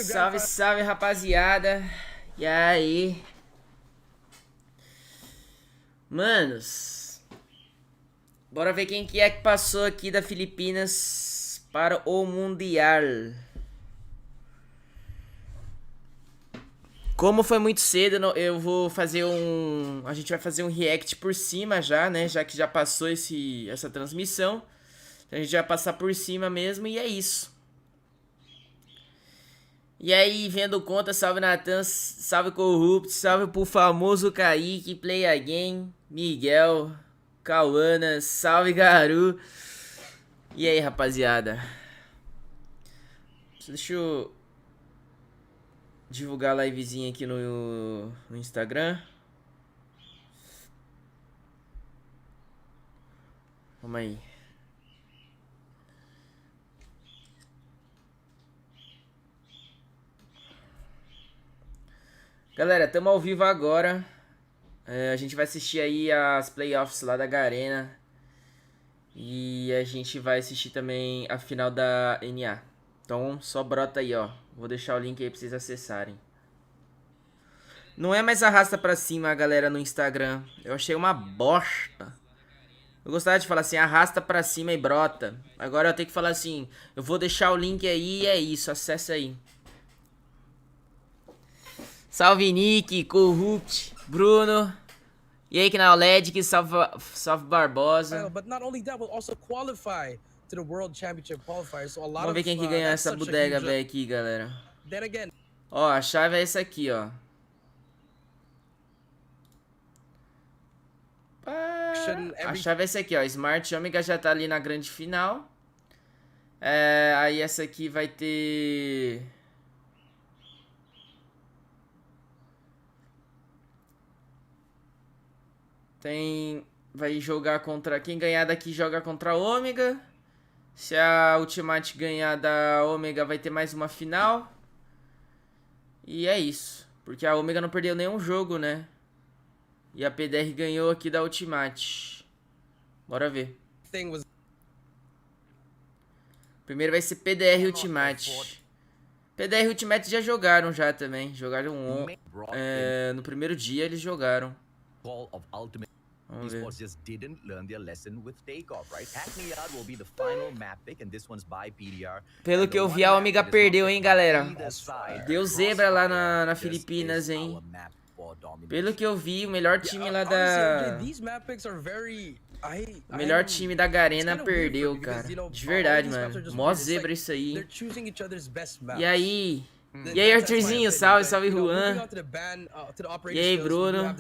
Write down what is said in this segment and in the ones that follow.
Salve, salve, rapaziada. E aí? Manos, bora ver quem que é que passou aqui da Filipinas para o Mundial. Como foi muito cedo, eu vou fazer a gente vai fazer um react por cima já, né? Já que já passou essa transmissão. Então a gente vai passar por cima mesmo e é isso. E aí, vendo conta, salve Natan, salve Corrupt, salve pro famoso Kaique, Play Again, Miguel, Cauana, salve Garu. E aí, rapaziada. Deixa eu divulgar a livezinha aqui no Instagram. Vamos aí. Galera, tamo ao vivo agora. A gente vai assistir aí as playoffs lá da Garena. E a gente vai assistir também a final da NA. Então só brota aí, ó. Vou deixar o link aí pra vocês acessarem. Não é mais arrasta pra cima, galera, no Instagram. Eu achei uma bosta. Eu gostava de falar assim, arrasta pra cima e brota. Agora eu tenho que falar assim, eu vou deixar o link aí e é isso, acessa aí. Salve Nick, Corrupt, Bruno. E aí, Canal LED, que salve Barbosa. Vamos ver quem que ganhou essa bodega, velho, aqui, galera. Ó, a chave é essa aqui, ó. A chave é essa aqui, ó. Smart Omega já tá ali na grande final. Aí essa aqui vai ter... Vai jogar contra... Quem ganhar daqui joga contra a Ômega. Se a Ultimate ganhar da Ômega vai ter mais uma final. E é isso. Porque a Ômega não perdeu nenhum jogo, né? E a PDR ganhou aqui da Ultimate. Bora ver. Primeiro vai ser PDR Ultimate. PDR Ultimate já jogaram já também. Jogaram no primeiro dia eles jogaram. Vamos ver. Pelo que eu vi, a Omega perdeu, hein, galera. Deu zebra lá na Filipinas, hein. Pelo que eu vi, o melhor time lá da... O melhor time da Garena perdeu, cara. De verdade, mano. Mó zebra isso aí. E aí... E aí, Arthurzinho, salve, salve, Juan. E aí, Bruno.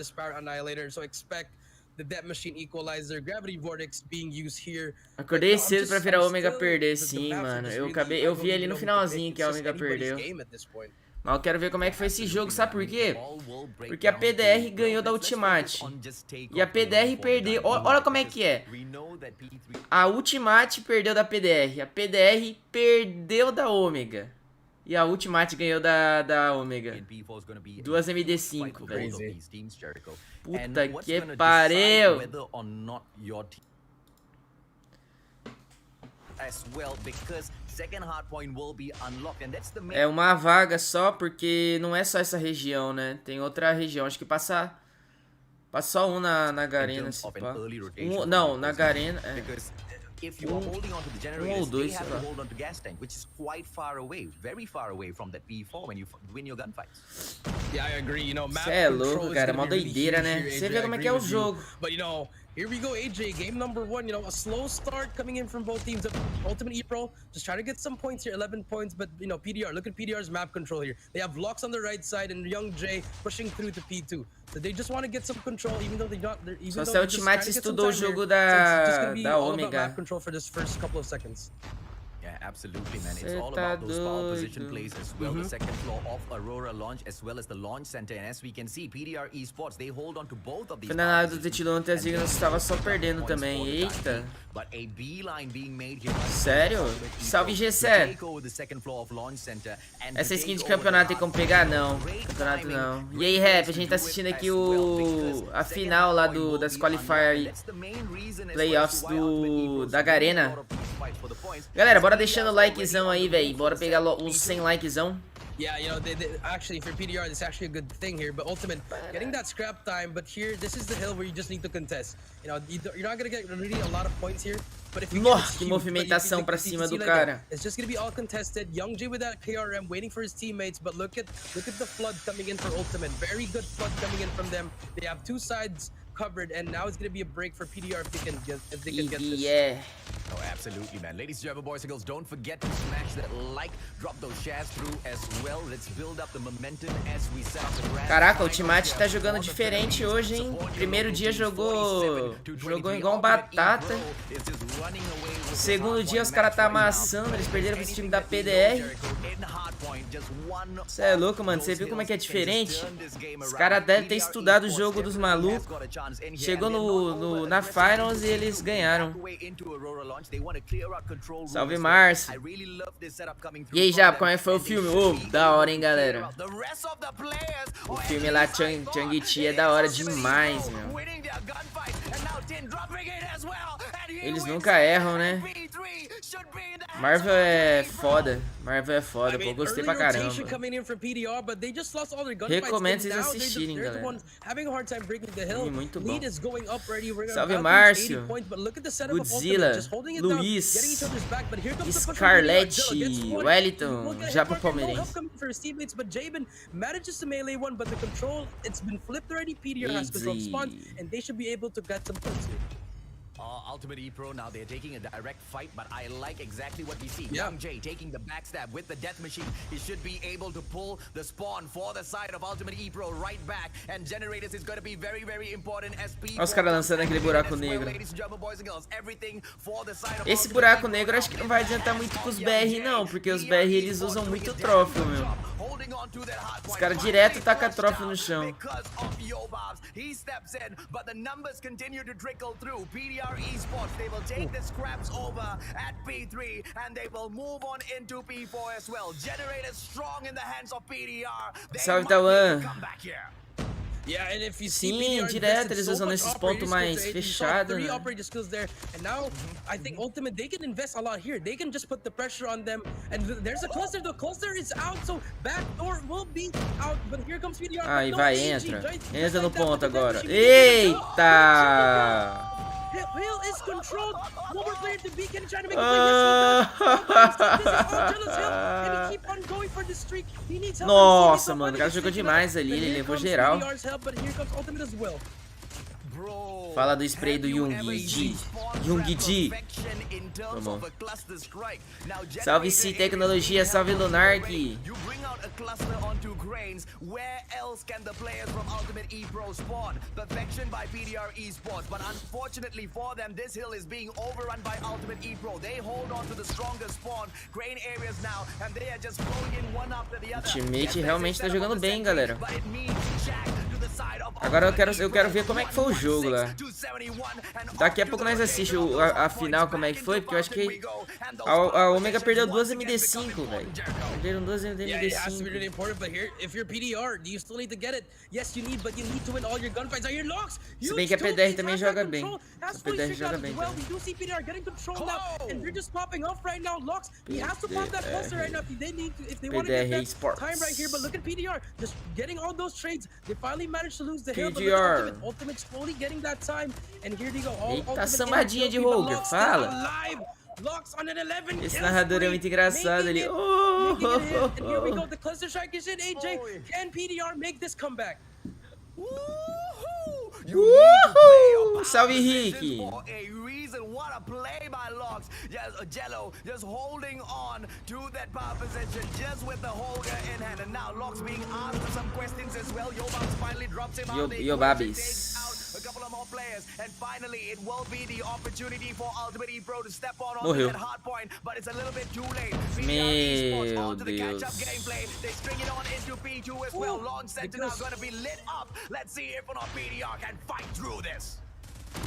Acordei cedo pra ver a Omega perder, sim, mano. Eu vi ali no finalzinho que a Omega perdeu. Mas eu quero ver como é que foi esse jogo, sabe por quê? Porque a PDR ganhou da Ultimate. E a PDR perdeu. Olha como é que é. A Ultimate perdeu da PDR. A PDR perdeu da Omega. E a Ultimate ganhou da Omega. Duas MD5, velho. Puta que pariu. É uma vaga só, porque não é só essa região, né? Tem outra região. Acho que passa só um na Garena. Não, na Garena. Ou dois, sei lá. Cê é louco, cara. É mó doideira, né? Você vê como é que é o jogo. Here we go, AJ, game number 1, a slow start coming in from both teams. Ultimate April, just trying to get some points here, 11 points, but, PDR, look at PDR's map control here. They have locks on the right side and Young Jay pushing through to P2. So they just want to get some control, even though Só se a Ultimate estudou o jogo da Omega. map control for this first couple of seconds. Yeah, absolutely, man. It's Cê all tá about those power position doido. plays as well. The second floor of Aurora launch, as well as the launch center. And as we can see, PDR Esports, they hold on to both of these. Foi na área do título ontem, as Ignas estava só perdendo também. Eita. But a beeline being made here. Sério? Salve Gessé. Essa skin de campeonato tem como pegar? Não. Campeonato não. E aí, Rap, a gente tá assistindo aqui a final lá das Qualifier Playoffs da Garena. Galera, bora deixando o likezão aí, velho. Bora pegar os 100 likezão. Yeah, you know, actually for PDR, this is actually a good thing here. But ultimate, getting that scrap time. But here, this is the hill where you just need to contest. You know, you're not gonna get really a lot of points here. But if you Nossa, que movimentação pra cima do cara. It's just gonna be all contested. Young J with that KRM waiting for his teammates. But look at the flood coming in for ultimate. Very good flood coming in from them. They have two sides covered, and now it's gonna be a break for PDR if they can get this. Yeah. Oh, absolutely, man. Ladies and gentlemen, boys and girls, don't forget to smash that like, drop those shares through as well. Let's build up the momentum as we set up the grand. Caraca, o Ultimate tá jogando diferente hoje, hein? Primeiro dia jogou igual um batata. Segundo dia os caras tá amassando, eles perderam pro esse time da PDR. Cê é louco, mano. Você viu como é que é diferente? Os caras devem ter estudado o jogo dos malucos. Chegou na Finals e eles ganharam. Salve, Márcio. E aí, Japa, como é que foi o filme? Ô, da hora, hein, galera? O filme lá, Chang-Chi, é da hora demais, meu. Eles nunca erram, né? Marvel é foda. Pô, gostei pra caramba. Recomendo vocês assistirem, galera. Muito bom. Salve, Márcio. Godzilla, Luiz, Scarlett, Wellington, Japa Palmeirense. Ultimate E-Pro, now they're taking a direct fight, but I like exactly what we see. Young J taking the backstab with the death machine. He should be able to pull the spawn for the side of Ultimate E-Pro right back, and generators is going to be very, very important as people. Olha os caras lançando aquele buraco negro. Esse buraco negro acho que não vai adiantar muito pros BR não, porque os BR eles usam muito troféu, meu. Os caras direto tacam troféu no chão. Esports, they will take the scraps over at P3 and they will move on into P4 as well. Generators strong in the hands of PDR. Salve, Tawan. Sim, direto eles usam nesses pontos mais fechados, né? And now I think ultimate they can invest a lot here. They can just put the pressure on them. And there's a cluster. The cluster is out, so backdoor will be out. But here comes PDR. Aí vai, entra no ponto agora. Eita! Hill is controlled. One more player to beat. Can he try to make a play? Yes, he does. This is all jealous Hill. Can he keep on going for the streak? He needs help. Nossa, mano, o cara jogou demais ali, ele levou geral. But here comes ultimate as well. Fala do spray do Young-Ji. Tomou. Salve C Tecnologia, salve Lunark. O teammate realmente tá jogando bem, galera. Agora eu quero ver como é que foi o jogo lá. Daqui a pouco nós assistimos a final, como é que foi, porque eu acho que a Omega perdeu 2 MD5, velho. Perderam 2 MD5. Se bem que a PDR também joga bem. A PDR joga bem também. PDR Esports. PDR. Eita, sambadinha de Roger, fala. Esse narrador é muito engraçado ali. Salve, Rick. What a play by Locks. Jello just holding on to that power position just with the Holger in hand. And now Locks being asked some questions as well. Yo Babs finally drops him out. Yo Babs. couple of more players, and finally it will be the opportunity for Ultimate ePro to step on Morreu. that hard point, but it's a little bit too late. Meu onto the catch-up Deus. gameplay. They string it on into P2 as well. Launch center now gonna be lit up. Let's see if or not PDR can fight through this.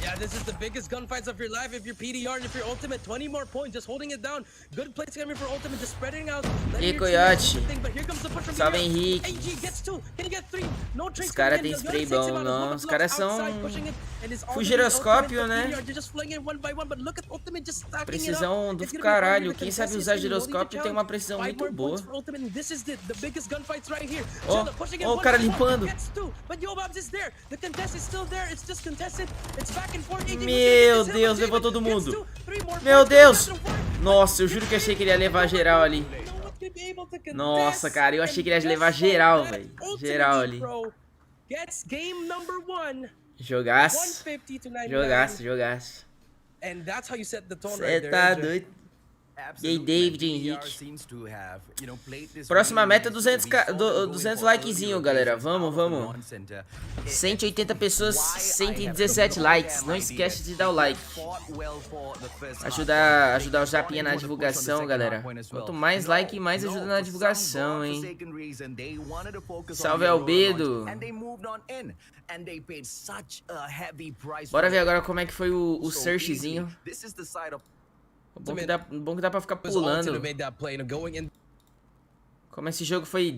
Yeah, this is the biggest gunfights of your life. If you're PDR and if you're Ultimate, 20 more points, just holding it down. Good place coming for Ultimate, just spreading out. E Coyote. But here comes the push from Salve, PDR. Henrique. AG gets 2. Can he get 3? No trace Os caras coming têm in. spray Young takes him bom, out. não. Lots Os caras são outside, pushing it, and his fugiroscópio, ultimate, né? PDR, they're just flying it one by one, but look at Ultimate just stacking Precisão it up. do It's gonna be caralho. hard Quem to sabe contest usar this and holding the giroscópio tem uma challenge. precisão 5 muito more boa. points for Ultimate, and this is the biggest gunfights right here. Ó, Jella pushing it ó o one cara by one, limpando. gets 2, but Yobabs is there. The contest is still there. It's just contested. It's back and forth. Meu Deus, levou todo mundo. Meu Deus. Nossa, eu juro que achei que ele ia levar geral ali. Nossa, cara, eu achei que ele ia levar geral, velho. Geral ali. Jogaço. Jogaço, jogaço. Cê tá doido. E aí, David, Henrique. Próxima meta é 200 likezinho, galera. Vamos, vamos. 180 pessoas, 117 likes. Não esquece de dar o like. Ajudar o Japinha na divulgação, galera. Quanto mais like, mais ajuda na divulgação, hein. Salve, Albedo. Bora ver agora como é que foi o searchzinho. Bom que dá pra ficar pulando. Como esse jogo foi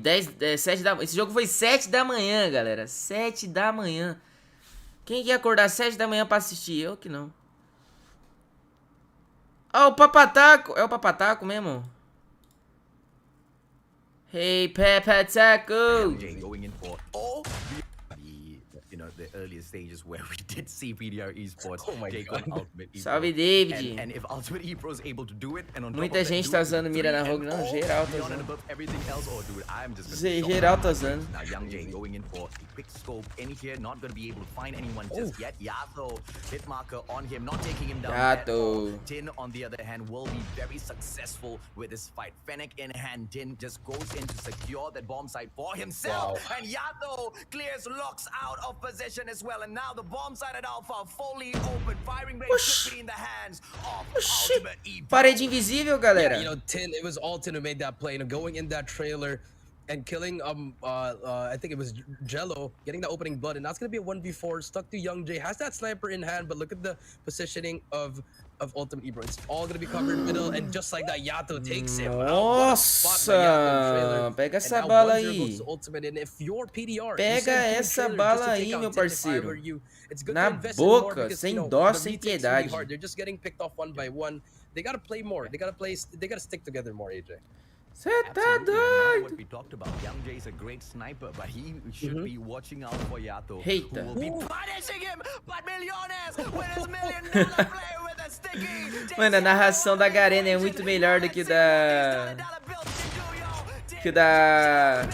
7 da... Esse jogo foi 7 da manhã, galera. 7 da manhã. Quem quer acordar 7 da manhã pra assistir? Eu que não. Ah, o Papataco. É o Papataco mesmo? Hey, Papataco. The earlier stages where we did see PDR esports. Salve, David. And if Ultimate ePro is able to do it, and on Muita gente tá usando mira na rogue, não, geral tá usando. Geral tá usando. Now Young J going in for a quick scope in here, not going to be able to find anyone just yet. Yato, hit marker on him, not taking him down at all. Tin, on the other hand, will be very successful with this fight. Fennec in hand, Tin just goes in to secure that bomb site for himself. And Yato clears locks out of position as well, and now the bomb site at Alpha fully open, firing range should be in the hands of Ultimate ePro. Parede invisível, galera. You know, Tin, it was all Tin who made that play, you know, going in that trailer and killing I think it was Jello, getting the opening blood, and that's gonna be a 1v4 stuck to Young J. Has that sniper in hand, but look at the positioning of Ultimate ePro. It's all gonna be covered middle, and just like that, Yato takes him. Nossa, pega essa bala aí. Pega essa bala aí, meu parceiro. Na boca, sem dó, sem piedade. They're just getting picked off one by one. They gotta play more. They gotta stick together more, AJ. Cê tá doido. What we talked about, Young J is a great sniper, but he should be watching out for Yato. Eita. Who will be punishing him, but Millones with his $1 million play with a sticky. Mano, a narração da Garena é muito melhor do que da...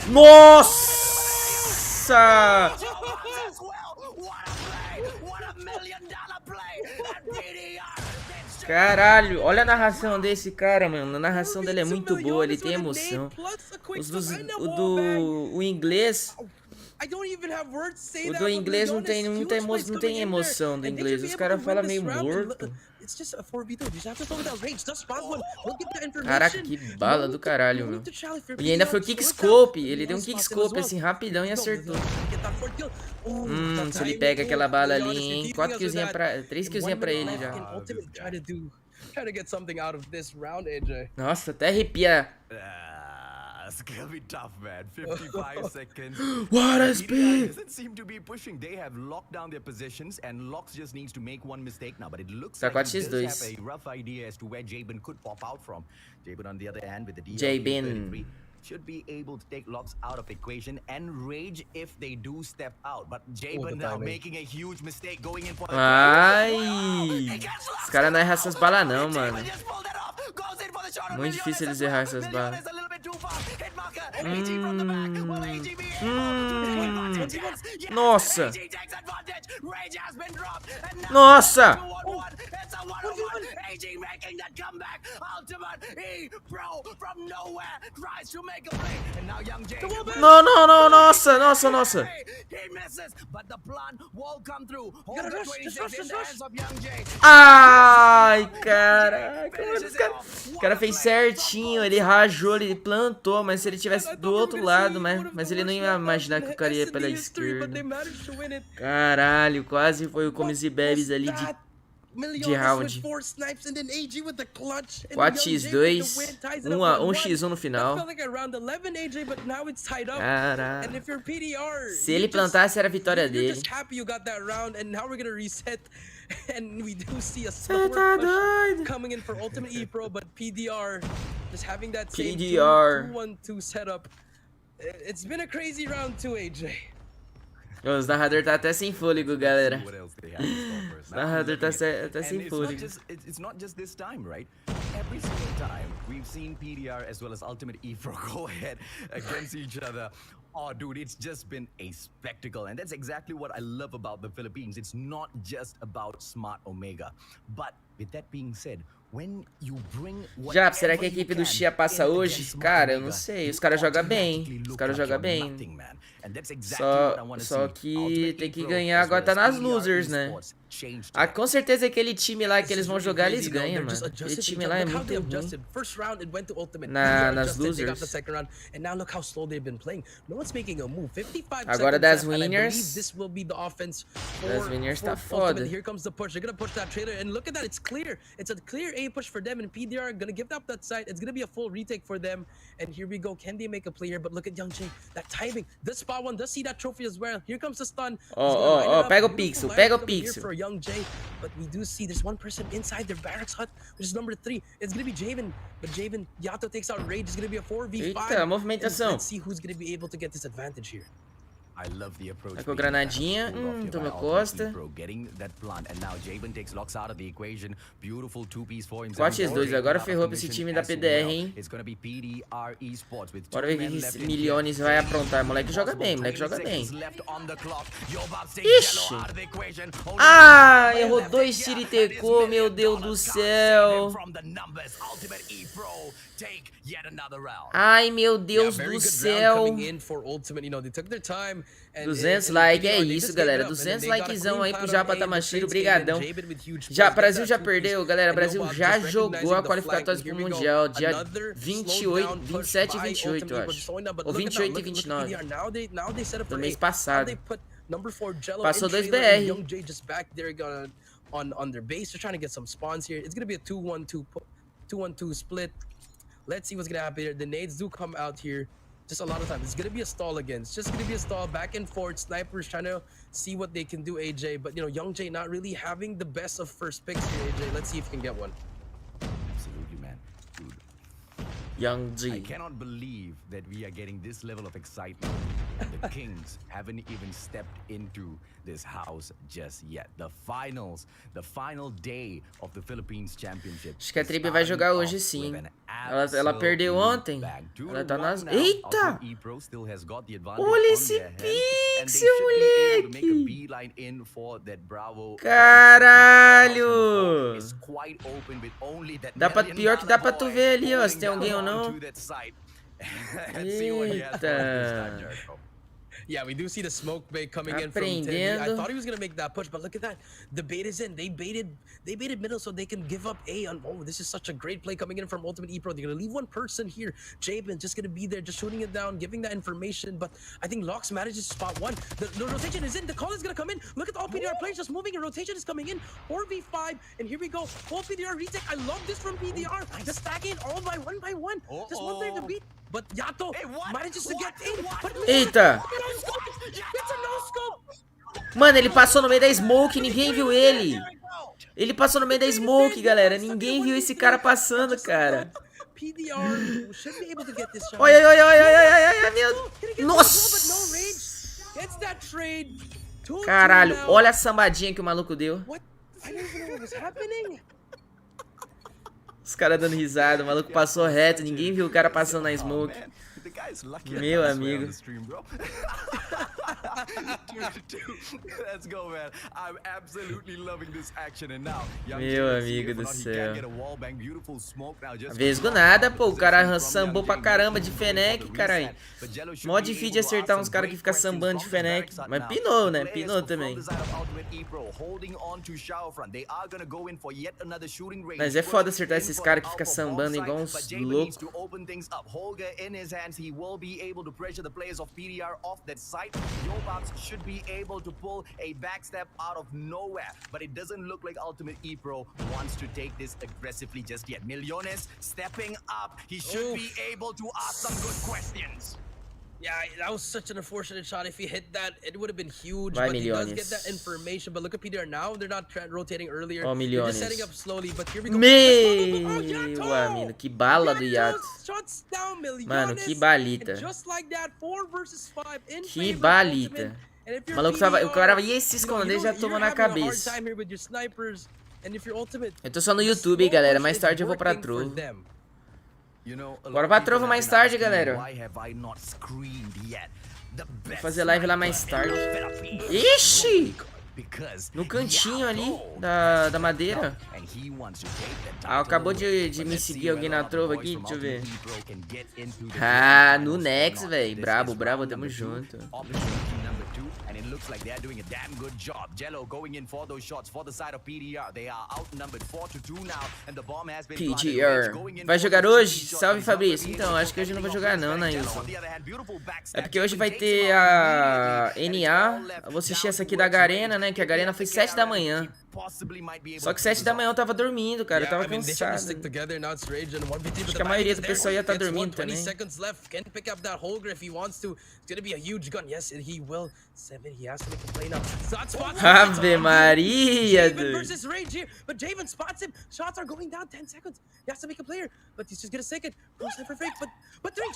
Nossa! Caralho, olha a narração desse cara, mano. A narração dele é muito boa, ele tem emoção. O inglês... O do inglês não tem emoção do inglês. Os caras falam meio morto. Caraca, que bala do caralho, meu. E ainda foi kickscope. Ele deu um kickscope assim, rapidão e acertou. Se ele pega aquela bala ali, hein. 3 killzinhas pra ele já. Nossa, até arrepia. It's gonna be tough, man. 55 seconds. What a speed! Doesn't seem to be pushing. They have locked down their positions, and Locks just needs to make one mistake now. But it looks like he does have a rough idea as to where Jabin could pop out from. Jabin, on the other hand, with the DL33, should be able to take Locks out of equation and Rage if they do step out. But Jabin now making a huge mistake going in for the Ai! Os caras não erram essas balas não, mano. Muito difícil eles errar essas balas. Nossa! Nossa! AJ making that comeback. Ultimate E-Pro from nowhere tries to make a play. And now Young J. Não, não, não, nossa, nossa, nossa. He misses, but the plan won't come through. Hold the 26 in the hands of Young J. Ai, caraca. O cara fez certinho, ele rajou, ele plantou, mas se ele tivesse do outro lado, mas ele não ia imaginar que o cara ia pela esquerda. Caralho, quase foi o comes e bebes ali de round. 4x2, 1x1 no final. Caralho. Se ele plantasse, era a vitória dele. And we do see a Cê tá doido. coming in for Ultimate E-Pro, but PDR just having that same PDR. 2-1-2 setup. It's been a crazy round 2, AJ. Os narrador tá até sem fôlego, galera. Os narrador tá até sem fôlego. It's not just this time, right? Every single time we've seen PDR as well as Ultimate E-Pro go ahead against each other. Oh, dude, it's just been a spectacle. And that's exactly what I love about the Philippines. It's not just about Smart Omega. But with that being said, when you bring Já, será que a equipe do Chia passa hoje? Cara, eu não sei. Os caras jogam bem. Os caras jogam bem. Só que tem que ganhar. Agora tá nas losers, né? Ah, com certeza aquele time lá que eles vão jogar, eles ganham, mano. Aquele time lá é muito ruim. Nas losers. Agora das winners. Das winners tá foda. Here comes the push. They're gonna push that trailer, and look at that. It's clear. It's a clear A push for them, and PDR gonna give up that side. It's gonna be a full retake for them. And here we go. Can they make a play here? But look at Young J. That timing. This spot one does see that trophy as well. Here comes the stun. Pega o pixel, pega o pixel. Young J, but we do see there's one person inside their barracks hut, which is number 3. It's gonna be Javen, but Javen, Yato takes out Rage. It's gonna be a 4v5. Eita, movimentação. Let's see who's gonna be able to get this advantage here. I love the approach. Tá com granadinha, toma costa. 4x2, agora ferrou pra esse time da PDR, hein? Bora ver o que esse Milhões vai aprontar. Moleque joga bem, moleque joga bem. Ixi! Ah, errou 2 tiros e tecou, meu Deus do céu. Ai, meu Deus do céu. 200 likes, é isso, galera. 200 likezão aí pro Japa Tamashiro, brigadão. Brasil já perdeu, galera. Brasil já jogou a qualificatórias pro Mundial, dia 28, 27 e 28, eu acho. Ou 28 e 29. Do mês passado. Passou 2 BR. On their base, they're trying to get some spawns here. It's gonna be a 2-1-2 split. Let's see what's gonna happen here. The nades do come out here just a lot of times. It's gonna be a stall again. It's just gonna be a stall back and forth. Snipers trying to see what they can do, AJ. But, you know, Young J not really having the best of first picks here, AJ. Let's see if he can get one. Absolutely, man. Dude. Young J. I cannot believe that we are getting this level of excitement. The Kings haven't even stepped into this house just yet. The final day of the Philippines Championship. Acho que a Tribe vai jogar hoje sim. Ela perdeu ontem. Ela tá nas... Eita! Olha esse pixel, moleque! Caralho! Pior que dá pra tu ver ali, ó, se tem alguém ou não. Eita! Yeah, we do see the smoke bait coming in from 10. I thought he was gonna make that push, but look at that. The bait is in. They baited middle so they can give up A on. Oh, this is such a great play coming in from Ultimate E-Pro. They're gonna leave one person here. Jabin just gonna be there, just shooting it down, giving that information. But I think Lox manages to spot one. The rotation is in. The call is gonna come in. Look at all PDR players just moving, and rotation is coming in. 4v5, and here we go. Full PDR retake. I love this from PDR. Just stacking all by one. Just one player to beat. But Yato manages to get in. Eita! Mano, ele passou no meio da smoke, ninguém viu ele. Ele passou no meio da smoke, galera. Ninguém viu esse cara passando, cara. Olha, meu... Nossa! Caralho, olha a sambadinha que o maluco deu. Os caras dando risada, o maluco passou reto, ninguém viu o cara passando na smoke. Meu amigo. Let's go, man. I'm absolutely loving this action. And now, meu amigo do céu. Vez do nada, pô, o cara sambou pra caramba de Fennec, caralho. Mó difícil de acertar uns caras que ficam sambando de Fennec. Mas pinou, né? Pinou também. Mas é foda acertar esses caras que ficam sambando igual uns loucos. Should be able to pull a backstep out of nowhere, but it doesn't look like Ultimate ePro wants to take this aggressively just yet. Millones stepping up. He should be able to ask some good questions. Yeah, that was such an unfortunate shot. If he hit that, it would have been huge. But he does get that information. But look at PDR now. They're not rotating earlier. They're just setting up slowly. But here we go. Meu amigo, que bala do Yato. Mano, que balita. Que balita. O maluco tava, o cara ia se esconder e já tomou na cabeça. Eu tô só no YouTube, hein, galera. Mais tarde eu vou pra Trovo. Bora pra Trovo mais tarde, galera. Vou fazer live lá mais tarde. Ixi! No cantinho ali da madeira. Ah, acabou de me seguir alguém na Trovo aqui. Deixa eu ver. Ah, no Nex, velho. Brabo, brabo, tamo junto. And it looks like they're doing a damn good job. Jello going in for those shots for the side of PDR. They are outnumbered 4-2 now, and the bomb has been PDR. Vai jogar hoje? Salve, Fabrício. Então, acho que hoje eu não vou jogar não, Nailson. É porque hoje vai ter a NA. Eu vou assistir essa aqui da Garena, né? Que a Garena foi 7 da manhã. Só que 7 da manhã eu tava dormindo, cara. Eu tava cansado. Acho que a maioria do pessoal ia estar dormindo também. Ave Maria, dude.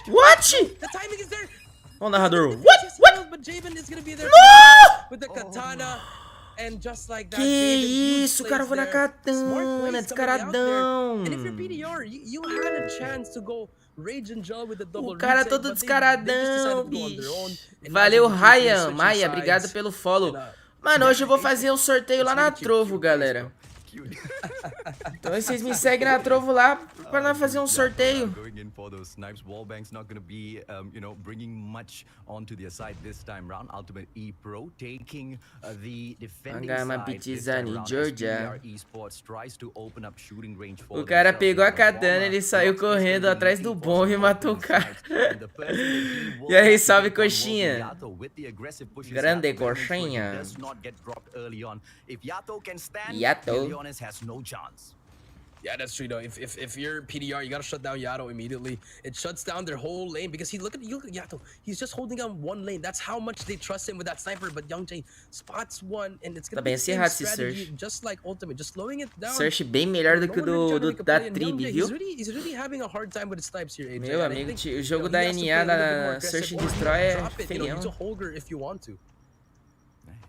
What? Oh, narrador. What? No! Que isso, cara, vou na katana, descaradão. O cara todo descaradão, bicho. Valeu, Ryan. Maia, obrigado pelo follow. Mano, hoje eu vou fazer um sorteio lá na Trovo, galera. Então vocês me seguem na Trovo lá pra nós fazer um sorteio. Angama Pitizani, Georgia. O cara pegou a katana, ele saiu correndo atrás do bombe e matou o cara. E aí, salve, coxinha. Grande coxinha. Yato. Has no chance. Yeah, that's true though. If you're PDR, you gotta shut down Yato immediately. It shuts down their whole lane because you look at Yato. He's just holding on one lane. That's how much they trust him with that sniper. But Young Jay spots one, and it's gonna be the same strategy, just like Ultimate, just slowing it down. Search bem melhor do que o da Tribe, viu? He's really having a hard time with the snipes here, AJ. Meu amigo, o jogo da NA da Search and Destroy é feião. Use a Holger if you want to.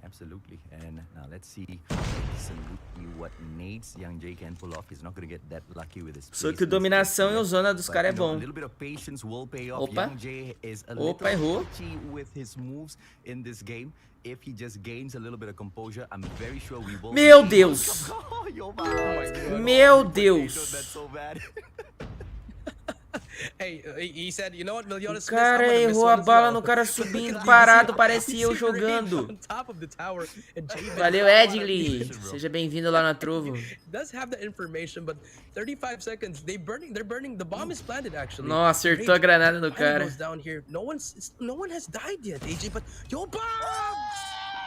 Absolutely, and now let's see what nades Young Jay can pull off. He's not gonna get that lucky with his. Só que dominação e o zona dos caras é bom. Opa, opa, errou. Meu Deus! Meu Deus! O cara errou a bala no cara subindo, parado, parece eu jogando. Valeu, Edgley. Seja bem-vindo lá na Trovo. Nossa, acertou a granada no cara.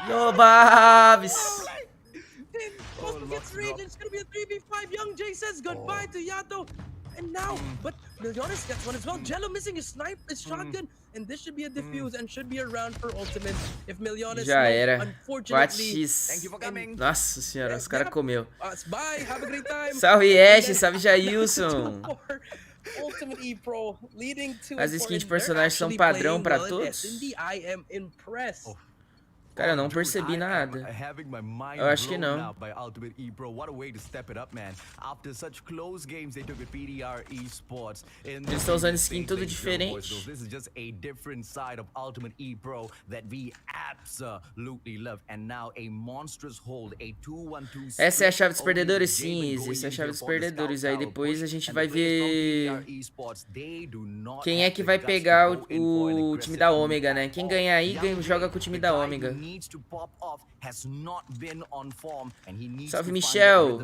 Yo, Babs! And now, but Millones gets one as well. Jello missing his snipe, his shotgun, and this should be a defuse and should be a round for Ultimate. If Millones, já era. Unfortunately, thank you for coming. Nossa senhora, os caras comeu. Bye, have a great time. Salve Ash, salve Jailson. Ultimate ePro leading to as skins de personagens são padrão pra todos? Cara, eu não percebi nada. Eu acho que não. Eles estão usando skin tudo diferente. absolutely love. And now a monstrous hold, a 2-1-2. Essa é a chave dos perdedores? Sim, Easy. Essa é a chave dos perdedores. Aí depois a gente vai ver quem é que vai pegar o time da Ômega, né? Quem ganhar aí, joga com o time da Ômega. Salve, Michel!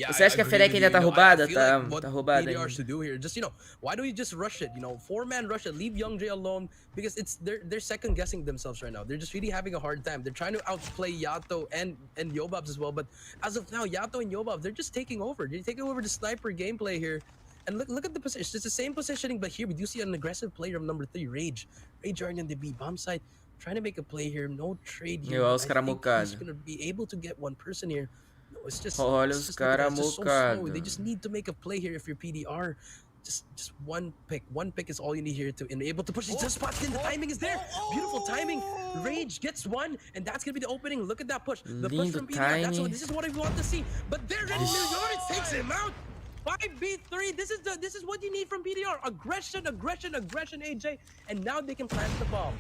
Você acha que a Ferec ainda tá roubada? Tá roubada ainda. Just, why don't you just rush it? 4-man rush it. Leave Young Jay alone because they're second guessing themselves right now. They're just really having a hard time. They're trying to outplay Yato and Yobabs as well, but as of now, Yato and Yobab, they're just taking over. They're taking over the sniper gameplay here. And look at the position. It's the same positioning, but here we do see an aggressive player of number 3, Rage. Rage already on the B bomb side, trying to make a play here. No trade here. Olha os caras He's mocados. gonna be able to get one person here. Olha os caras mocados. They just need to make a play here if you're PDR. Just one pick. One pick is all you need here to enable to push these just spots in. The timing is there. Beautiful timing. Rage gets one, and that's gonna be the opening. Look at that push. The push from PDR. This is what I want to see. But there it is. Millones takes him out. 5v3. This is what you need from PDR. Aggression, AJ. And now they can plant the bomb.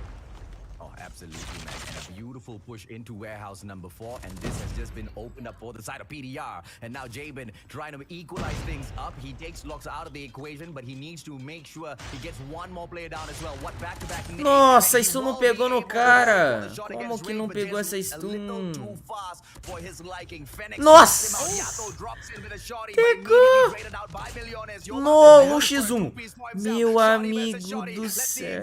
Oh, absolutely, man. And a beautiful push into warehouse number 4, and this has just been opened up for the side of PDR. And now Jabin trying to equalize things up. He takes Locks out of the equation, but he needs to make sure he gets one more player down as well. What back-to-back? Nossa, a stun não pegou no cara. Como que não pegou essa stun? Nossa! Pegou! No, 1x1. Meu amigo do céu.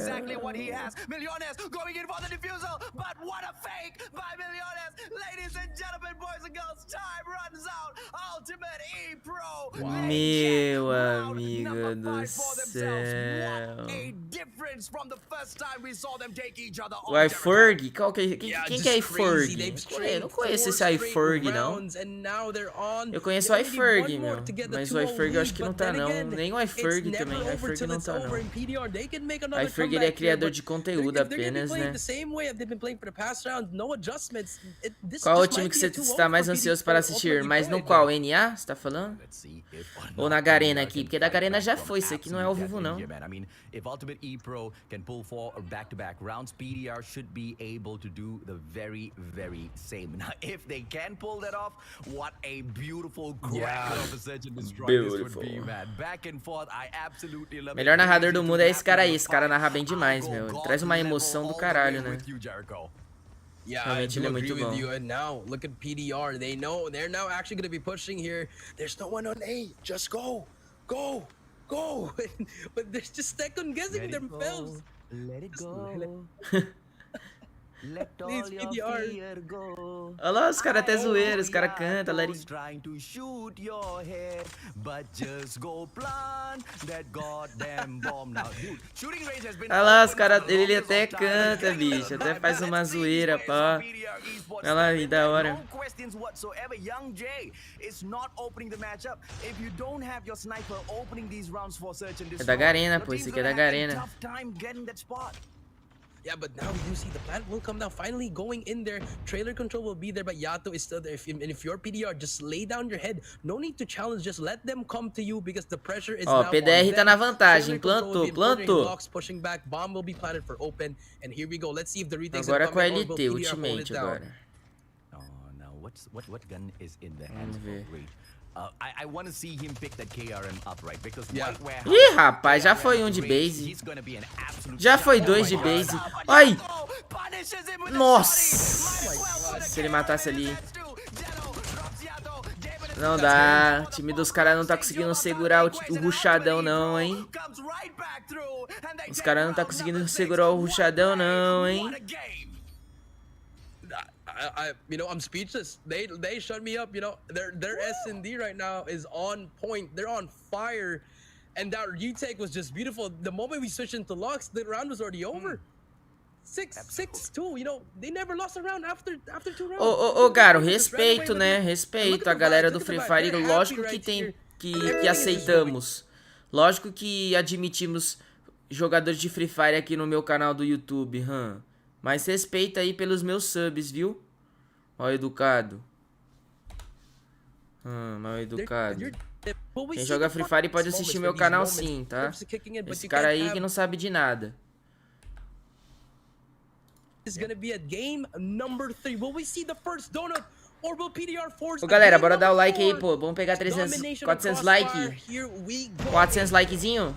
For the defusal, but what a fake by Millones. Ladies and gentlemen, boys and girls, time runs out. Ultimate E-Pro. Meu amigo do céu. A difference from the first time we saw them take each other on. O iFerg? Quem que é iFerg? Eu não conheço esse iFerg, não. Eu conheço o iFerg, meu. Mas o iFerg eu acho que não tá, não. Nem o iFerg também. O iFerg não tá, não. O iFerg ele é criador de conteúdo apenas, né? Qual o time que você está mais ansioso para assistir? Mas no qual? NA? Você tá falando? Ou na Garena aqui? Porque da Garena já foi, isso aqui não é ao vivo não. If Ultimate E-Pro can pull 4 back-to-back rounds, PDR should be able to do the very, very same. Now, if they can pull that off, what a beautiful crack of a search and destroy this would be, man. Back and forth, I absolutely love it. Melhor narrador do mundo é esse cara aí. Esse cara narra bem demais, meu. Ele traz uma emoção do caralho, né? Yeah, I do agree with you. And now, look at PDR. They know they're now actually going to be pushing here. There's no one on A. Just go. Go. Go. But they're just second guessing themselves. Let it go. Let all your fear go. Olha lá, os caras até zoeiros, os caras cantam, trying to shoot your head, but just go plant that goddamn bomb now, dude. Shooting range has been. Olha lá, os caras, ele até canta, bicho, até faz uma zoeira, pá. Olha lá, que da hora. No questions whatsoever. Young Jay is not opening the matchup. If you don't have your sniper opening these rounds for search and destroy. É da Garena, pô, esse aqui é da Garena. Tough time getting that spot. Yeah, but now we do see the plant will come down. Finally going in there. Trailer control will be there, but Yato is still there. If you're PDR, just lay down your head. No need to challenge. Just let them come to you because the pressure is now on them. PDR tá na vantagem. Plantou. Pushing back. Bomb will be planted for open. And here we go. Let's see if the retakes agora com a LT, ultimate agora. Oh, now what gun is in the hands of Great? I want to see him pick that KRM up, right? Because Ih, rapaz, já foi um de base. Já foi 2 de base. Ai! Nossa! Se ele matasse ali. Não dá. O time dos caras não tá conseguindo segurar o rushadão não, hein? Os caras não tá conseguindo segurar o rushadão não, hein? I'm speechless. They shut me up. Their S&D right now is on point. They're on fire, and that retake was just beautiful. The moment we switched into locks, the round was already over. 6-2. They never lost a round after 2 rounds. Ô, Garo, respeito, né? Respeito a galera do Free Fire. Lógico que tem que aceitamos. Lógico que admitimos jogadores de Free Fire aqui no meu canal do YouTube, Mas respeita aí pelos meus subs, viu? Mal educado. Mal educado. Quem joga Free Fire pode assistir meu canal sim, tá? Esse cara aí que não sabe de nada. is gonna be a game number 3. Will we see the first donut? Or will PDR force? Ô, galera, bora dar o like aí, pô. Vamos pegar 300, 400 like. 400 likezinho.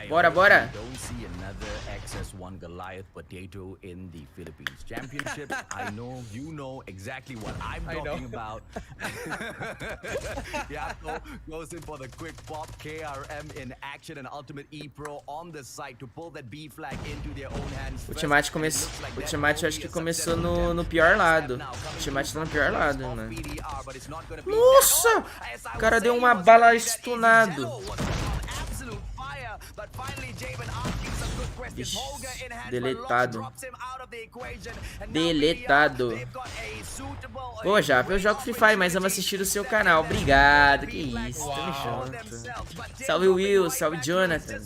Bora, bora. Don't see another XS1 Goliath potato in the Philippines Championship. I know you know exactly what I'm talking about. Yato goes in for the quick pop. KRM in action and Ultimate E Pro on the site to pull that B flag into their own hands. O Ultimate começou. O Ultimate eu acho que começou no pior lado. O Ultimate tá no pior lado, mano. Nossa! O cara deu uma bala stunado. Ixi, deletado. Deletado. Pô, Japa, eu jogo Free Fire, mas amo assistir o seu canal. Obrigado, que isso, tamo junto. Salve Will, salve Jonathan.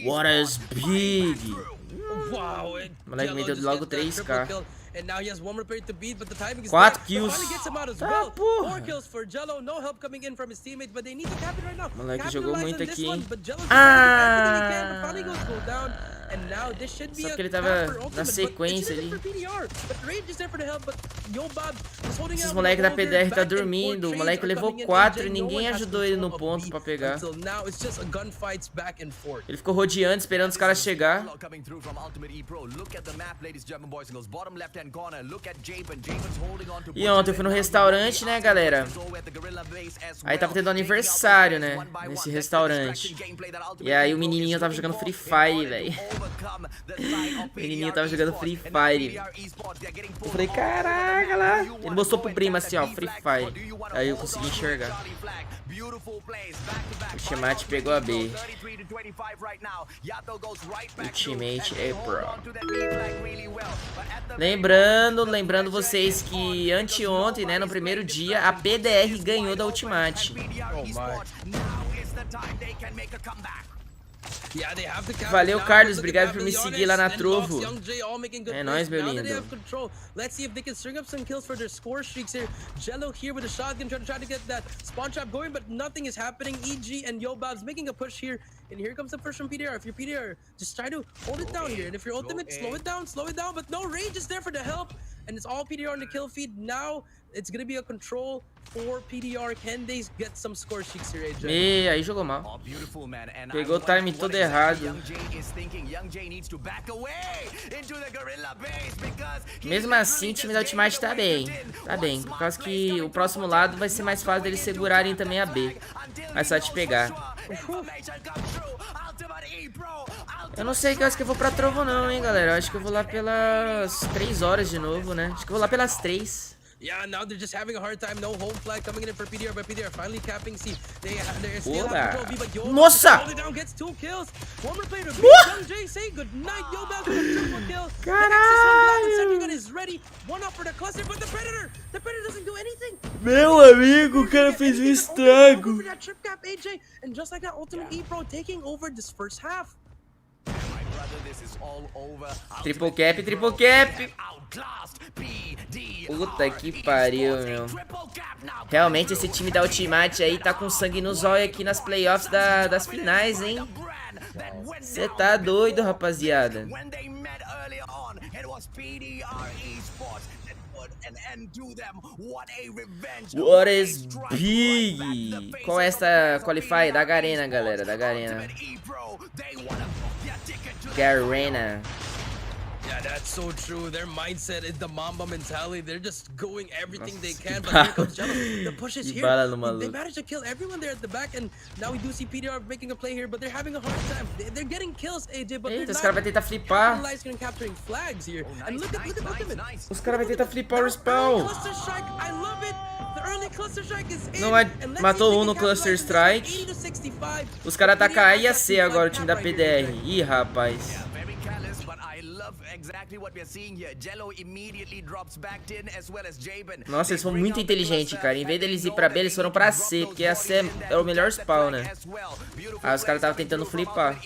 What is big? Moleque me deu logo 3k. And now he has one more player to beat, but the timing is 4 kills. Finally gets him out as Tá, well. porra. 4 kills for Jello. No help coming in from his teammates, but they need to cap it right now. Moleque jogou muito aqui, hein? Só que ele tava na sequência ali. Esses moleques da PDR tá dormindo. O moleque levou 4 e ninguém ajudou ele no ponto pra pegar. Ele ficou rodeando, esperando os caras chegar. E ontem eu fui no restaurante, né, galera? Aí tava tendo aniversário, né? Nesse restaurante. E aí o menininho tava jogando Free Fire, velho. O menininho tava jogando Free Fire. Eu falei, caraca lá. Ele mostrou pro primo assim, ó, Free Fire. Aí eu consegui enxergar. O Ultimate pegou a B. Ultimate é pro. Lembrando vocês que anteontem, né, no primeiro dia, a PDR ganhou da Ultimate. Valeu, Carlos, obrigado por me seguir lá na Trovo. É nóis, meu lindo. Let's see if they can string up some kills for their score streaks here. Jello here with a shotgun trying to get that spawn trap going, but nothing is happening. EG and Yobab's making a push here. And here comes the push from PDR. If you're PDR, just try to hold it down here. And if you're ultimate, slow it down. But no range is there for the help. And it's all PDR on the kill feed. Now it's gonna be a control for PDR. Can they get some score streaks here, AJ? E aí jogou mal. Pegou o time todo errado. Mesmo assim, o time da Ultimate tá bem. Tá bem. Por causa que o próximo lado vai ser mais fácil deles segurarem também a B. Mais fácil de pegar. Eu não sei que eu acho que eu vou pra Trovo não, hein, galera. Eu acho que eu vou lá pelas 3 horas de novo, né? Acho que eu vou lá pelas 3. Yeah, now they're just having a hard time. No home flag coming in for PDR, but PDR finally capping C. They're still having control B, but Yo Nossa! down gets 2 kills. One more player to beat. Young J say good night. Yo back with a triple kill. Caralho! The second gun is ready. One up for the cluster, but the Predator doesn't do anything. Meu amigo, o cara fez um estrago. That trip cap, AJ, and just like that, Ultimate E Pro taking over this first half. Triple cap, triple cap. Puta que pariu, meu. Realmente esse time da Ultimate aí tá com sangue nos olhos aqui nas playoffs das finais, hein? Você tá doido, rapaziada. What is big? Qual é essa Qualify? Da Garena, galera, da Garena. Garena. Yeah, that's so true. Their mindset is the Mamba mentality. They're just going everything they can. But here comes Jello. The push is here. They managed to kill everyone there at the back, and now we do see PDR making a play here, but they're having a hard time. They're getting kills, AJ, but Eita, os caras vão tentar flipar. Capturing flags here. And look at Ultimate. Os caras vão tentar flipar o spawn. Cluster strike, I love it. The early cluster strike is in. Não vai, matou um no cluster strike. Os caras atacam A e a C agora, o time da PDR. Ih, rapaz. Nossa, eles foram muito inteligentes, cara. Em vez deles ir pra B, eles foram pra C, porque a C é o melhor spawn, né? Ah, os caras estavam tentando flipar.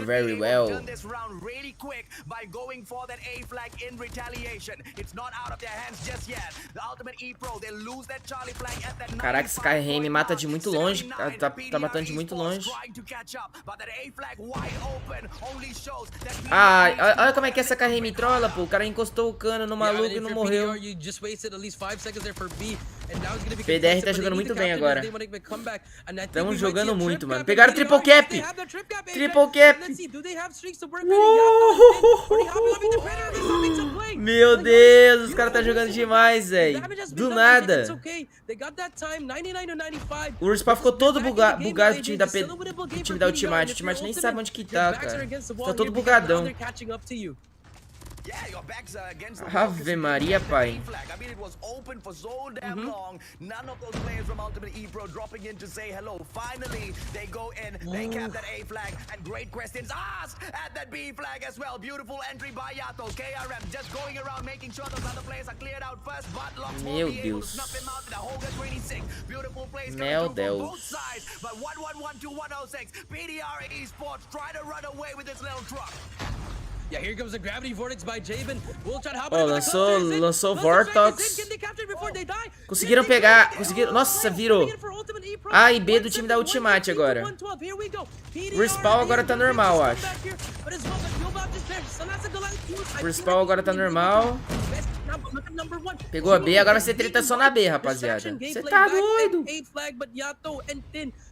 Very well. Caraca, esse KRM me mata de muito longe. Tá matando de muito longe. Ai, olha como é que essa KRM trola, pô. O cara encostou o cano no maluco e não morreu. PDR tá jogando muito bem agora. Estamos jogando muito, mano. Pegaram triple cap. Triple cap. Meu Deus, os caras tá jogando demais, velho. Do nada. O respawn ficou todo bugado do time da Ultimate. O Ultimate nem sabe onde que tá, cara. Tá todo bugadão. Ave Maria, pai. Meu Deus. Meu Deus. Ó, lançou Vortex. Conseguiram pegar. Nossa, virou. A e B do time da Ultimate agora. O respawn agora tá normal, acho. O respawn agora tá normal. Pegou a B, agora vai ser treta só na B, rapaziada. Você tá doido?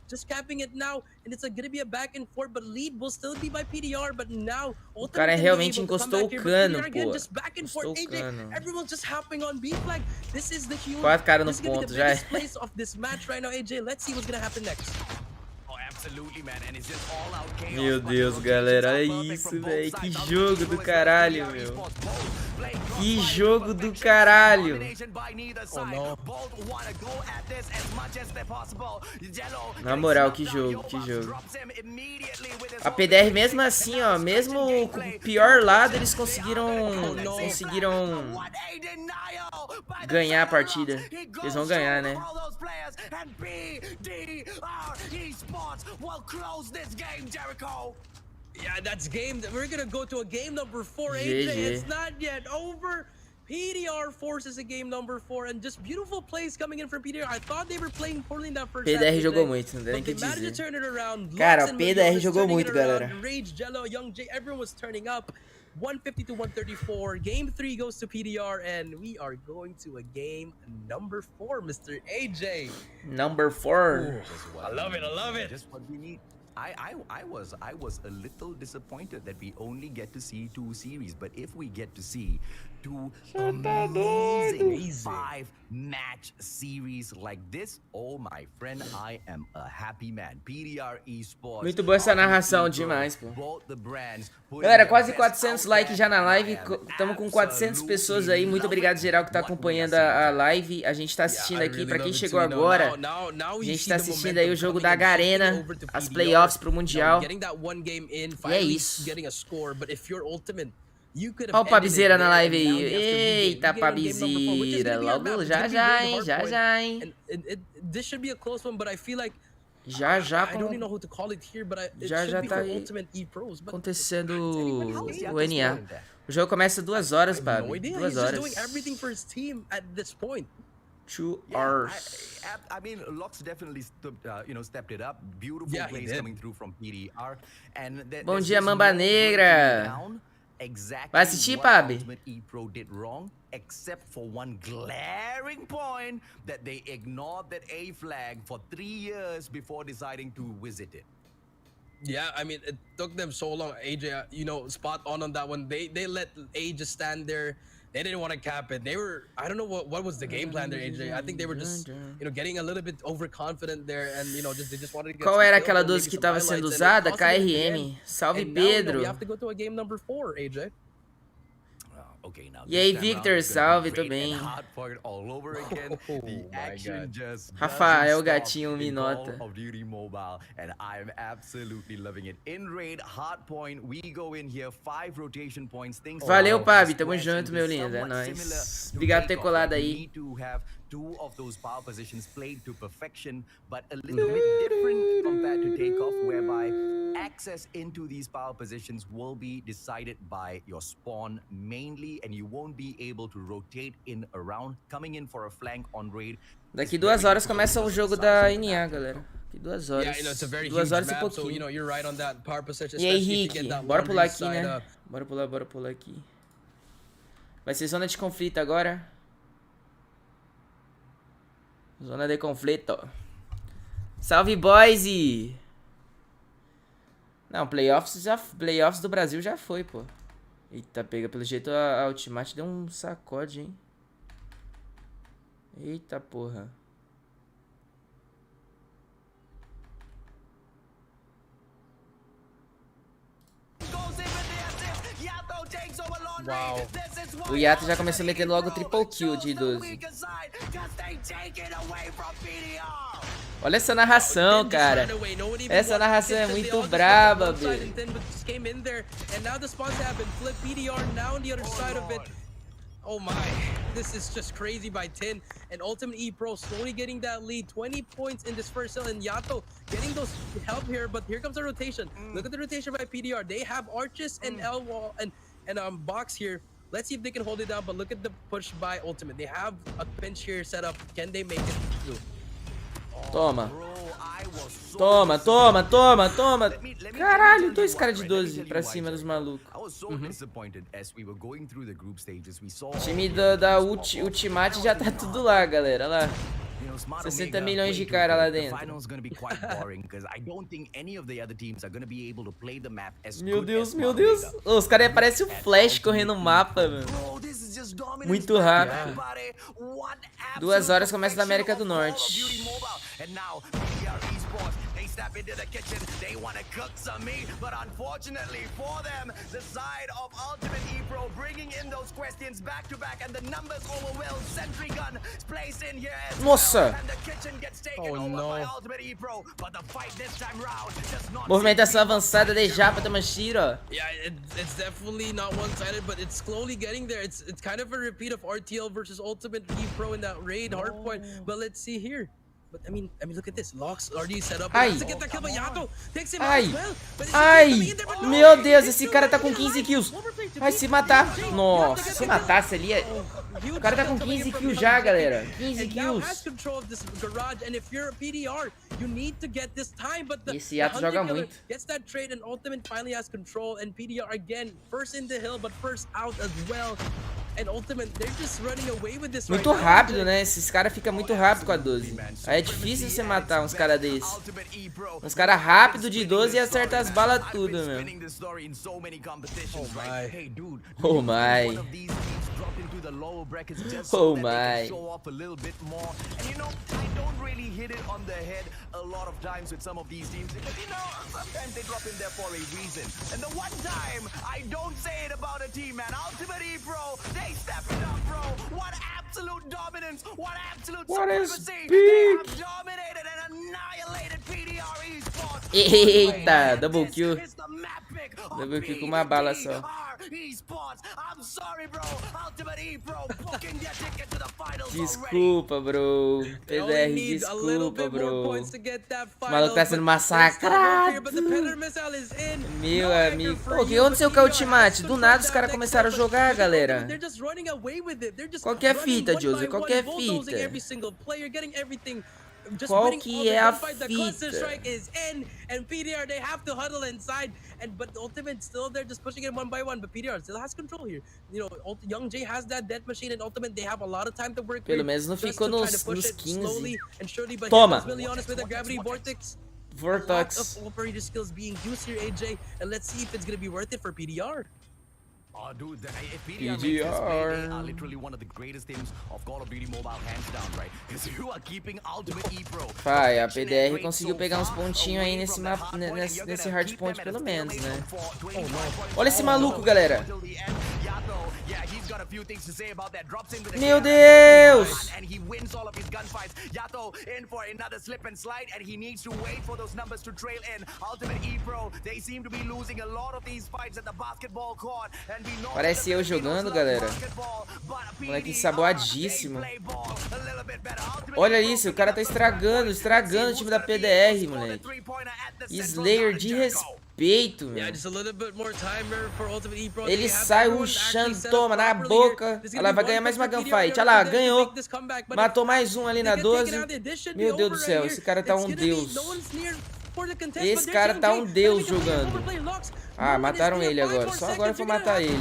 Just capping it now, and it's gonna be a back and forth, but lead will still be by PDR, but now o cara realmente encostou o cano, pô. Encostou o cano. Everyone's just hopping on B flag. This is the huge. 4 caras no ponto já. Place of this match right now, AJ. Let's see what's gonna happen next. Meu Deus, galera, olha isso, velho. Que jogo do caralho, meu. Que jogo do caralho. Na moral, que jogo, que jogo. A PDR mesmo assim, ó, mesmo com o pior lado, eles conseguiram ganhar a partida. Eles vão ganhar, né? Will close this game, Jericho. Yeah, that's game. We're gonna go to a game number 4, AJ. It's not yet over. PDR forces a game number 4, and just beautiful plays coming in from PDR. I thought they were playing poorly in that first half. PDR jogou muito, não tem nem que dizer. Cara, o PDR jogou muito, galera. Rage, Jello, Young J, everyone was turning up. 150 to 134. Game 3 goes to PDR, and we are going to a game number 4, Mr. AJ. Number 4. Ooh, I love it. I love it. Just what we need. I was a little disappointed that we only get to see 2 series, but if we get to see 2 amazing 5-match series like this, oh my friend, I am a happy man. PDR Esports. Muito boa essa narração, demais, pô. Galera, quase 400 likes já na live. Estamos com 400 pessoas aí. Muito obrigado, geral, que tá acompanhando a live. A gente tá assistindo aqui, pra quem chegou agora, a gente tá assistindo aí o jogo da Garena, as playoffs pro Mundial. E é isso. Olha o Pabizeira na live aí. Eita, Pabizeira. Logo já, hein? Já, hein? Já tá aí acontecendo o NA. O jogo começa 2 horas, Pabi. 2 horas. 2 hours. I mean, Locks definitely stepped it up. Beautiful plays coming through from PDR. And bom dia, Mamba Negra. Vai assistir, Pabi? Except for one glaring point that they ignored that A flag for 3 years before deciding to visit it. Yeah, I mean, it took them so long. AJ, spot on that one. They let A just stand there. They didn't want to cap it. They were, I don't know what was the game plan there, AJ. I think they were just, getting a little bit overconfident there, and they just wanted to get. Qual era aquela 12 que estava sendo usada? KRM. Salve, Pedro. We have to go to a game number 4, AJ. E aí, Victor, salve, tô bem. Rafael Gatinho Minota. Valeu, Pabi, tamo junto, meu lindo, é nóis. Obrigado por ter colado aí. Two of those power positions played to perfection, but a little bit different compared to takeoff, whereby access into these power positions will be decided by your spawn mainly, and you won't be able to rotate in around, coming in for a flank on raid. Daqui 2 horas começa o jogo da NA, galera. Daqui 2 horas. 2 horas e pouquinho. E aí, Rick, bora pular aqui, né? Bora pular aqui. Vai ser zona de conflito agora. Zona de conflito. Salve, boys! Não, playoffs do Brasil já foi, pô. Eita, pega. Pelo jeito a Ultimate deu um sacode, hein? Eita, porra. Uau. O Yato já começou metendo logo triple kill de 12. Olha essa narração, cara. Essa narração é muito braba, velho. Oh my, this is just crazy by 10, and Ultimate E-Pro slowly getting that lead, 20 points in this first hill, and Yato getting those help here, but here comes the rotation. Look at the rotation by PDR. They have Arches and L-Wall and Box here. Let's see if they can hold it down, but look at the push by Ultimate. They have a pinch here set up. Can they make it through? Toma. Toma. Caralho, 2 caras de 12 pra cima dos malucos. O time da Ultimate já tá tudo lá, galera. Olha lá. 60 milhões de cara lá dentro. Meu Deus. Os caras parecem o Flash correndo no mapa, mano. Muito rápido. 2 horas começa da América do Norte. Step into the kitchen, they want to cook some meat, but unfortunately for them, the side of Ultimate E-Pro bringing in those questions back to back, and the numbers overwhelm. Sentry gun placed in here as well, and the kitchen gets taken over by Ultimate E-Pro, but the fight this time round does not. Movimentação avançada de Japa Tamashiro. Yeah, it's definitely not one-sided, but it's slowly getting there. It's kind of a repeat of RTL versus Ultimate E-Pro in that raid hardpoint, but let's see here. But I mean, look at this. Locks already set up. Ai. Meu Deus, esse cara tá com 15 kills. Vai se matar. Nossa, se matasse ali... O cara tá com 15 kills já, galera. 15 kills. Esse Yato joga muito. Muito rápido, né? Esses caras ficam muito rápido com a 12. Aí é difícil você matar uns caras desses. Uns caras rápidos de 12 e acerta as balas tudo, meu. Oh my. Oh my. Hit it on the head a lot of times with some of these teams because sometimes they drop in there for a reason. And the one time I don't say it about a team, man. Ultimate E-Pro, they step it up, bro. What absolute dominance, what absolute supremacy. They have dominated and annihilated PDR esports. Eita, double kill. Double kill com uma bala só. Desculpa, bro. PDR, desculpa, bro. O maluco tá sendo massacrado. Meu amigo. Pô, o que aconteceu com a Ultimate? Do nada os caras começaram a jogar, galera. Qualquer fita, Joseph, qualquer fita. Qual que é a fita? But Ultimate still there, just pushing it one by one. But PDR still has control here. You know, Young J has that death machine, and Ultimate they have a lot of time to work. Pelo menos não ficou nos 15. Toma. Vortex. Operator skills being used here, AJ, and let's see if it's gonna be worth it for PDR. Oh, dude, if PDR makes this play, they are literally one of the greatest teams of Call of Duty Mobile, hands down, right? Because you are keeping Ultimate E-Pro. Pai, a PDR conseguiu pegar uns pontinhos aí nesse mapa, nesse hardpoint pelo menos, né? Olha esse maluco, galera. Meu Deus! Parece eu jogando, galera. Moleque ensaboadíssimo. Olha isso, o cara tá estragando o time da PDR, moleque. Slayer de respeito, meu. Ele sai rushando, toma na boca. Olha lá, vai ganhar mais uma gunfight. Olha lá, ganhou. Matou mais um ali na 12. Meu Deus do céu, esse cara tá um deus. Esse cara tá um deus jogando. Ah, mataram ele agora. Só agora foi matar ele.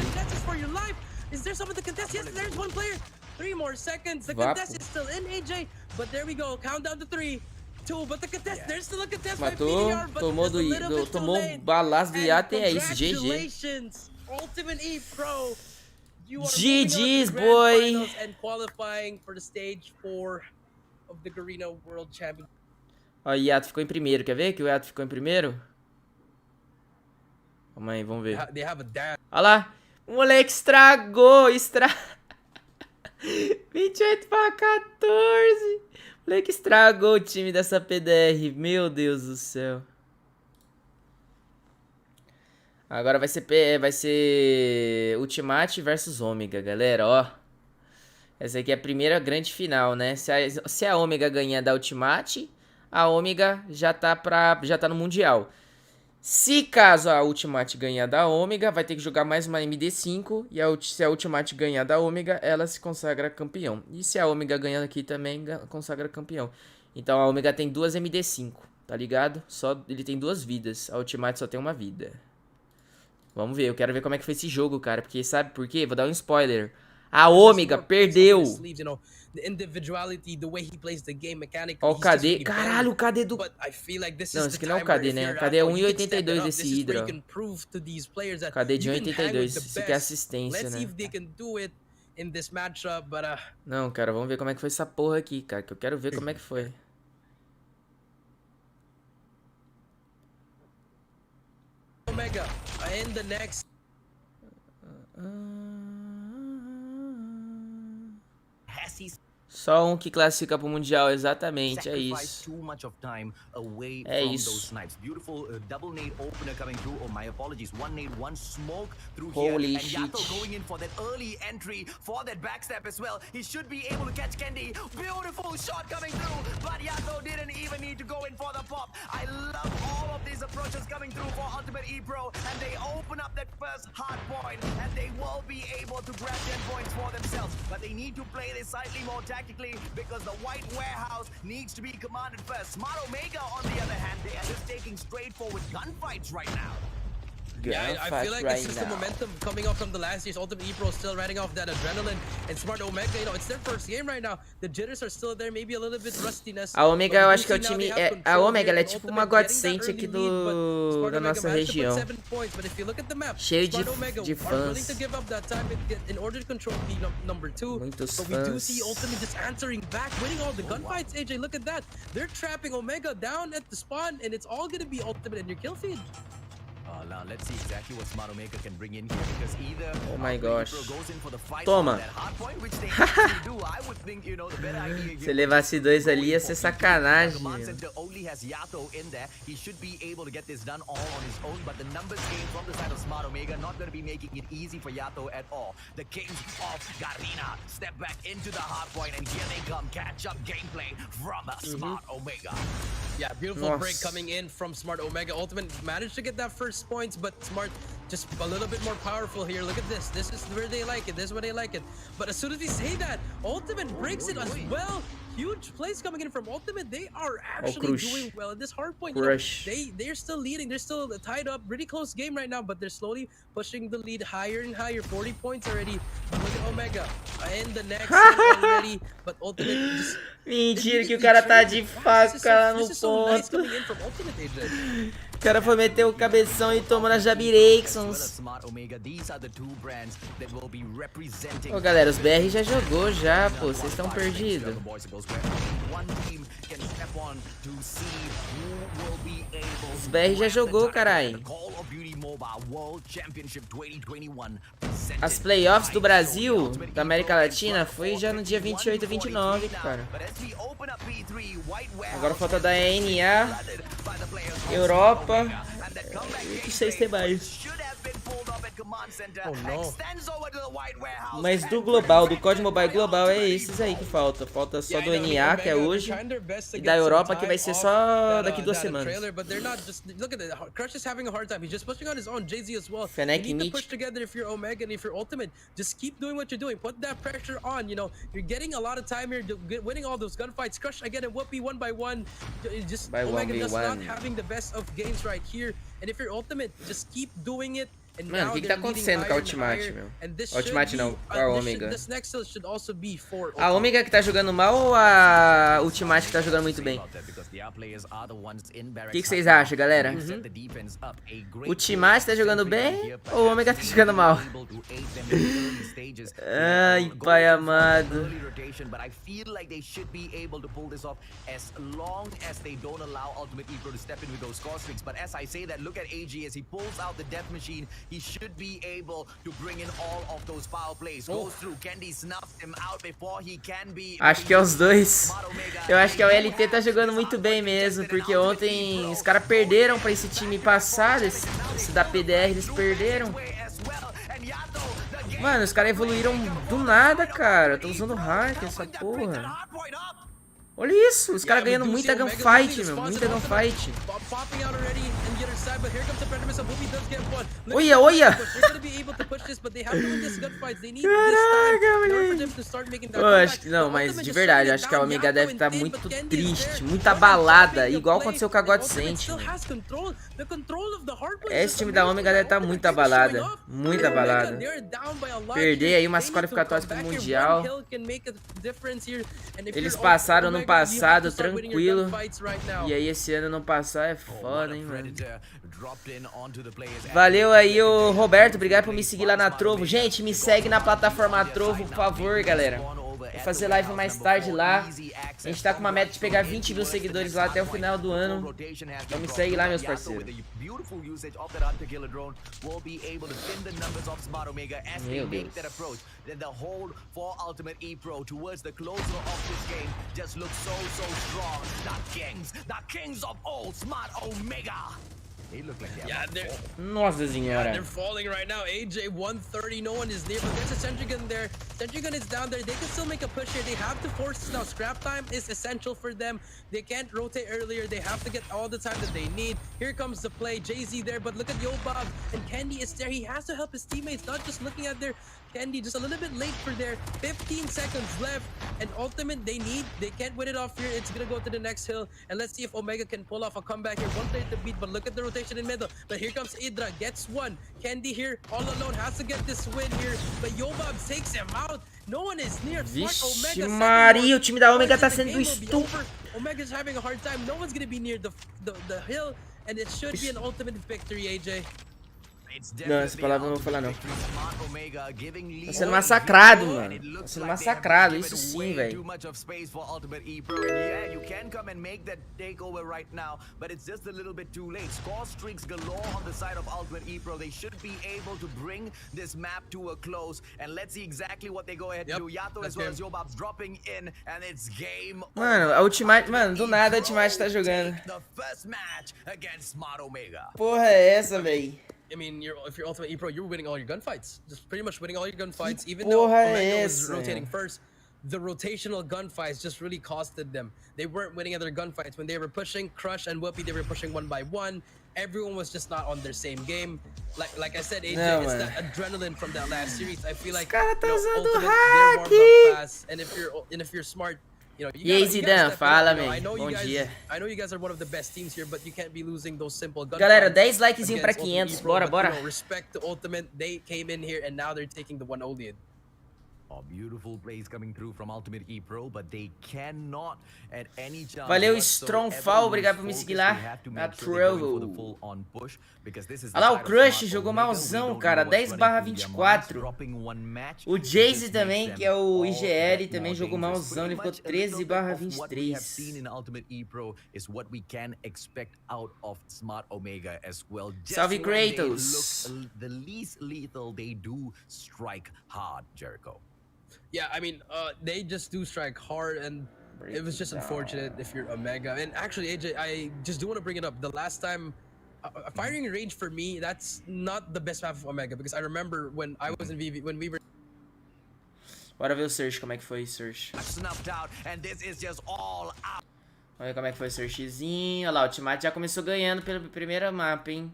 Matou, tomou um balaço do Yato e é isso, GG. GG's, boy. Ó, o Yato ficou em primeiro, quer ver que o Yato ficou em primeiro? Calma aí, vamos ver. Olha lá, o moleque estragou, 28-14. O moleque estragou o time dessa PDR, meu Deus do céu. Agora vai ser Ultimate versus Ômega, galera, ó. Essa aqui é a primeira grande final, né? Se a Ômega ganhar da Ultimate, a Ômega já tá no Mundial. Se caso a Ultimate ganhar da Ômega, vai ter que jogar mais uma MD5. E se a Ultimate ganhar da Ômega, ela se consagra campeão. E se a Ômega ganhar aqui também, consagra campeão. Então a Ômega tem 2 MD5, tá ligado? Ele tem 2 vidas, a Ultimate só tem 1 vida. Vamos ver, eu quero ver como é que foi esse jogo, cara. Porque sabe por quê? Vou dar um spoiler. A Ômega perdeu. Ó, o KD. Caralho, o KD do... Não, esse aqui não é o KD, né? O KD é 1,82 desse Hydra. KD de 1,82. Isso aqui é assistência, né? Não, cara, vamos ver como é que foi essa porra aqui, cara. Que eu quero ver como é que foi. Omega in the next. Só um que classifica pro Mundial, exatamente, é isso. É isso. Holy shit. Because the white warehouse needs to be commanded first. Smart Omega, on the other hand, they are just taking straightforward gunfights right now. Yeah, I feel like right it's just the momentum coming up from the last year's Ultimate E-Pro, still riding off that adrenaline. And Smart Omega, you know, it's their first game right now. The jitters are still there, maybe a little bit rustiness. A Omega, eu acho que é o time... a Omega, ela é tipo uma Godsent aqui da nossa região. Cheio de fãs. Muitos fãs. AJ, look at that. They're trapping Omega down at the spawn, and it's all gonna be Ultimate in your kill feed. Now let's see exactly what Smart Omega can bring in here, because either oh my gosh. goes in for the fight Toma. Point, which they do. I would think, you know, the better idea Se levasse 2 ali ia ser sacanagem. Only has Yato in there. He should be able to get this done all on his own, but the numbers game from the side of Smart Omega not going to be making it easy for Yato at all. The Kings of Garena step back into the hard point, and here they come. Catch up gameplay from Smart Omega. Yeah, beautiful break coming in from Smart Omega. Ultimate managed to get that first points, but Smart just a little bit more powerful here. Look at this. This is where they like it. This is where they like it. But as soon as they say that, Ultimate breaks it as well. Huge plays coming in from Ultimate. They are actually doing well at this hard point. You know, they're still leading. They're still tied up. Really close game right now, but they're slowly pushing the lead higher and higher. 40 points already. Look at Omega in the next set already, but Ultimate just... Mentira que o cara tá de faca lá no ponto. O cara foi meter o cabeção e tomou na Jabirexons. Ô galera, os BR já jogou já, pô, vocês estão perdidos. Os BR já jogou, caralho. As playoffs do Brasil, da América Latina, foi já no dia 28 e 29, cara. Agora falta da NA, Europa e o que vocês têm mais. Oh, não. Mas do global, do COD Mobile global, é esses aí que falta. Falta só do NA, que é hoje, e da Europa, que vai ser só daqui 2 semanas. Fennec Meet. Push together if you're Omega and if you're Ultimate. Just keep doing what you're doing. Put that pressure on. You know, you're getting a lot of time here, winning all those gunfights. Crush again and Whoopi 1-by-1. Just Omega just not having the best of games right here. And if you're Ultimate, just keep doing it. Mano, o que tá acontecendo com a Ultimate, meu? A Ultimate não, com a Omega. A Omega que tá jogando mal ou a Ultimate que tá jogando muito bem? O que vocês acham, galera? Ultimate tá jogando bem ou o Omega tá jogando mal? Ai, pai amado. He should be able to bring in all of those power plays. Goes through, Candy snuffs him out before he can be... Acho que é os dois. Eu acho que a LT tá jogando muito bem mesmo, porque ontem os caras perderam pra esse time passado, esse da PDR, eles perderam. Mano, os caras evoluíram do nada, cara. Tô usando hack essa porra. Olha isso, os caras ganhando muita gunfight, meu, muita gunfight. Olha, olha! Caraca, moleque! Eu acho que não, mas de verdade, eu acho que a Omega deve estar muito triste, muito abalada, igual aconteceu com a Godsent. Esse time da Omega deve estar muito abalada, muito abalada. Perder aí umas qualificatórias pro Mundial. Eles passaram no passado tranquilo, e aí esse ano não passar é foda, hein, mano. Valeu aí, ô Roberto, obrigado por me seguir lá na Trovo. Gente, me segue na plataforma Trovo, por favor, galera. Vou fazer live mais tarde lá. A gente tá com uma meta de pegar 20 mil seguidores lá até o final do ano. Então me segue lá, meus parceiros. Meu Deus. Nossa senhora. They're falling right now. AJ 130, no one is near, but there's a sentry gun there. Sentry gun is down there. They can still make a push here. They have to force this now. Scrap time is essential for them. They can't rotate earlier. They have to get all the time that they need. Here comes the play. Jay-Z there, but look at Yobob and Candy is there. He has to help his teammates, not just looking at their Candy, just a little bit late for their 15 seconds left. And Ultimate, they can't win it off here. It's gonna go to the next hill. And let's see if Omega can pull off a comeback here. 1 player to beat, but look at the rotation in middle. But here comes Idra, gets one. Candy here, all alone, has to get this win here. But Yobob takes him out. No one is near. Vixe Maria, o time da Omega tá sendo estúpido. Omega's having a hard time. No one's gonna be near the hill. And it should be an ultimate victory, AJ. Não, essa palavra eu não vou falar não. Tá sendo massacrado, mano. Tá sendo massacrado, isso sim, velho. Mano, a Ultimate, mano, do nada a Ultimate tá jogando. Porra é essa, velho? I mean, if you're Ultimate E-Pro, you're winning all your gunfights. Just pretty much winning all your gunfights. Even though Omega was rotating first, the rotational gunfights just really costed them. They weren't winning other gunfights. When they were pushing Crush and Whoopi, they were pushing 1 by 1. Everyone was just not on their same game. Like I said, AJ, it's that adrenaline from that last series. I feel like Ultimate, they're warmed up fast. And if you're smart, you know, E aí, Zidane, fala, man. Bom dia. I know you guys are one of the best teams here, but you can't be losing those simple gunfights. Galera, 10 likezinho pra 500, bora, bora. Respect to Ultimate, they came in here and now they're taking the 1 Olead. Oh, beautiful plays coming through from Ultimate E Pro, but they cannot at any chance. Valeu, Strongfall, obrigado por me seguir lá. A Trovo. Olha lá, o Crush jogou malzão, cara, 10/24. O Jayce também, que é o IGL, também jogou malzão, ele ficou 13/23. Salve, Kratos! The least lethal they do strike hard, Jericho. Yeah, I mean, they just do strike hard, and it was just unfortunate if you're Omega. And actually, AJ, I just do want to bring it up. The last time, firing range for me, that's not the best map of Omega, because I remember when I was in VV, when we were. Bora ver o Search, como é que foi o Search. Olha como é que foi o Searchzinho. Olha lá, o Ultimate já começou ganhando pela primeira mapa, hein.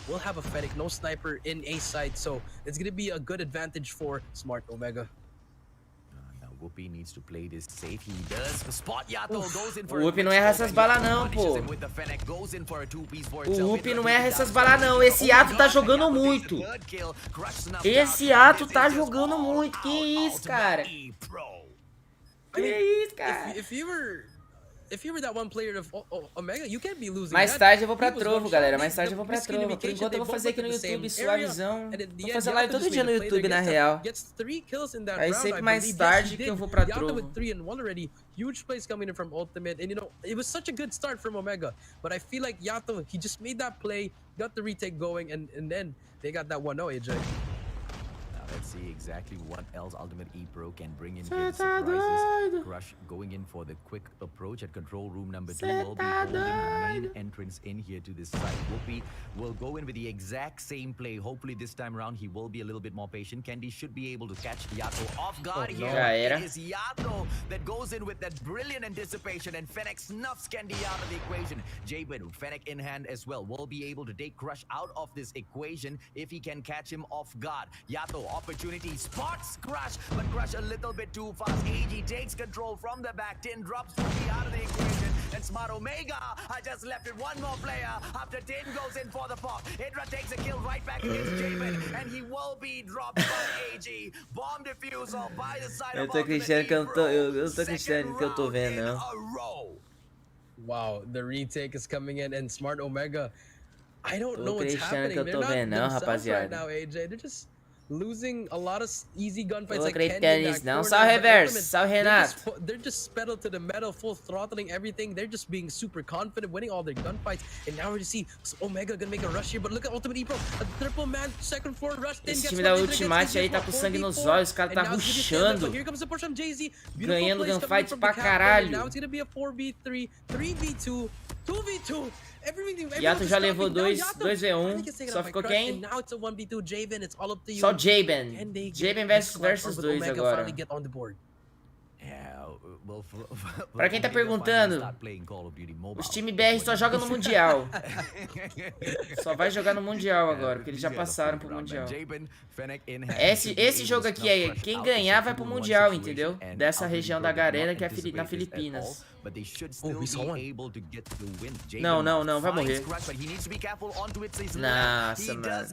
We'll have a Fennec, no sniper in A side, so it's gonna be a good advantage for Smart Omega. Now Whoopi needs to play this safe. He does. Spot Yato goes in for o Whoopi não erra essas balas não, pô. O Whoopi não erra essas balas não. Esse Yato tá jogando muito. Esse Yato tá jogando muito. Que isso, cara? Que isso, cara? If you were that one player of Omega, you can't be losing. Mais tarde eu vou pra Trovo, galera. Mais tarde eu vou pra Trovo. Por enquanto eu vou fazer aqui no YouTube, suavizão. Vou fazer live todo dia no YouTube, na real. Aí sempre mais tarde que eu vou pra Trovo. Huge plays coming in from Ultimate, and you know, it was such a good start from Omega, but I feel like Yato, he just made that play, got the retake going, and then they got that 1-0, AJ. Let's see exactly what else Ultimate E Pro can bring in here. Surprises. Crush going in for the quick approach at control room number 2. Will be holding the main entrance in here to this side. Whoopi will go in with the exact same play. Hopefully this time around he will be a little bit more patient. Candy should be able to catch Yato off guard here. It is Yato that goes in with that brilliant anticipation, and Fennec snuffs Candy out of the equation. Jabin, Fennec in hand as well, will be able to take Crush out of this equation if he can catch him off guard. Yato opportunity, spots Crush, but Crush a little bit too fast. AG takes control from the back, Tin drops Whoopi out of the equation, and Smart Omega, I just left it one more player after Tin goes in for the pop. Hydra takes a kill right back against Jabin, and he will be dropped by AG. Bomb defusal by the side of acreditando que eu não tô acreditando que eu tô vendo, não. Wow, the retake is coming in, and Smart Omega, I don't know what's happening. Que eu tô vendo, não, rapaziada. Right now, AJ. They're just losing a lot of easy gunfights. Like nisso, não. Salve, Reverse. Salve, Renato. They're just pedal to the metal, full throttling everything. They're just being super confident, winning all their gunfights. And now we see Omega gonna make a rush here, but look at Ultimate E Pro. A triple man, second floor rush. Esse time da Ultimate aí tá com sangue nos olhos, os caras tá rushando. Ganhando gunfights pra caralho. Now it's gonna be a 4v3, 3v2, 2v2. Yato já levou 2v1. Só ficou quem? Só Jabin. Jabin versus 2 agora. Pra quem tá perguntando, os time BR só jogam no Mundial. Só vai jogar no Mundial agora, porque eles já passaram pro Mundial. Esse jogo aqui, quem ganhar vai pro Mundial, entendeu? Dessa região da Garena, que é na Filipinas. Não, vai morrer. Nossa, mano.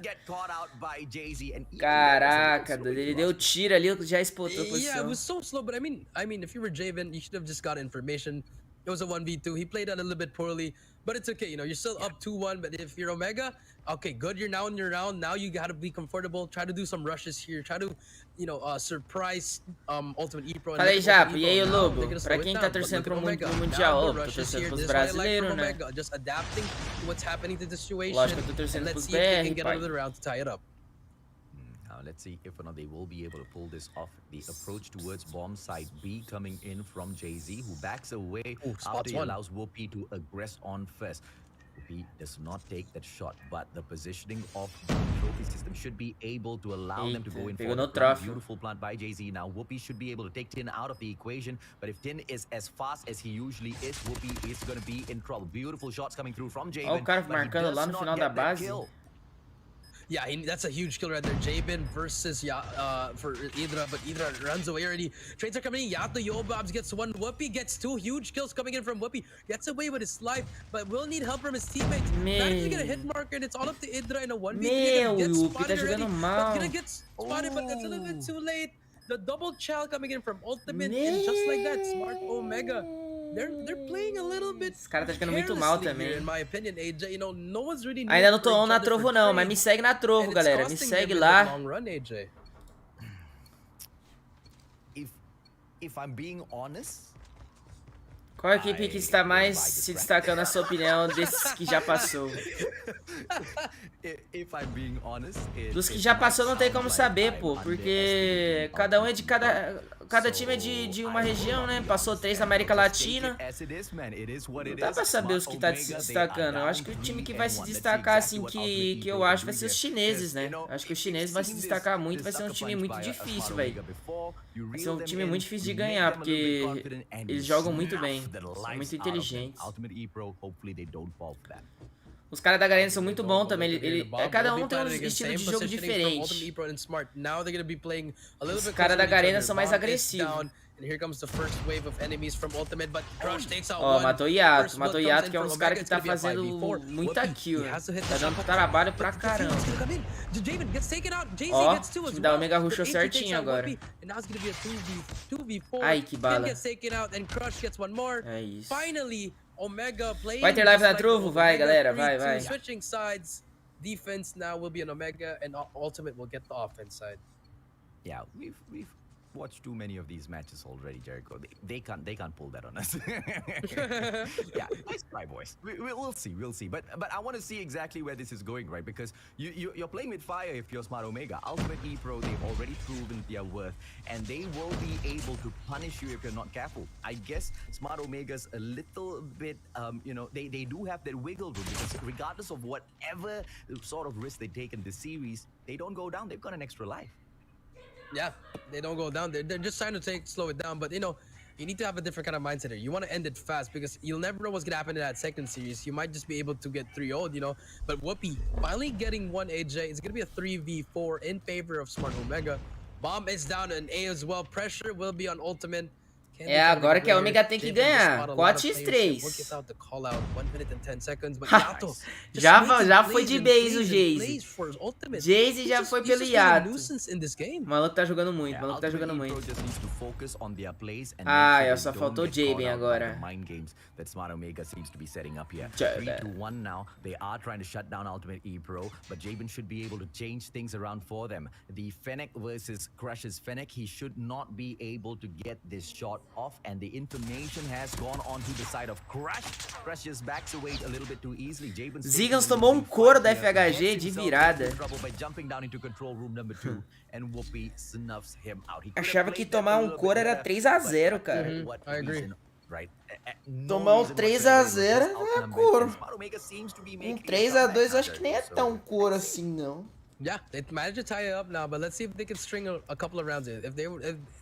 Caraca, ele deu tiro ali, já spotou a posição. Yeah, it was so slow, but I mean, if you were Javen, you should have just got information. It was a 1v2. He played that a little bit poorly, but it's okay. You know, you're still up 2-1. But if you're Omega, okay, good. You're now in your round. Now you gotta be comfortable. Try to do some rushes here. Try to, you know, surprise Ultimate E Pro. Fala aí, Japo. E aí, Lobo? Pra quem tá torcendo pro Mundial, tô torcendo pros brasileiros, né? Just adapting to what's happening to the situation. Lógico que eu tô torcendo pros BR, pai. Let's see if or not they will be able to pull this off. The approach towards bomb side B coming in from Jay-Z, who backs away after he allows Whoopi to aggress on first. Whoopi does not take that shot, but the positioning of the trophy system should be able to allow them to go in for the beautiful plant by Jay-Z. Now Whoopi should be able to take Tin out of the equation, but if Tin is as fast as he usually is, Whoopi is going to be in trouble. Beautiful shots coming through from Jay-Z. O cara marcando lá no final da base. Yeah, that's a huge kill right there. Jabin versus for Idra, but Idra runs away already. Trades are coming in. Yato Yobabs gets one. Whoopi gets two huge kills coming in from Whoopi. Gets away with his life, but will need help from his teammates. Manages to get a hit marker, and it's all up to Idra in a 1v3. Meu, o Whoopi tá jogando mal. But gonna get spotted, but that's a little bit too late. The double chow coming in from Ultimate, and just like that, Smart Omega. They're playing a little bit. Esse cara tá jogando muito mal também. In my opinion, AJ, you know, no one's really Ainda não tô on na Trovo não, mas me segue na Trovo, galera. Me segue lá. If I'm being honest, qual equipe que está mais se destacando, na sua opinião, desses que já passou? Dos que já passou não tem como saber, pô, porque cada um é de cada time é de uma região, né? Passou 3 na América Latina. Não dá pra saber os que tá se destacando. Eu acho que o time que vai se destacar, assim, que eu acho, vai ser os chineses, né? Eu acho que os chineses vão se destacar muito, vai ser um time muito difícil, velho. Vai ser um time muito difícil de ganhar, porque eles jogam muito bem, são muito inteligentes. Os caras da Garena são muito bons também. Cada um tem um estilo de jogo diferente. Os caras da Garena são mais agressivos. Ó, matou o Yato. Matou o Yato, que é um dos caras que tá fazendo muita kill. Tá dando trabalho pra caramba. Ó, o time da Omega rushou certinho agora. Ai, que bala. É isso. Vai ter live na Trovo? Vai, galera, vai. Switching sides, defense now will be an Omega, and Ultimate will get the offense side. Yeah, we've watched too many of these matches already, Jericho. They can't pull that on us. Yeah, nice try, boys. We'll see. But I want to see exactly where this is going, right? Because you're playing with fire if you're Smart Omega. Ultimate E-Pro, they've already proven their worth, and they will be able to punish you if you're not careful. I guess Smart Omega's a little bit, you know, they do have that wiggle room, because regardless of whatever sort of risk they take in this series, they don't go down. They've got an extra life. Yeah, they don't go down. They're just trying to slow it down. But, you know, you need to have a different kind of mindset here. You want to end it fast, because you'll never know what's going to happen in that second series. You might just be able to get 3-0'd, you know. But Whoopi finally getting one AJ. It's going to be a 3v4 in favor of Smart Omega. Bomb is down an A as well. Pressure will be on Ultimate. É agora que a Omega tem que ganhar. 4x3. Já foi de base o Jayce. Jayce já foi pelo Yato. O maluco tá jogando muito, Ah, só faltou o Jabin agora. Off, and the information has gone on to the side of Crush. Crush just backs away a little bit too easily. Zigans tomou um couro da FHG de virada. Achava que tomar um couro era 3-0, cara. I agree. Tomar um 3-0 não é couro. Um 3-2 eu acho que nem é tão couro assim, não. Yeah, they managed to tie it up now, but let's see if they can string a couple of rounds in.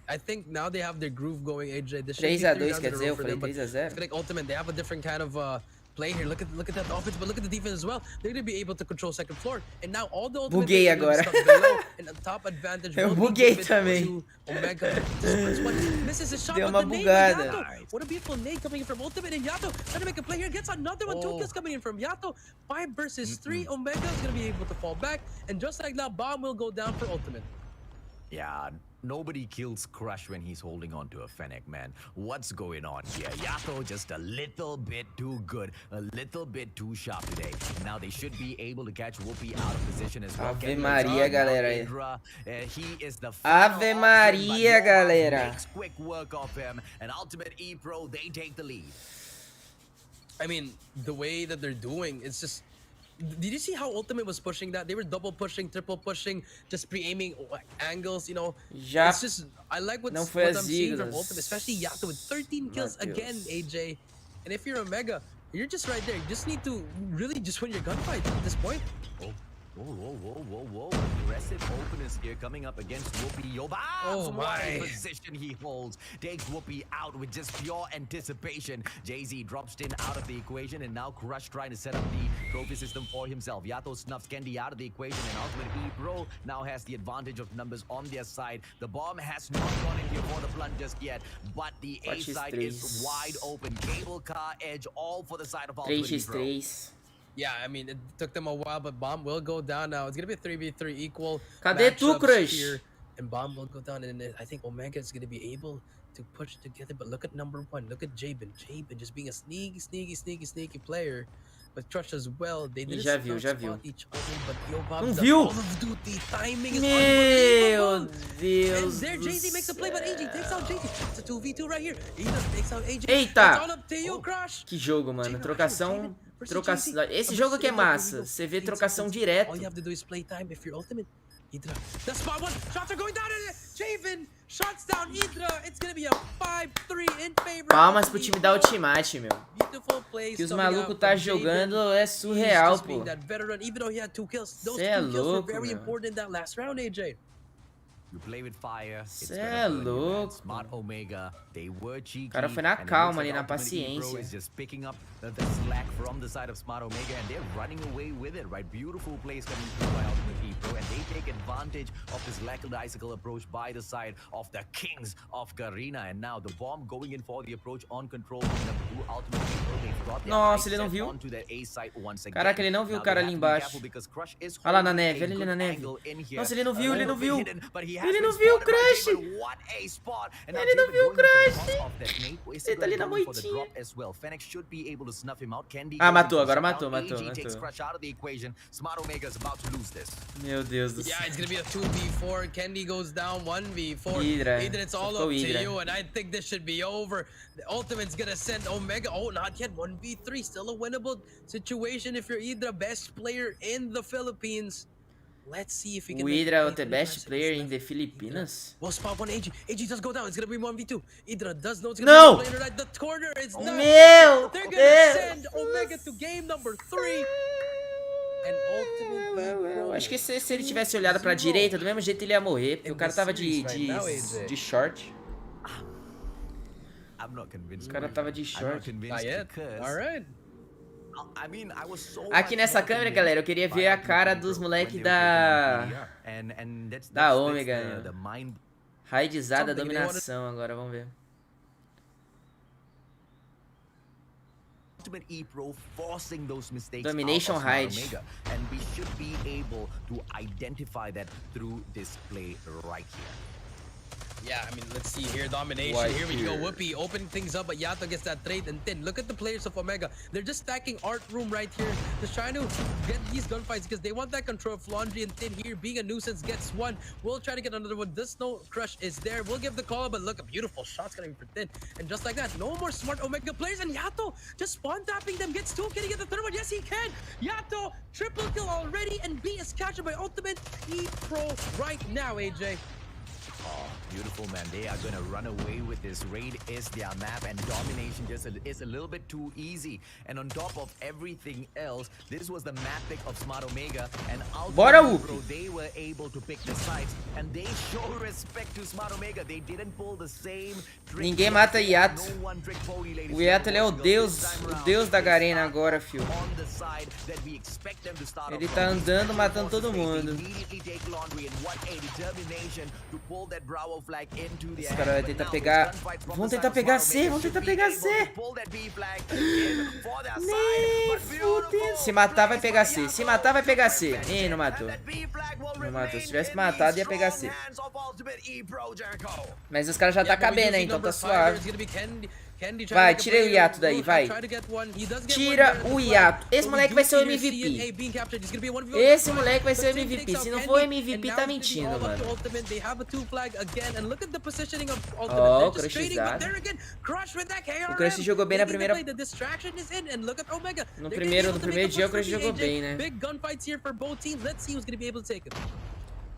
I think now they have their groove going, AJ. 3-2, quer dizer, eu falei 3-0. I feel like Ultimate, they have a different kind of play here. Look at that offense, but look at the defense as well. They're going to be able to control second floor. And now all the Ultimate buguei agora. And the top advantage eu buguei também. Omega. Misses his shot. Deu uma bugada. What a beautiful nade coming in from Ultimate, and Yato trying to make a play here. Gets another one. 2 kills coming in from Yato. 5 versus 3. Omega is going to be able to fall back. And just like that, bomb will go down for Ultimate. Yeah, nobody kills Crush when he's holding on to a Fennec, man. What's going on here? Yato just a little bit too good, a little bit too sharp today. Now they should be able to catch Whoopi out of position as well. Ave Maria, galera. He is the Ave Maria, galera. Makes quick work of him, and Ultimate E-Pro, they take the lead. I mean, the way that they're doing, it's just... Did you see how Ultimate was pushing that? They were double pushing, triple pushing, just pre-aiming angles, you know. Já it's just, I like what I'm seeing from Ultimate, especially Yato with 13 kills again, AJ. And if you're Omega, you're just right there. You just need to really just win your gunfight at this point. Whoa. Aggressive openness here coming up against Whoopi. Oh What a my. position he holds. Takes Whoopi out with just pure anticipation. Jay-Z drops in out of the equation, and now Crush trying to set up the trophy system for himself. Yato snuffs Candy out of the equation, and Ultimate E-Pro now has the advantage of numbers on their side. The bomb has not gone in here for the blunt just yet, but the A side is wide open. Cable car edge all for the side of Ultimate E-Pro. 3x3. Yeah, I mean, it took them a while, but Bomb will go down now. It's going to be a 3v3 equal. Cadê tu, matchups Crush? here, and Bomb will go down, and I think Omega is going to be able to push it together. But look at number 1. Look at Jabin. Jabin just being a sneaky player. But Crush as well. They didn't Já viu. each other, but yo, Bomb, Não the viu? Call of Duty timing is Meu unbelievable. Deus And there, do Jay-Z makes a play, but AJ takes out Jay-Z. It's a 2v2 right here. He just takes out AJ. Eita! It's all up to you, Crush. Que jogo, mano. Trocação. Esse jogo aqui é massa. Você vê trocação direto. All you have to do is play time if you're ultimate. Hydra. The spot one. Shots are going down. Javen shots down Hydra. It's gonna be a 5-3 in favor. Palmas pro time da Ultimate, meu. Beautiful plays. Que os malucos tá jogando é surreal, pô. Cê é louco, very meu. important in that last round, AJ. You play with fire, it's Cê gonna é burn you, man. louco. Smart Omega, they were cheeky. O cara foi na and it calma looks ali, na Ultimate paciência. E-Pro is just picking up the slack from the side of Smart Omega, and they're running away with it, right? Beautiful plays coming through by Ultimate E-Pro, and they take advantage of this lackadaisical approach by the side of the Kings of Garena, and now the bomb going in for the approach on control. Ultimate E-Pro, they've got their Nossa, eyes ele não set viu. onto that A site once again. Caraca, ele não viu o cara Now ali they have to be embaixo. careful because Crush is Olha lá na holding neve, a olha ele good na neve. angle in here. Nossa, ele não viu, ele não viu. Hidden, but he has Ele been não viu o spotted by Crush. Javen. What a spot. And now Ele não Javen viu o going for the Crush. top of that nade. Is Ele tá ali na going for the moitinha. drop as well. Fennec should be able to snuff him out. Candy Ah, goes matou, into agora shutdown. matou. AG takes Crush out of the equation. Smart Omega is about to lose this. Meu Deus do céu. Yeah, it's gonna be a 2v4. Candy goes down 1v4. Hydra. Hydra, it's all Só up to Hydra. you, and I think this should be over. The Ultimate's gonna send Omega. Oh, not yet. 1v3, still a winnable situation if you're Hydra, best player in the Philippines. Let's see if he can. O Hydra é o the best player in the Philippines. Well, spot one AG. AG does go down. It's gonna be 1v2. Hydra does know it's No! gonna be right. The corner is not. Meu They're gonna Deus. send Omega to game number 3. And Ultimate Eu acho que se ele tivesse olhado pra direita, do mesmo jeito ele ia morrer, porque o cara tava de short. I'm not convinced. O cara tava de I'm not short. convinced Not yet. because All right. I mean, I was so Aqui much nessa more câmera, convinced galera, eu queria by ver a Ultimate cara E-Pro dos when moleque they were da taking PDR. And that's Ômega. the mind. raidizada Something they dominação agora, vamos ver. Ultimate E-Pro forcing those mistakes Domination out of Smart Raid. Omega, and we should be able to identify that through this play right here. Yeah, I mean, let's see here. Domination. Right here we go. here. Whoopi opening things up, but Yato gets that trade. And then look at the players of Omega. They're just stacking Art Room right here. Just trying to get these gunfights because they want that control of Laundry. And Thin here being a nuisance gets one. We'll try to get another one. This no Crush is there. We'll give the call, but look, a beautiful shot's coming for Thin. And just like that, no more smart Omega players. And Yato just spawn tapping them. Gets two. Can he get the third one? Yes, he can. Yato, triple kill already. And B is captured by Ultimate E-Pro right now, AJ. Oh, beautiful, man. They are going to run away with this. Raid is their map, and domination just is a little bit too easy. And on top of everything else, this was the map pick of Smart Omega, and Bora, ultimately, they were able to pick the sites, and they show respect to Smart Omega. They didn't pull the same trick. Ninguém mata Yato. No one trick pony, ladies O Yato, ele é o and deus, gentlemen. This time o around, deus da they Garena start agora, fio. on the side that we expect them to start Ele off tá from. andando, matando todo They mundo. immediately take Laundry, and what a determination to pull that Bravo flag into the Esse cara vai tentar pegar. Vão tentar pegar C, vão tentar pegar C. Nem fudendo. Se matar, vai pegar C. Se matar, vai pegar C. Ih, não matou. Não matou. Se tivesse matado, ia pegar C. Mas os caras já tá cabendo, né? Então tá suave. Vai, tira o Yato daí, vai. Tira o Yato. Esse moleque vai ser o MVP. Esse moleque vai ser o MVP. Se não for MVP, tá mentindo, mano. Ó, o Crushizado. O Crush jogou bem na primeira. No primeiro dia o Crush jogou bem, né?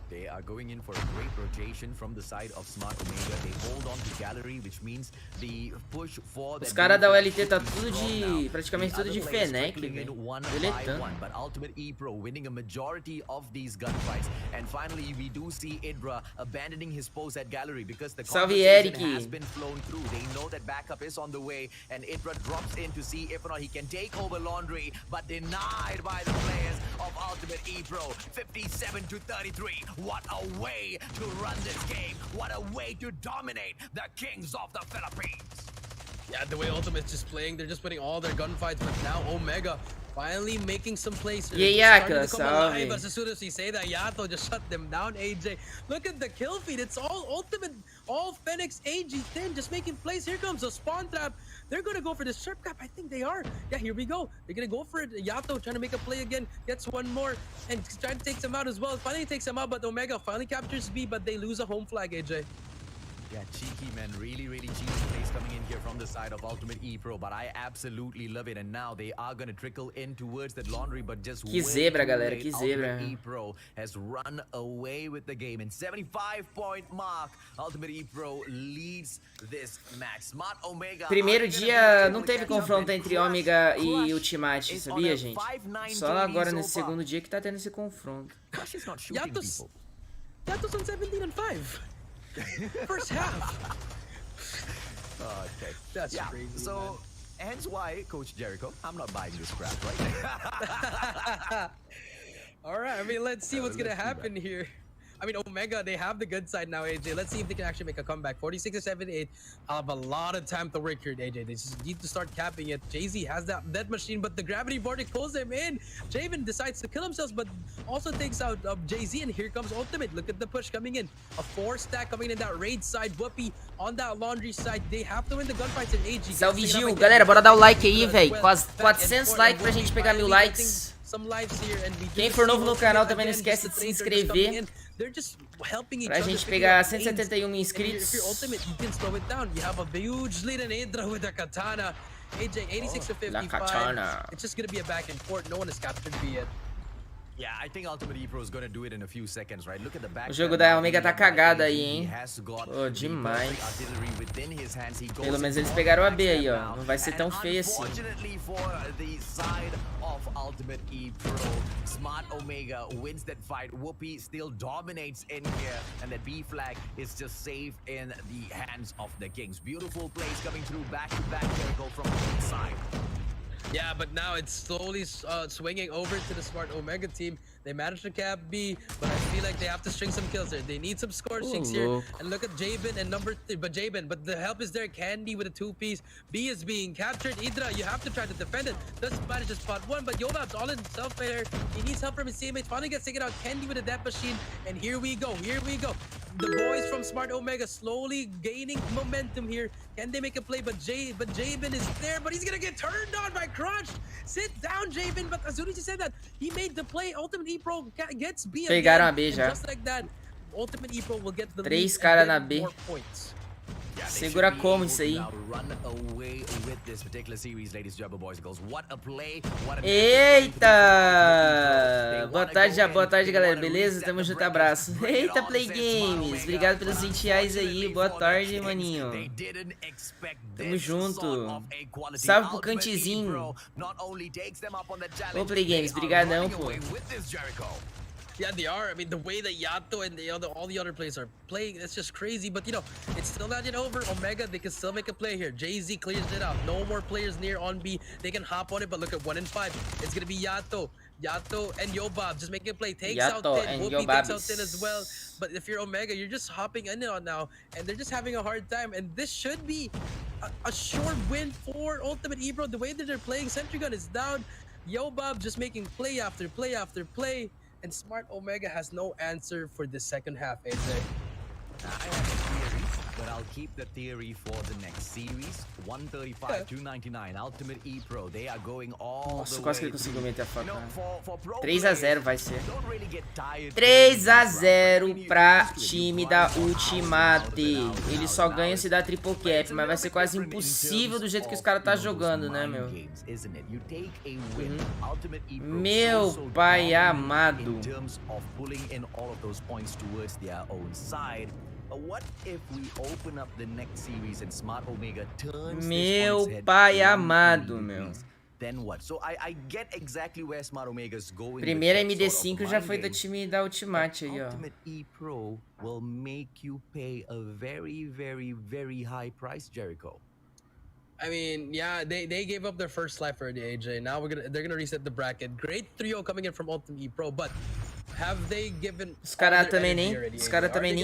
They are going in for a great rotation from the side of Smart Omega. They hold on to gallery, which means the push for Os caras da ULT tá tudo de... praticamente tudo de Fennec, velho. Deletando. But Ultimate E-Pro winning a majority of these gunfights. And finally, we do see Idra abandoning his post at gallery because the conversation has been flown through. They know that backup is on the way, and Idra drops in to see if or not he can take over Laundry, but denied by the players of Ultimate E-Pro. 57-33. What a way to run this game. What a way to dominate the kings of the Philippines. Yeah, the way Ultimate's just playing, they're just putting all their gunfights, but now Omega finally making some plays. Yeah, but as soon as we say that, Yato just shut them down, AJ. Look at the kill feed. It's all Ultimate, all Phoenix, AG thin, just making plays. Here comes a spawn trap. They're going to go for the strip cap. I think they are. Yeah, here we go. They're going to go for it. Yato trying to make a play again. Gets one more and trying to take them out as well. Finally takes them out, but Omega finally captures B, but they lose a home flag, AJ. Yeah, cheeky, man. Really, really cheeky plays coming in here from the side of Ultimate E-Pro, but I absolutely love it. And now they are going to trickle in towards that Laundry, but just que zebra, galera, que zebra. Ultimate E-Pro has run away with the game. In 75-point mark, Ultimate E-Pro leads this match. Smart Omega... Primeiro dia não teve confronto entre Omega e Ultimate, sabia, gente? Só agora nesse segundo dia que tá tendo esse confronto. Yato's on 17-5. First half. Okay. That's crazy. So, man. Hence why, Coach Jericho, I'm not buying this crap, right? All right. I mean, let's see what's gonna happen here. I mean, Omega, they have the good side now, AJ. Let's see if they can actually make a comeback. 46-78. I'll have a lot of time to work here, AJ. They just need to start capping it. Jay-Z has that dead machine, but the gravity vortex pulls him in. Javen decides to kill himself, but also takes out Jay-Z, and here comes Ultimate. Look at the push coming in. A 4-stack coming in that raid side. Whoopee on that Laundry side. They have to win the gunfights in AG. Salve, Gil. Galera, bora dar o like aí, velho. Quase 400 likes pra gente pegar 1000 likes. Quem for novo no canal também não esquece de se inscrever pra gente pegar 171 mil inscritos. AJ 86-55. It's just gonna be a back and forth. No one has captured B yet. Yeah, I think Ultimate E-Pro is gonna do it in a few seconds, right? Look at the back. O jogo da Omega tá cagado aí, hein? Oh, demais. Pelo menos eles pegaram a B aí, ó. Não vai ser tão feio assim. Unfortunately for the side of Ultimate E-Pro, Smart Omega wins that fight. Whoopee still dominates in here, and that B flag is just safe in the hands of the Kings. Beautiful plays coming through back-to-back Jericho from the side. Yeah, but now it's slowly swinging over to the Smart Omega team. They managed to cap B, but I feel like they have to string some kills there. They need some scorchings here. And look at Jabin and number 3, but the help is there. Candy with a 2-piece. B is being captured. Idra, you have to try to defend it. Doesn't manage to spot one, but Yobab's all in himself there. He needs help from his teammates. Finally gets taken out. Candy with a death machine. And here we go. The boys from Smart Omega slowly gaining momentum here. Can they make a play? But Jabin is there, but he's gonna get turned on by Crunch. Sit down, Jabin. But as soon as he said that, he made the play. Ultimate E-Pro gets B again. Pegaram a B já. Just like that, Ultimate E-Pro will get the 3 caras na B. Segura como isso aí? Eita! Boa tarde, galera. Beleza? Tamo junto, abraço. Eita, Play Games. Obrigado pelos 20 reais aí. Boa tarde, maninho. Tamo junto. Salve pro Cantizinho. Ô, Play Games, brigadão, pô. Yeah, they are. I mean, the way that Yato and all the other players are playing, it's just crazy. But, you know, it's still not yet over. Omega, they can still make a play here. Jay-Z clears it out. No more players near on B. They can hop on it, but look at 1 and 5. It's going to be Yato and Yobab just making a play. Takes out 10. Whoopi takes out 10 as well. But if you're Omega, you're just hopping in on now. And they're just having a hard time. And this should be a short win for Ultimate E-Pro. The way that they're playing, Sentry Gun is down. Yobab just making play after play after play. And Smart Omega has no answer for the second half, AJ. I have a theory, but I'll keep the theory for the next series. 135, 299, Ultimate E Pro. They are going all Nossa, the quase que way ele conseguiu meter a You faca. know, for pro 3 a 0 vai ser. players, don't really get tired 3 a playing 0 this pra round. time da Ultimate. Ele só ganha se dá triple cap, mas vai ser quase impossível do jeito que os caras tá jogando, né, meu? Meu pai amado. Meu pai amado, meu. Primeira MD5 já foi do time da Ultimate aí, ó. Ultimate E Pro will make you pay a very, very, very high price, Jericho. I mean, yeah, they gave up their first life already, AJ. Now they're gonna reset the bracket. Great 3-0 coming in from Ultimate E Pro, but have they given? Os caras também nem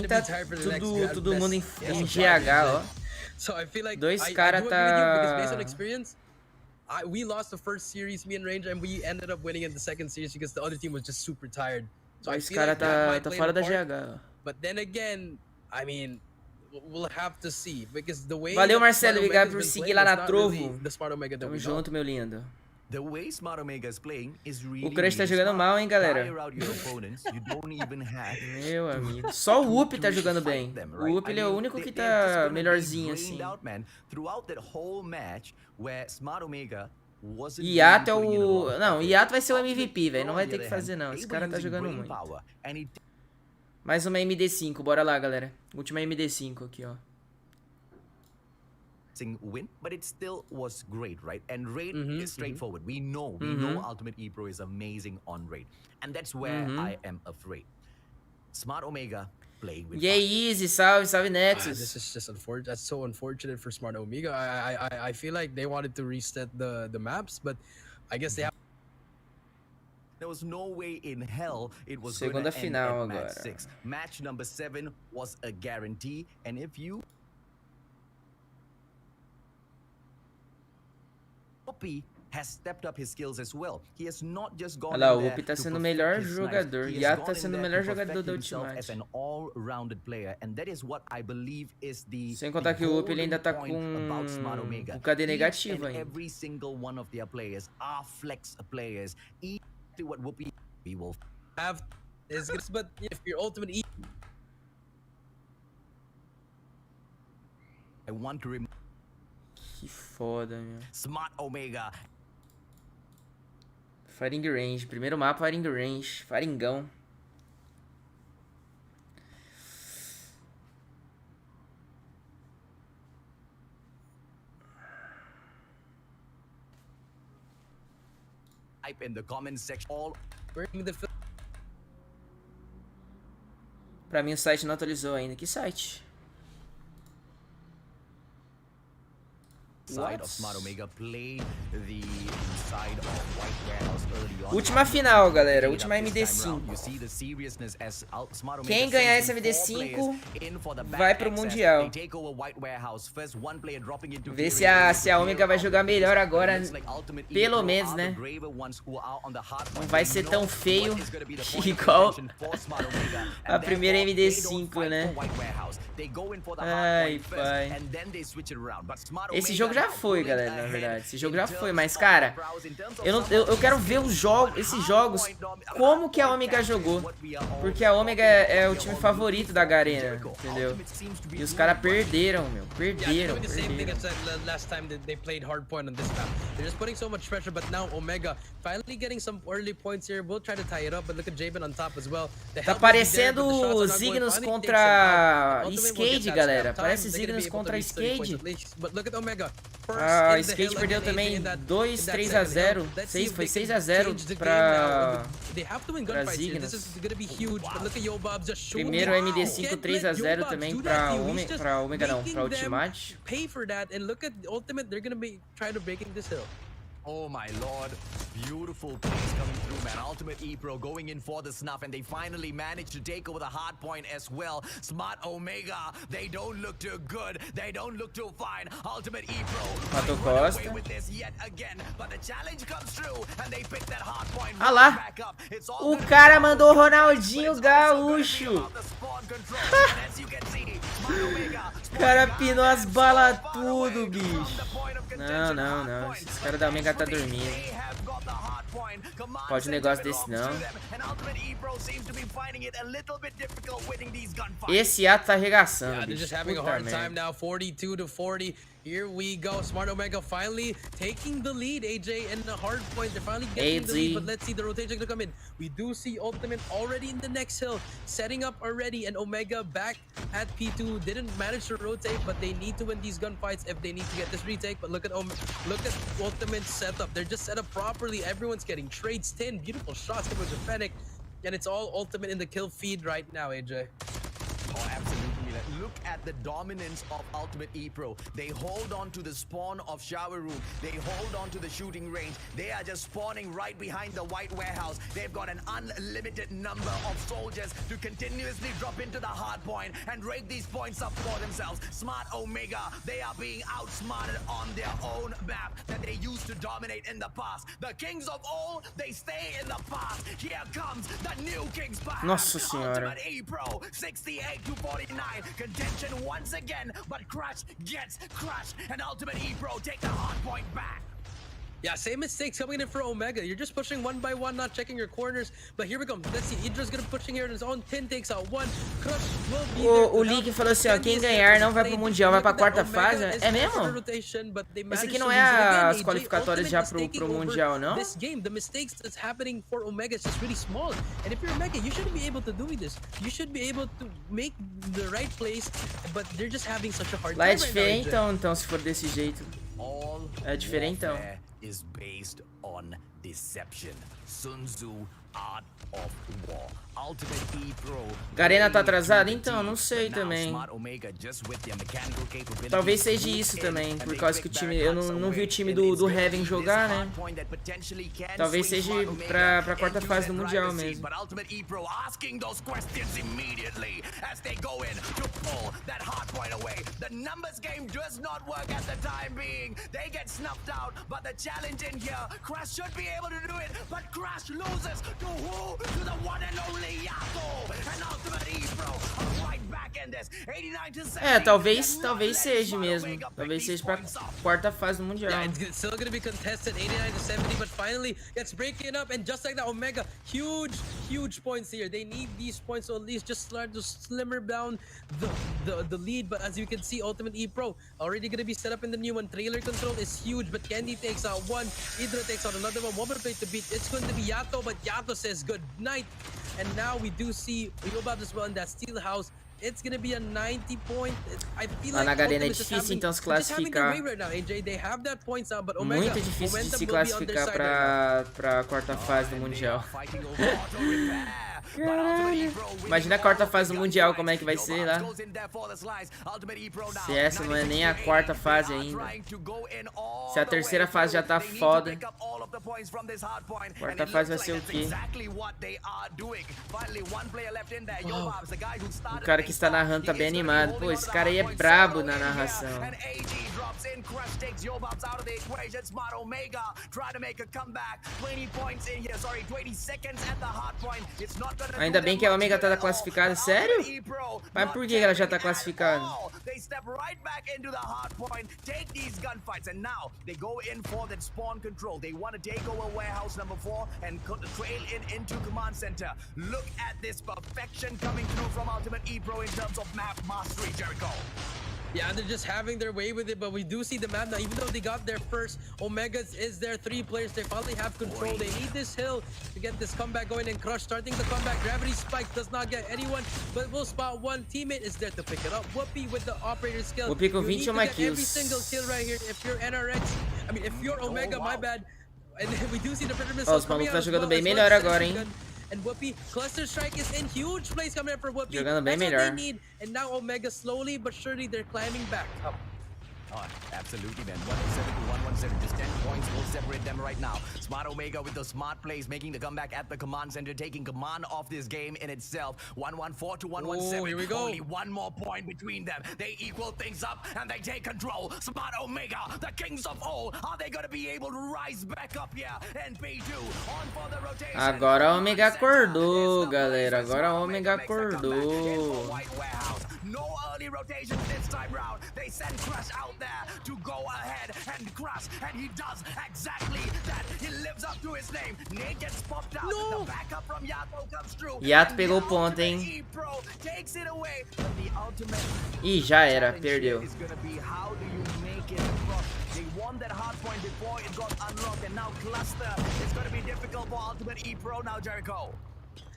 tá todo mundo em GH, ó. So I feel like Dois I cara do agree with you because based on tá experience, we lost the first series, me and Ranger, and we ended up winning in the second series because the other team was just super tired. So I Dois feel cara like that might tá play fora a da part. GH, ó. But then again, I mean, we'll have to see because the way Valeu, that Marcelo, Smart obrigado Omega's por been seguir playing lá is na not Trovo. really the Smart Omega that Tamo we know. junto, meu lindo. The way Smart Omega is playing is really, O Crush tá jogando mal, hein, galera. Meu amigo. Só o Up tá jogando bem. O Up ele é o único que tá melhorzinho, assim. Yato é o... Não, o Yato vai ser o MVP, velho. Não vai ter que fazer, não. Esse cara tá jogando muito. Mais uma MD5. Bora lá, galera. Última MD5 aqui, ó. Win, but it still was great, right? And raid is straightforward. We know Ultimate E Pro is amazing on raid, and that's where I am afraid. Smart Omega playing with. Yeah, easy, salve Nexus. This is just unfortunate. That's so unfortunate for Smart Omega. I feel like they wanted to reset the maps, but I guess they have. There was no way in hell it was Segunda gonna final end at agora. match 6. Match number 7 was a guarantee, and if you Upi has stepped up his skills as well. He has not just gone Olha lá, o there Upi tá to sendo o perfect melhor his jogador. knife. He has Yato tá gone sendo o in there melhor to jogador perfect da himself Ultimate. as an all-rounded player, and that is what I believe is the Sem contar que o Upi ele ainda tá golden com point about Smart Omega. o KD Each negativo and ainda. every single one of their players are flex players. Each to what Whoopi we will have is good, but if your Ultimate E. I want to remind Que foda, meu. Smart Omega. Firing Range. Primeiro mapa, Firing Range. Faringão. Type in the comment section all. Pra mim o site não atualizou ainda. Que site? Side of Smart Omega played the side of White Warehouse early on. Última final, galera. Última MD5. You see the seriousness as Smart Omega Quem ganhar essa sends MD5 4 players in for the back vai pro access. Mundial. They take over White Warehouse. First one player dropping into Ver se a Omega vai jogar melhor agora. Pelo menos, né? Não vai ser tão feio igual a primeira MD5, né? Ai, pai. Esse jogo já foi, galera, na verdade. Esse jogo já foi, mas, cara, eu quero ver os jogos, esses jogos, como que a Omega jogou. Porque a Omega é o time favorito da Garena, entendeu? E os caras perderam, meu. Perderam. Last time they played hard point on this map. They're just putting so much pressure, but now Omega finally getting some early points here. We'll try to tie it up, but look at Jaben on top as well. Tá parecendo Signos contra Skade, galera. Parece Signos contra Skade. Ah, Skade perdeu também 3 a 0. Foi 6 a 0 pra Signos. Primeiro MD5 3 a 0 também pra Omega não, pra Ultimate. Pay for that and look at Ultimate, they're gonna be trying to break this hill. Oh my lord, beautiful plays coming through, man. Ultimate E Pro going in for the snuff, and they finally managed to take over the hard point as well. Smart Omega, they don't look too good, they don't look too fine. Ultimate E Pro Matou Costa. with this yet again, but the challenge comes through, and they pick that hard point Ah lá, back up. It's all o cara mandou Ronaldinho Gaúcho. O cara pinou as balas tudo, bicho. Não, não, não. Esse cara da Omega tá dormindo. Pode um negócio desse não. Esse ato tá arregaçando, bicho. Puta merda. 42-40. Here we go. Smart Omega finally taking the lead, AJ, and the hard point. They're finally getting the lead, but let's see the rotation to come in. We do see Ultimate already in the next hill, setting up already, and Omega back at P2. Didn't manage to rotate, but they need to win these gunfights if they need to get this retake. But look at Ultimate's setup. They're just set up properly. Everyone's getting trades, 10 beautiful shots coming with Fennec, and it's all Ultimate in the kill feed right now, AJ. Oh, absolutely. Look at the dominance of Ultimate E-Pro. They hold on to the spawn of shower room. They hold on to the shooting range. They are just spawning right behind the white warehouse. They've got an unlimited number of soldiers to continuously drop into the hard point and rake these points up for themselves. Smart Omega, they are being outsmarted on their own map that they used to dominate in the past. The kings of old, they stay in the past. Here comes the new kings back. Nossa senhora. Ultimate E-Pro, 68-49. Contention once again, but Crash gets crushed, and Ultimate E-Pro take the hard point back. Yeah, same mistakes coming in for Omega. You're just pushing one by one, not checking your corners. But here we go. Let's see. Idra's gonna pushing here on his own. 10 takes out one. Crush will be O Link falou assim, ó, quem ganhar não vai pro Mundial, vai pra quarta fase. É mesmo? Esse aqui não é as qualificatórias já pro Mundial, não? This game, the mistakes that's happening for Omega is just really small. And if you're Omega, you shouldn't be able to do this. You should be able to make the right plays, but they're just having such a hard time. Lá é diferente, então, se for desse jeito. É diferente, então. Is based on deception. Sun Tzu, Art of War. Ultimate E-Pro. Garena tá atrasada? Então, não sei também. Talvez seja isso também, por causa que o time... Eu não vi o time do Heaven jogar, né? Talvez seja pra quarta fase do Mundial mesmo. É, talvez seja mesmo. Talvez seja pra quarta fase do Mundial. Yeah, it's still gonna be contested 89-70, but finally it's breaking up, and just like that, Omega, huge points here. They need these points to at least just start to slimmer down the lead. But as you can see, Ultimate E-Pro already gonna be set up in the new one. Trailer control is huge, but Candy takes out one. Hydra takes out another one. One more play to beat. It's going to be Yato, but Yato says good night. And now we do see Yobab as well in that steel house. It's gonna be a 90 point. I feel lá like na arena é difícil então se classificar. Muito difícil de se classificar pra quarta fase do Mundial. Caralho. Imagina a quarta fase do Mundial, como é que vai ser lá. Se essa não é nem a quarta fase ainda. Se a terceira fase já tá foda. Quarta fase vai ser o quê? O cara que está narrando tá bem animado. Pô, esse cara aí é brabo na narração. Ainda bem que a Omega tá classificada. Sério? Mas por que ela já tá classificada? Yeah, they're just having their way with it, but we do see the map now. Even though they got there first, Omegas is there. 3 players, they finally have control. They need this hill to get this comeback going, and Crush starting the comeback. Gravity Spike does not get anyone, but will spot one. Teammate is there to pick it up. Whoopi with the operator skill. Whoopi com 21 kills. Every single kill right here. If you're NRX, I mean, if you're Omega, my bad. And we do see the Predator missiles coming out. Os malucos tá jogando bem melhor agora, hein? And Whoopi, cluster strike is in. Huge plays coming in for Whoopi. Jogando bem That's melhor. what they need. And now Omega slowly but surely they're climbing back up. Oh, absolutely, man. 107 to 117. Just 10 points will separate them right now. Smart Omega with the smart plays, making the comeback at the command center, taking command of this game in itself. 114 to 117. Oh, here we go. Only one more point between them. They equal things up and they take control. Smart Omega, the kings of all. Are they going to be able to rise back up here? And P2 on for the rotation. Agora a Omega acordou, galera. Agora a Omega acordou. No early rotations this time round. They send Crush out there to go ahead and crush, and he does exactly that. He lives up to his name. Nate gets popped out. The backup from Yato comes through. Yato pegou o ponto, hein? Takes it away. The ultimate Ih, já era, perdeu. is gonna be how do you make it across? They won that hard point before it got unlocked, and now cluster. It's gonna be difficult for Ultimate E-Pro now, Jericho.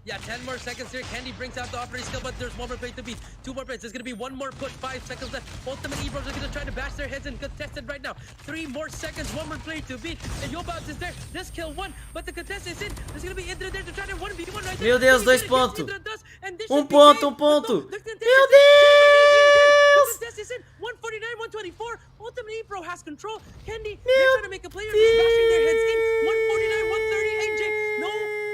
Yeah, 10 more seconds here. Candy brings out the operating skill, but there's one more plate to beat. 2 more plates. There's going to be one more push. 5 seconds left. Ultimate E-Bros are going to try to bash their heads and contest it right now. 3 more seconds. One more plate to beat. And Yobouts is there. Just kill one, but the contest is in. There's going to be Indra there to try to 1v1 right there. Meu Deus, 2 pontos. Ponto, ponto. Meu Deus! The contest is in. 149, 124. Ultimate E-Pro has control. Candy, they're trying to make a player. Bashing their heads in. 149, 130. AJ, no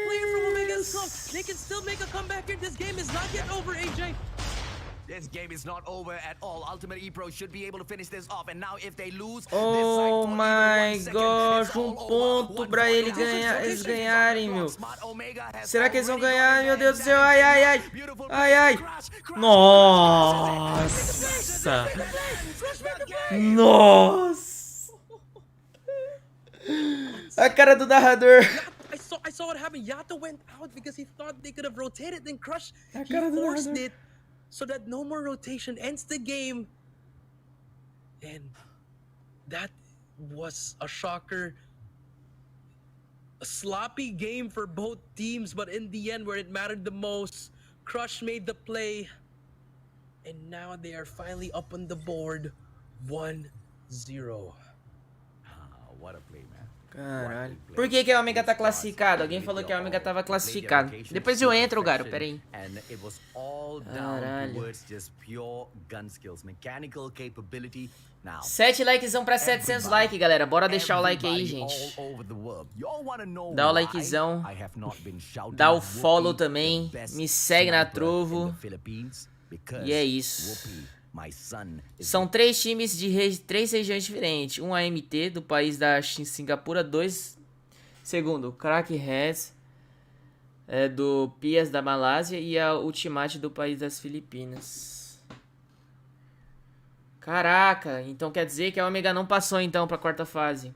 player from Omega is close. They can still make a comeback here. This game is not yet over, AJ. This game is not over at all. Ultimate E-Pro should be able to finish this off. And now if they lose, Oh my gosh, ponto pra eles ganharem, meu. Será que eles vão ganhar? Meu Deus do céu, ai, ai, ai. Ai, ai. Nossa. Nossa. A cara do narrador. I saw what happened. Yato went out because he thought they could have rotated, then Crush, he forced it so that no more rotation ends the game. And that was a shocker. A sloppy game for both teams, but in the end, where it mattered the most, Crush made the play. And now they are finally up on the board, 1-0. What a play, man. Caralho. Por que que a Omega tá classificado? Alguém falou que a Omega tava classificado. Depois eu entro, Garo, pera aí. Caralho. 7 likezão pra 700 likes, galera. Bora deixar o like aí, gente. Dá o likezão. Dá o follow também. Me segue na Trovo. E é isso. São 3 times de 3 regiões diferentes. Um AMT do país da Singapura, 2 segundo Crackheads do Pias da Malásia e a Ultimate do país das Filipinas. Caraca, então quer dizer que a Omega não passou então pra quarta fase.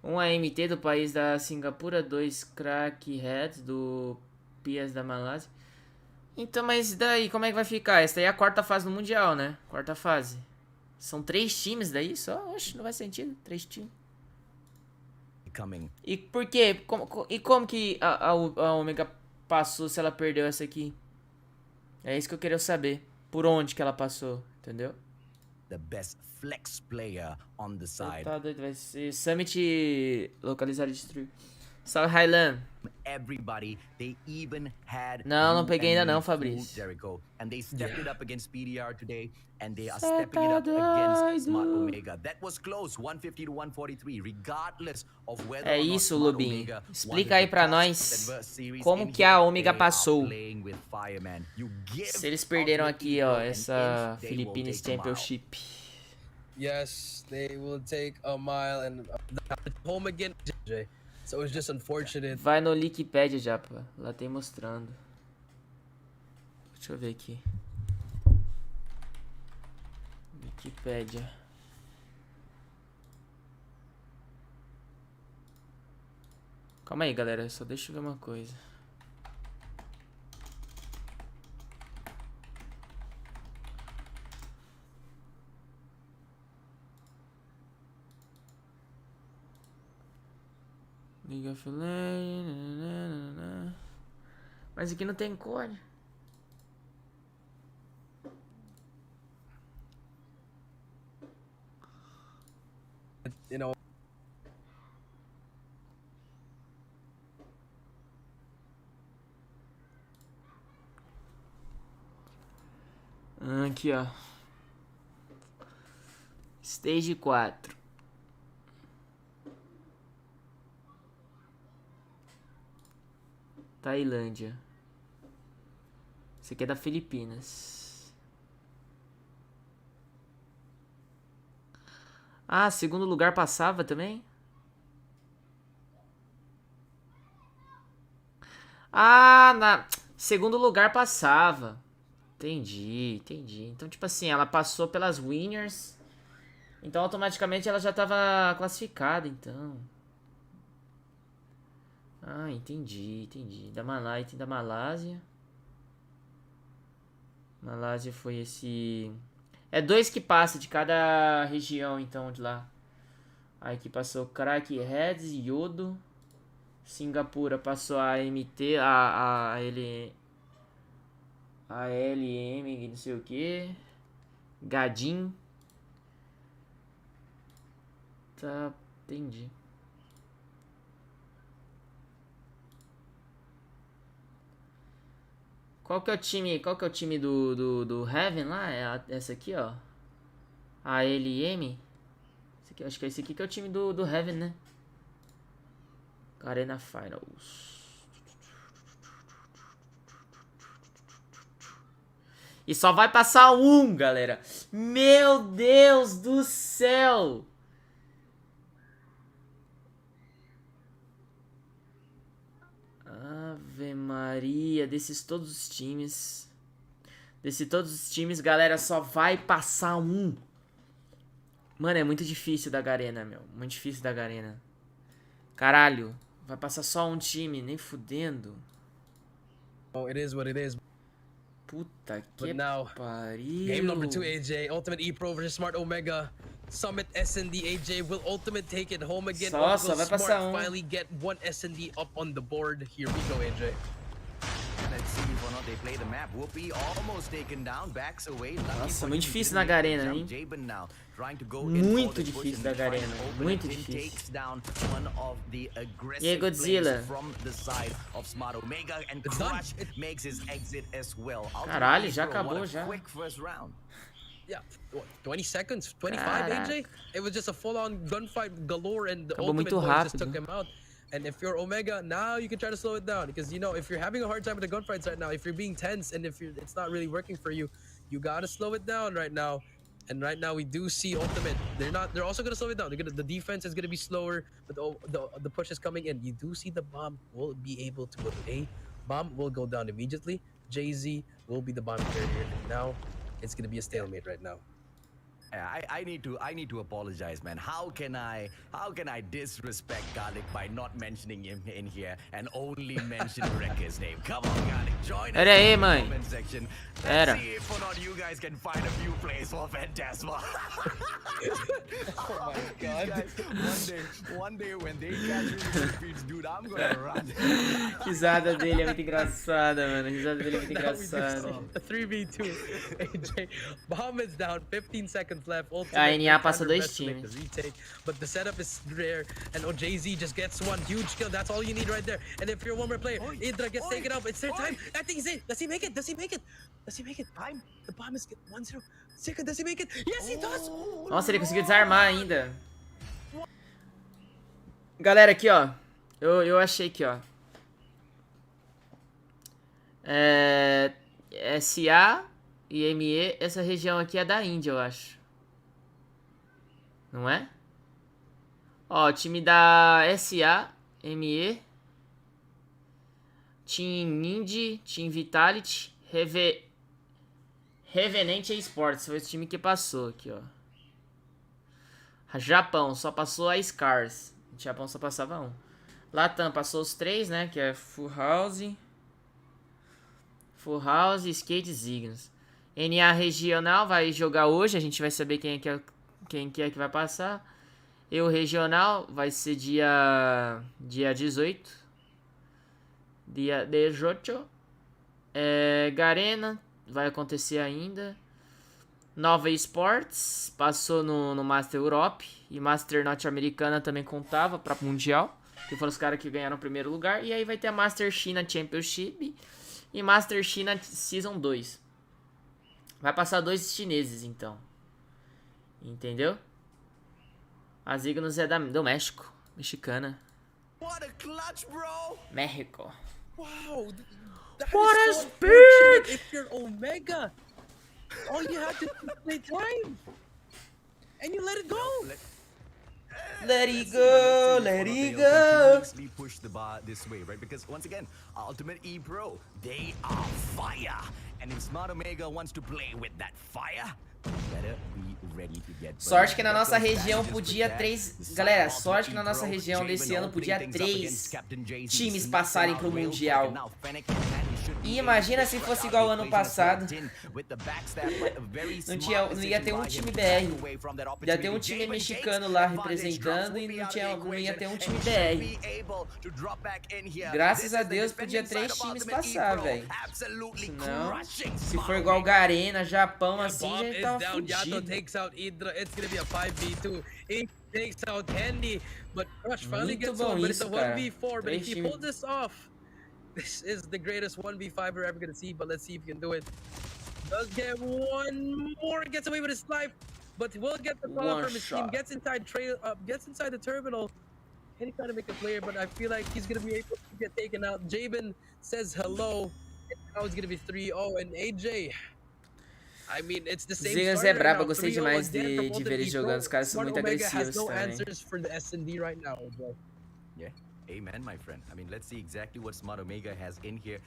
Um AMT do país da Singapura, 2 Crackheads do Pias da Malásia. Então, mas daí, como é que vai ficar? Essa daí é a quarta fase do Mundial, né? Quarta fase. São 3 times daí só? Oxe, não faz sentido. 3 times. E por quê? Como que a Omega passou se ela perdeu essa aqui? É isso que eu queria saber. Por onde que ela passou, entendeu? The best flex player on the side. Tá doido, vai ser Summit localizado e destruir. Salve, Highland. Everybody, they even had não peguei ainda não, Fabrício. Jericho, and they stepped it up against PDR today, and they are stepping it up against Smart Omega. That was close, 150 to 143, regardless of whether é isso, Lubin. Explica aí pra nós como que a Omega passou. Se eles perderam aqui, ó, essa Philippines Championship. Yes, they will take a mile and home again, JJ. So it was just unfortunate. Vai no Wikipedia já, pô. Lá tem mostrando. Deixa eu ver aqui. Wikipedia. Calma aí, galera. Só deixa eu ver uma coisa. League of Legends. Mas aqui não tem cor. You know. Aqui, ó. Stage 4. Tailândia. Esse aqui é da Filipinas. Ah, segundo lugar passava também? Ah, na segundo lugar passava. Entendi. Então, tipo assim, ela passou pelas winners. Então, automaticamente, ela já tava classificada, então. Ah, entendi. Item da Malásia. Malásia foi esse... É 2 que passa de cada região, então, de lá. Aí que passou Crackheads, Yodo. Singapura passou a MT, a LM, não sei o que. Gadim. Tá, entendi. Qual que é o time do Heaven lá? É essa aqui, ó. A LM. Esse aqui, acho que é esse aqui que é o time do Heaven, né? Arena Finals. E só vai passar um, galera. Meu Deus do céu. Ave Maria. Desses todos os times. Galera, só vai passar um. Mano, é muito difícil da Garena, meu. Muito difícil da Garena. Caralho. Vai passar só um time, nem fudendo. Oh, it is what it is. Puta que pariu. Game number 2, AJ. Ultimate E-Pro versus Smart Omega. Summit S&D, AJ. Will Ultimate take it home again? Só vai passar um. Finally get one S&D up on the board. Here we go, AJ. Let's see if or not they play the map. Whoopi almost taken down, backs away. Nossa, muito difícil na Garena, hein? Muito difícil da Garena, muito difícil. E aí, Godzilla? Caralho, já acabou já. Yeah, what, 20 seconds, 25, AJ? It was just a full-on gunfight galore, and the ultimate boys just took him out. And if you're Omega, now you can try to slow it down, because you know if you're having a hard time with the gunfights right now, if you're being tense and if it's not really working for you, you gotta slow it down right now. And right now we do see Ultimate. They're also gonna slow it down. The defense is gonna be slower, but the push is coming in. You do see the bomb will be able to go to A. Bomb will go down immediately. Jay-Z will be the bomb carrier, and now it's gonna be a stalemate right now. I need to apologize, man. How can I disrespect Garlic by not mentioning him in here and only mention Wrecker's name? Come on, Garlic, join us in the comment section. Let's see if or not you guys can find a few plays for Phantasma. Oh my god. Guys, one day when they catch me with the feeds, dude, I'm gonna run. Risada dele é muito engraçada, mano. Risada dele é muito engraçada. 3v2. AJ, bomb is down, 15 seconds left. A NA passa 2 times. But the setup is rare, and Jay-Z just gets one huge kill. That's all you need right there. And if you're one more player, Idra gets taken out. It's their time. I think he's in. Does he make it? Does he make it? Does he make it? Time. The bomb is 1-0. Sika, does he make it? Yes, he does. Nossa, ele conseguiu desarmar ainda. Galera, aqui, ó. Eu achei aqui, ó. SA e ME. Essa região aqui é da Índia, eu acho. Não é? Ó, time da SA, ME, Team Indy, Team Vitality, Revenant Esports. Foi esse time que passou aqui, ó. Japão, só passou a Scars. Japão só passava um. Latam passou os 3, né? Que é Full House, Skade e Signos. NA Regional vai jogar hoje. A gente vai saber quem é que vai passar. Eu Regional vai ser dia 18. Dia 18. Garena vai acontecer ainda. Nova Esports passou no Master Europe. E Master Norte-Americana também contava para Mundial. Que foram os caras que ganharam o primeiro lugar. E aí vai ter a Master China Championship e Master China Season 2. Vai passar 2 chineses, então. Entendeu? As Ignos é do México. Mexicana. What a clutch, bro! México. Wow. What a speed! If you're Omega, all you have to do is play time. And you let it go. Let it go, let it go. Continuously push the bar this way, right? Because once again, Ultimate E Pro, they are fire. And if Smart Omega wants to play with that fire, better be ready to get. Sorte que na nossa região podia 3... Galera, sorte que na nossa região desse ano podia 3 times passarem pro Mundial. E imagina se fosse igual ao ano passado. Não ia ter um time BR. Ia ter um time mexicano lá representando e não ia ter um time BR. Graças a Deus podia 3 times passar, velho. Senão, se for igual Garena, Japão, assim, já tava fudido. Takes out Idra. It's gonna be a 5v2. It takes out Candy, but Crush finally gets one, but it's a 1v4. But if he pulls this off, this is the greatest 1v5 we're ever gonna see. But let's see if he can do it. Does get one more, gets away with his life, but he will get the call out from his team. Gets inside the terminal. And he's trying to make a player, but I feel like he's gonna be able to get taken out. Jabin says hello. And now it's gonna be 3-0, and AJ. I mean, it's the same Zigas é brabo, gostei demais de ver ele jogando, os caras são muito agressivos também. Yeah, amen, my friend. I mean, let's see exactly what Smart Omega has in here.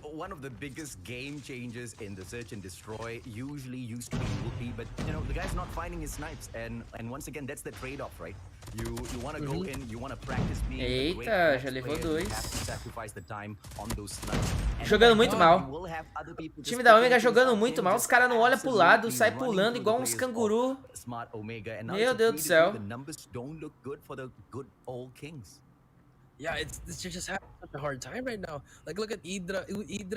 One of the biggest game changers in the search and destroy usually used to be Whoopi, but you know the guy's not finding his snipes, and once again that's the trade-off, right? You want to go in, you want to practice being a great Eita, já levou player, 2. you have to sacrifice the time on those snipes. Jogando muito mal. O time da Omega jogando muito mal, os caras não olham pro lado, sai pulando igual uns canguru. Meu Deus do céu. The numbers don't look good for the good old Kings. Yeah, it's just having such a hard time right now. Like, look at Idra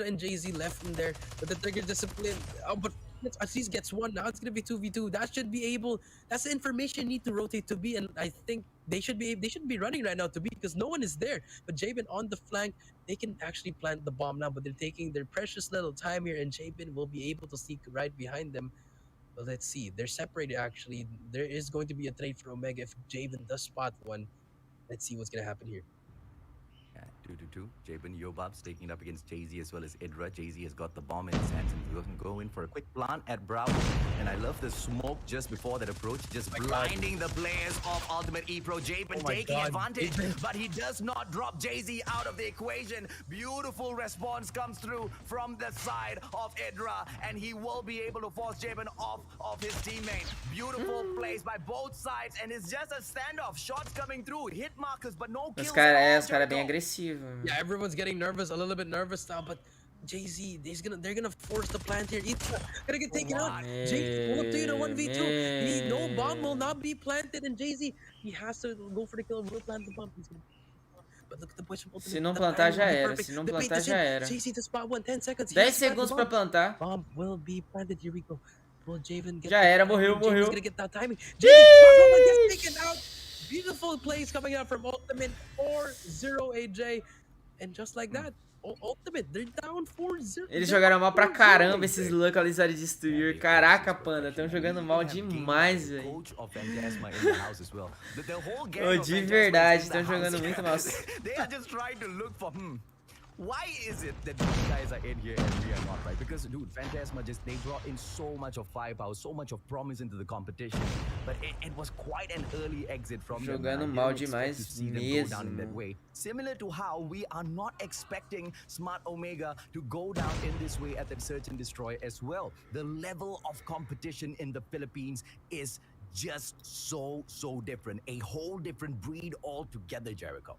and Jay-Z left in there, but the trigger discipline. But at least gets one. Now it's gonna be 2v2. That should be able. That's the information you need to rotate to B, and I think they should be running right now to B because no one is there. But Jabin on the flank, they can actually plant the bomb now, but they're taking their precious little time here, and Jabin will be able to sneak right behind them. But let's see, they're separated actually. There is going to be a trade for Omega if Jabin does spot one. Let's see what's gonna happen here. 2-2. Jabin Yobab's taking it up against Jay-Z as well as Idra. Jay-Z has got the bomb in his hands and he's going to go in for a quick plant at Bravo. And I love the smoke just before that approach, just blinding the players of Ultimate E Pro. Jabin taking advantage, but he does not drop Jay-Z out of the equation. Beautiful response comes through from the side of Idra, and he will be able to force Jabin off of his teammate. Beautiful plays by both sides, and it's just a standoff. Shots coming through, hit markers, but no kills. Os caras é bem agressivo. Yeah, everyone's getting nervous, a little bit nervous now, but Jay-Z, they're gonna force the plant here. It's gonna get taken out. Jay-Z pull up to you to 1v2. No bomb will not be planted, and Jay-Z, he has to go for the kill. Will plant the bomb. But look at the push. Se não plantar já era. Se não plantar já era. Jay-Z to spot 1, 10 seconds. 10 segundos pra plantar. Bomb will be planted. Here we go. Will Javen get? Já era, morreu. Javen's gonna get that timing. Jay-Z gets taken out. Beautiful plays coming out from Ultimate 4-0 AJ. And just like that, Ultimate, they're down 4-0. Eles jogaram mal pra caramba esses Localized Destruir. Caraca, Panda, estão jogando mal demais, velho. De verdade, estão jogando muito mal. Why is it that these guys are in here and we are not, right? Because, dude, Phantasma they brought in so much of firepower, so much of promise into the competition. But it was quite an early exit from them. Jogando mal demais mesmo. Similar to how we are not expecting Smart Omega to go down in this way at the Search and Destroy as well. The level of competition in the Philippines is just so different. A whole different breed altogether, Jericho.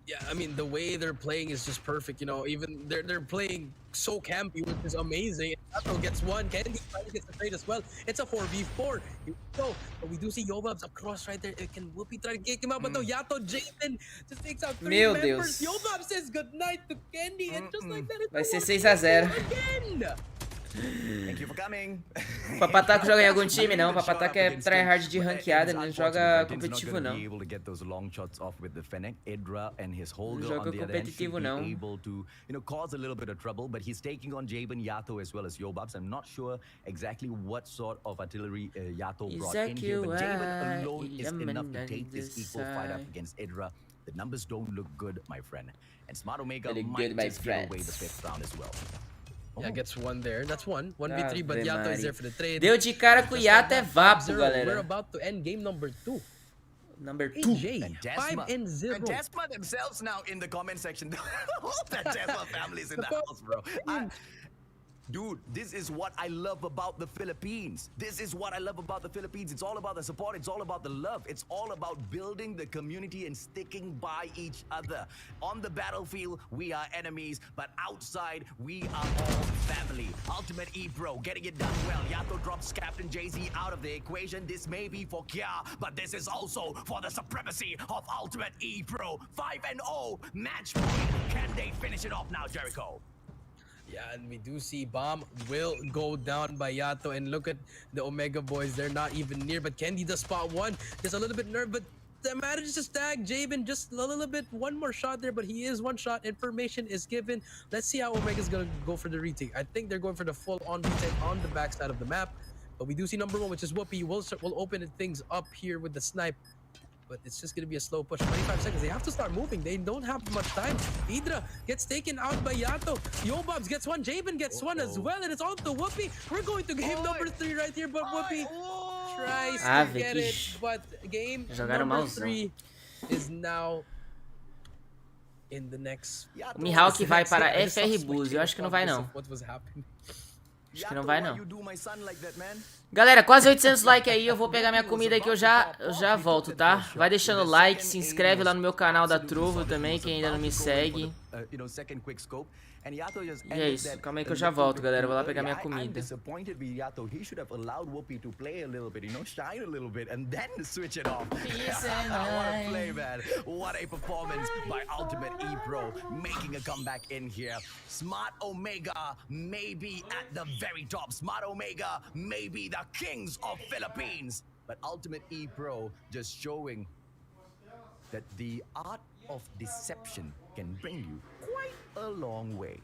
Yeah, I mean, the way they're playing is just perfect, you know, even they're playing so campy, which is amazing. Yato gets one, Candy finally gets the trade as well. It's a 4v4. Here we go. But we do see Yobab's across right there. Can Whoopi try to kick him out? But no, Yato Jason just takes out 3 members. Yobab says goodnight to Candy, and just like that, vai ser 6-0. Again. Thank you for coming. O Papataco joga em algum time? Não, o Papataco é tryhard de ranqueada, ele não joga competitivo não. Não joga competitivo não. Able to, cause a little bit of trouble, but he's taking on Jabin, Yato as well as Yobabs. I'm not sure exactly what sort of artillery Yato brought in here, but Jabin alone is enough to take this equal fight up against Idra. The numbers don't look good, my friend. And Smart Omega might just give away the 5th round as well. Yeah, gets one there. That's 1v3, but Yato is there for the trade. Deu de cara com o Yato, é vapo, galera. We're about to end game number 2. Number 2. AJ, And Desma. 5-0. And Desma themselves now in the comment section. All the Desma families in the house, bro. Dude, this is what I love about the Philippines. This is what I love about the Philippines. It's all about the support. It's all about the love. It's all about building the community and sticking by each other. On the battlefield, we are enemies, but outside, we are all family. Ultimate E-Pro, getting it done well. Yato drops Captain Jay-Z out of the equation. This may be for Kia, but this is also for the supremacy of Ultimate E-Pro. 5-0, match point. Can they finish it off now, Jericho? Yeah, and we do see Bomb will go down by Yato. And look at the Omega boys. They're not even near. But Candy does spot one. Just a little bit nerve, but manages to stag Jabin just a little bit. One more shot there, but he is one shot. Information is given. Let's see how Omega's going to go for the retake. I think they're going for the full-on retake on the backside of the map. But we do see number 1, which is Whoopi. We'll open things up here with the snipe. But it's just going to be a slow push. 25 seconds. They have to start moving. They don't have much time. Hydra gets taken out by Yato. Yobobs gets one. Jabin gets one as well. And it's on to Whoopi. We're going to game number 3 right here. But Whoopi tries to get it. But game number 3 is now in the next... O Mihawk vai para FR Bus. Eu acho que não vai, não. Acho que não vai, não. Galera, quase 800 likes aí. Eu vou pegar minha comida aqui. Eu já volto, tá? Vai deixando like. Se inscreve lá no meu canal da Trovo também, quem ainda não me segue. E é isso. Calma aí que eu já volto, galera. Eu vou lá pegar minha comida. What a performance by Ultimate E-Pro, making a comeback in here. Smart Omega may be at the very top. Smart Omega may be the kings of Philippines. But Ultimate E-Pro just showing that the art of deception can bring you quite a long way.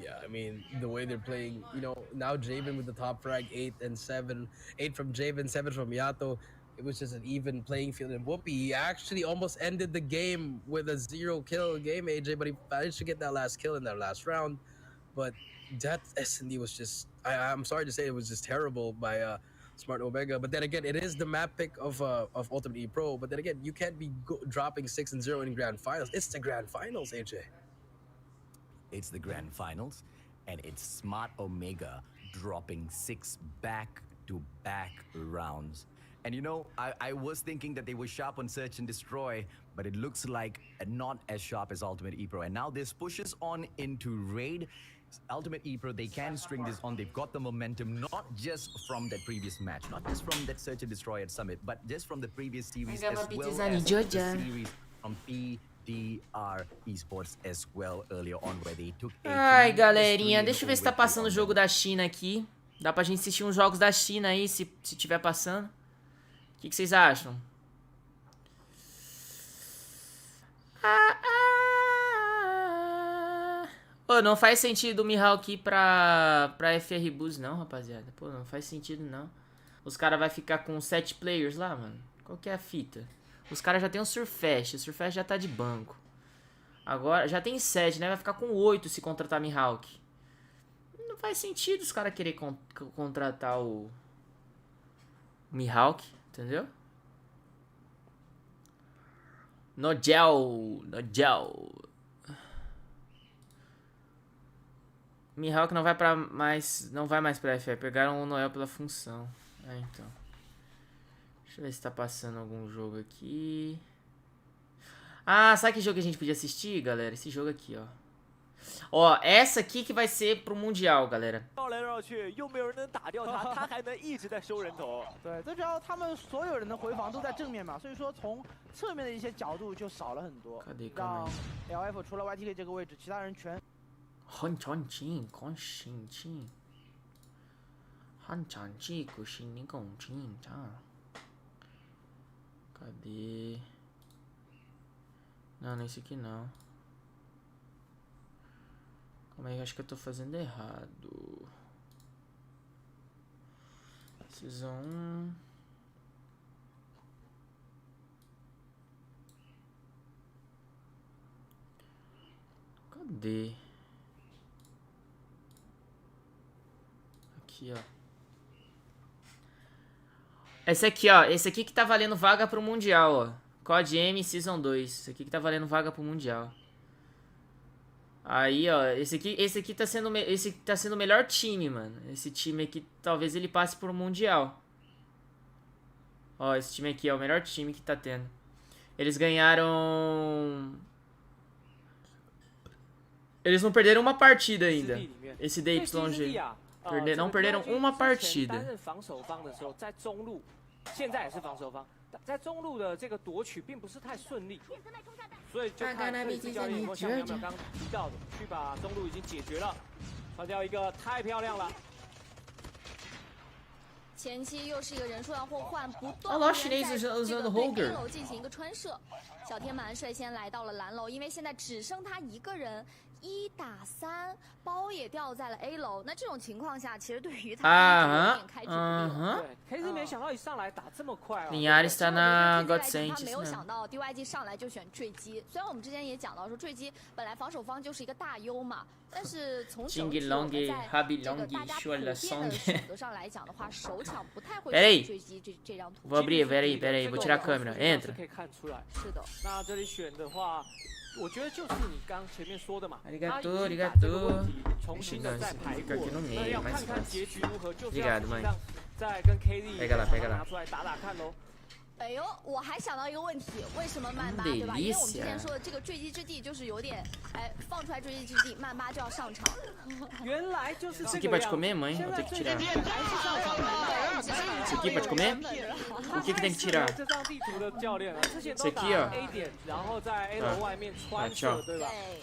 Yeah, I mean, the way they're playing, you know, now Jabin with the top frag, 8 and 7. 8 from Jabin, 7 from Yato. It was just an even playing field. And Whoopi actually almost ended the game with a 0-kill game, AJ, but he managed to get that last kill in that last round. But that S&D was just, I'm sorry to say, it was just terrible by Smart Omega. But then again, it is the map pick of Ultimate E-Pro. But then again, you can't be dropping 6-0 in Grand Finals. It's the Grand Finals, AJ. It's the Grand Finals, and it's Smart Omega dropping 6 back-to-back rounds. And you know, I was thinking that they were sharp on Search and Destroy, but it looks like not as sharp as Ultimate E-Pro. And now this pushes on into Raid. Ultimate E-Pro, they can string this on. They've got the momentum, not just from that previous match, not just from that Search and Destroy at Summit, but just from the previous series as well as the series from DR Esports as well earlier on, where they took Ai, galerinha, deixa eu ver se tá passando o jogo da China aqui. Dá pra gente assistir uns jogos da China aí, se tiver passando. O que vocês acham? Pô, não faz sentido o Mihawk ir pra FR Bus não, rapaziada. Pô, não faz sentido não. Os caras vão ficar com 7 players lá, mano. Qual que é a fita? Os caras já tem o Surfast. O Surfast já tá de banco. Agora, já tem 7, né? Vai ficar com 8 se contratar Mihawk. Não faz sentido os caras querer contratar o Mihawk, entendeu? No gel. Mihawk não vai mais pra FR. Pegaram o Noel pela função. Então. Deixa eu ver se tá passando algum jogo aqui. Ah, sabe que jogo que a gente podia assistir, galera? Esse jogo aqui, ó. Ó, essa aqui que vai ser pro Mundial, galera. Cadê? Calma aí. Cadê? Não, esse aqui não. Calma aí, acho que eu tô fazendo errado. Season 1. Cadê? Aqui, ó. Esse aqui, ó. Esse aqui que tá valendo vaga pro Mundial, ó. COD M Season 2. Esse aqui que tá valendo vaga pro Mundial. Aí, ó. Esse aqui tá sendo o melhor time, mano. Esse time aqui, talvez ele passe pro Mundial. Ó, esse time aqui é o melhor time que tá tendo. Eles ganharam... Eles não perderam uma partida ainda. Esse DYG. Não perderam uma partida. 在中路的这个夺取并不是太顺利，所以就看这次教练有没有像苗苗刚提到的，去把中路已经解决了，传掉一个太漂亮了。前期又是一个人数要互换，不断老chinês usando Holger 楼进行一个穿射。小天蛮率先来到了蓝楼，因为现在只剩他一个人，1打3，包也掉在了 A 楼。那这种情况下，其实对于他有点开局不利了。对 ，KZ 没想到一上来打这么快啊。Linhares está na God 他 Saints 没有想到 DYG 上来就选坠机，虽然我们之前也讲到说坠机本来防守方就是一个大优嘛，但是从整体在这个大家普遍的选择上来讲的话，手抢不太会选坠机这张图。Vou abrir, peraí, vou tirar a câmera. Entra. 可以看出来。是的。那这里选的话，我觉得就是你刚前面说的嘛， Arigato, 重新的再排过， aqui no 那 meio, 要 mais 看看 fácil. 结局如何，就是要 Obrigado, mãe. 再跟 KZ 拿出来打打看喽。哎呦，我还想到一个问题，为什么曼巴对吧？因为我们之前说的这个坠机之地就是有点，放出来坠机之地，曼巴就要上场。原来就是这 Isso aqui 个 pode 样 comer, mãe? Vou ter que tirar. 这 Isso aqui pode comer? O que tem que tirar? 这张地图的教练啊，之前都 Isso 打 aqui, ó. A 点，然后在 A 楼外面穿射，对吧？对。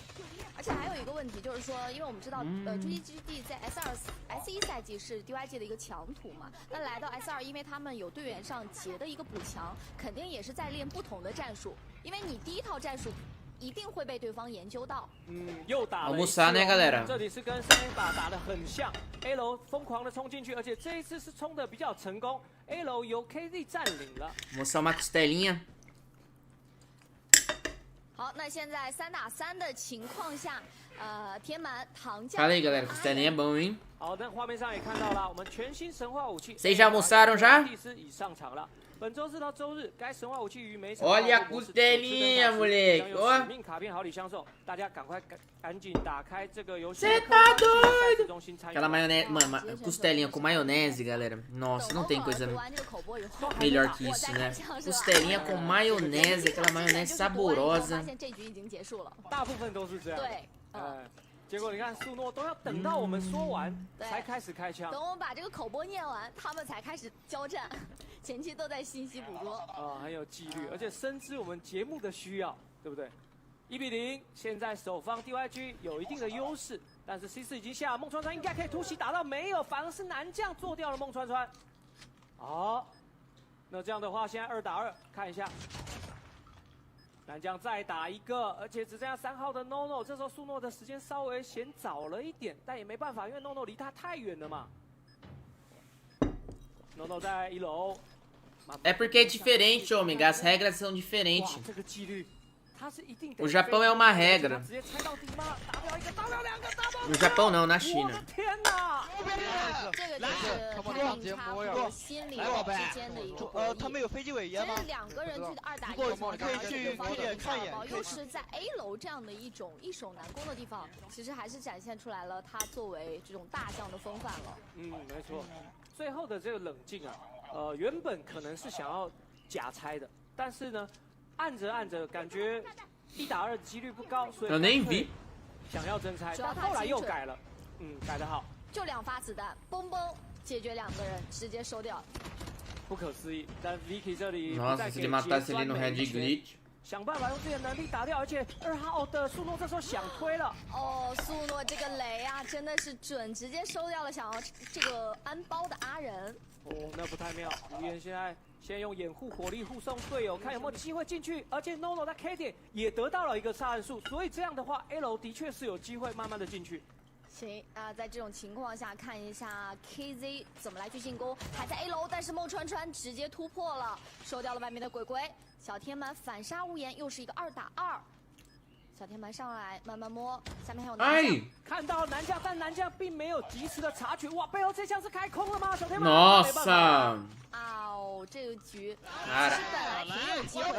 而且还有一个问题就是说，因为我们知道，坠机之地在 S1赛季是 DYG 的一个强图嘛，那来到 S2，因为他们有队员上杰的一个补强，肯定也是在练不同的战术，因为你第一套战术一定会被对方研究到。又打了。Almoçar, né, galera? 这里是跟上一把打得很像 ，A 楼疯狂的冲进去，而且这一次是冲的比较成功 ，A 楼由 KZ 占领了。Mostrar uma costelinha. 好，那现在3打3的情况下，天蛮唐将。 Fala aí, galera, costelinha é bom, hein? 好的，画面上也看到了，我们全新神话武器 Vocês já almoçaram já? 蒂斯已上场了。本周4到周日，该神话武器于每场 Olha a costelinha, moleque. 有使命卡片好礼相送，大家赶紧打开这个游戏。 Você tá doido? Aquela maionese, mano, costelinha com maionese, galera. Nossa, não tem coisa melhor que isso, né? Costelinha com maionese, aquela maionese saborosa. 大部分都是这样。对，结果你看，苏诺都要等到我们说完才开始开枪。等我们把这个口播念完，他们才开始交战，前期都在信息捕捉。很有纪律，而且深知我们节目的需要，对不对？1比0，现在守方 DYG 有一定的优势，但是 C4 已经下，孟川川应该可以突袭打到没有，反而是南将做掉了孟川川。好，那这样的话，现在2打2，看一下。南将再打一个，而且只剩下3号的 NONO， 这时候苏诺的时间稍微嫌早了一点，但也没办法，因为 NONO 离他太远了嘛。NONO 在1楼。É porque é diferente, ômega. As regras são diferentes. 这个纪律，他是一定。 O Japão é uma regra. 直接猜到底吗？打掉一个，打掉2个，打掉。 No Japão não, na China. 我的天哪！这个就是开明差和心理之间的一个博弈。他们有飞机尾烟吗？其实2个人去2打1，可以去看一眼，又是在 A 楼这样的一种易守难攻的地方，其实还是展现出来了他作为这种大将的风范了。没错。最后的这个冷静啊，原本可能是想要假拆的，但是呢，按着感觉1打2的几率不高，所以想要真拆，但后来又改了，改得好。就2发子弹，嘣嘣解决2个人，直接收掉。不可思议，但 Vicky 这里 Nossa, se ele matasse ele no Red Glitch. 想办法用自己的能力打掉，而且2号的苏诺这时候想推了。苏诺这个雷啊，真的是准，直接收掉了想要这个安包的阿仁。那不太妙。无言现在先用掩护火力护送队友，看有没有机会进去。而且 NONO 在 K 点也得到了一个杀人数，所以这样的话 ，L 的确是有机会慢慢的进去。行在这种情况下，看一下 KZ 怎么来去进攻，还在 A 楼，但是孟川川直接突破了，收掉了外面的鬼鬼。小天蛮反杀无言，又是一个2打2。小天蛮上来慢慢摸，下面还有南将，看到南将，但南将并没有及时的察觉。哇，背后这枪是开空了吗？小天蛮 Nossa！这个局，其 Cara 实本来挺有机会的。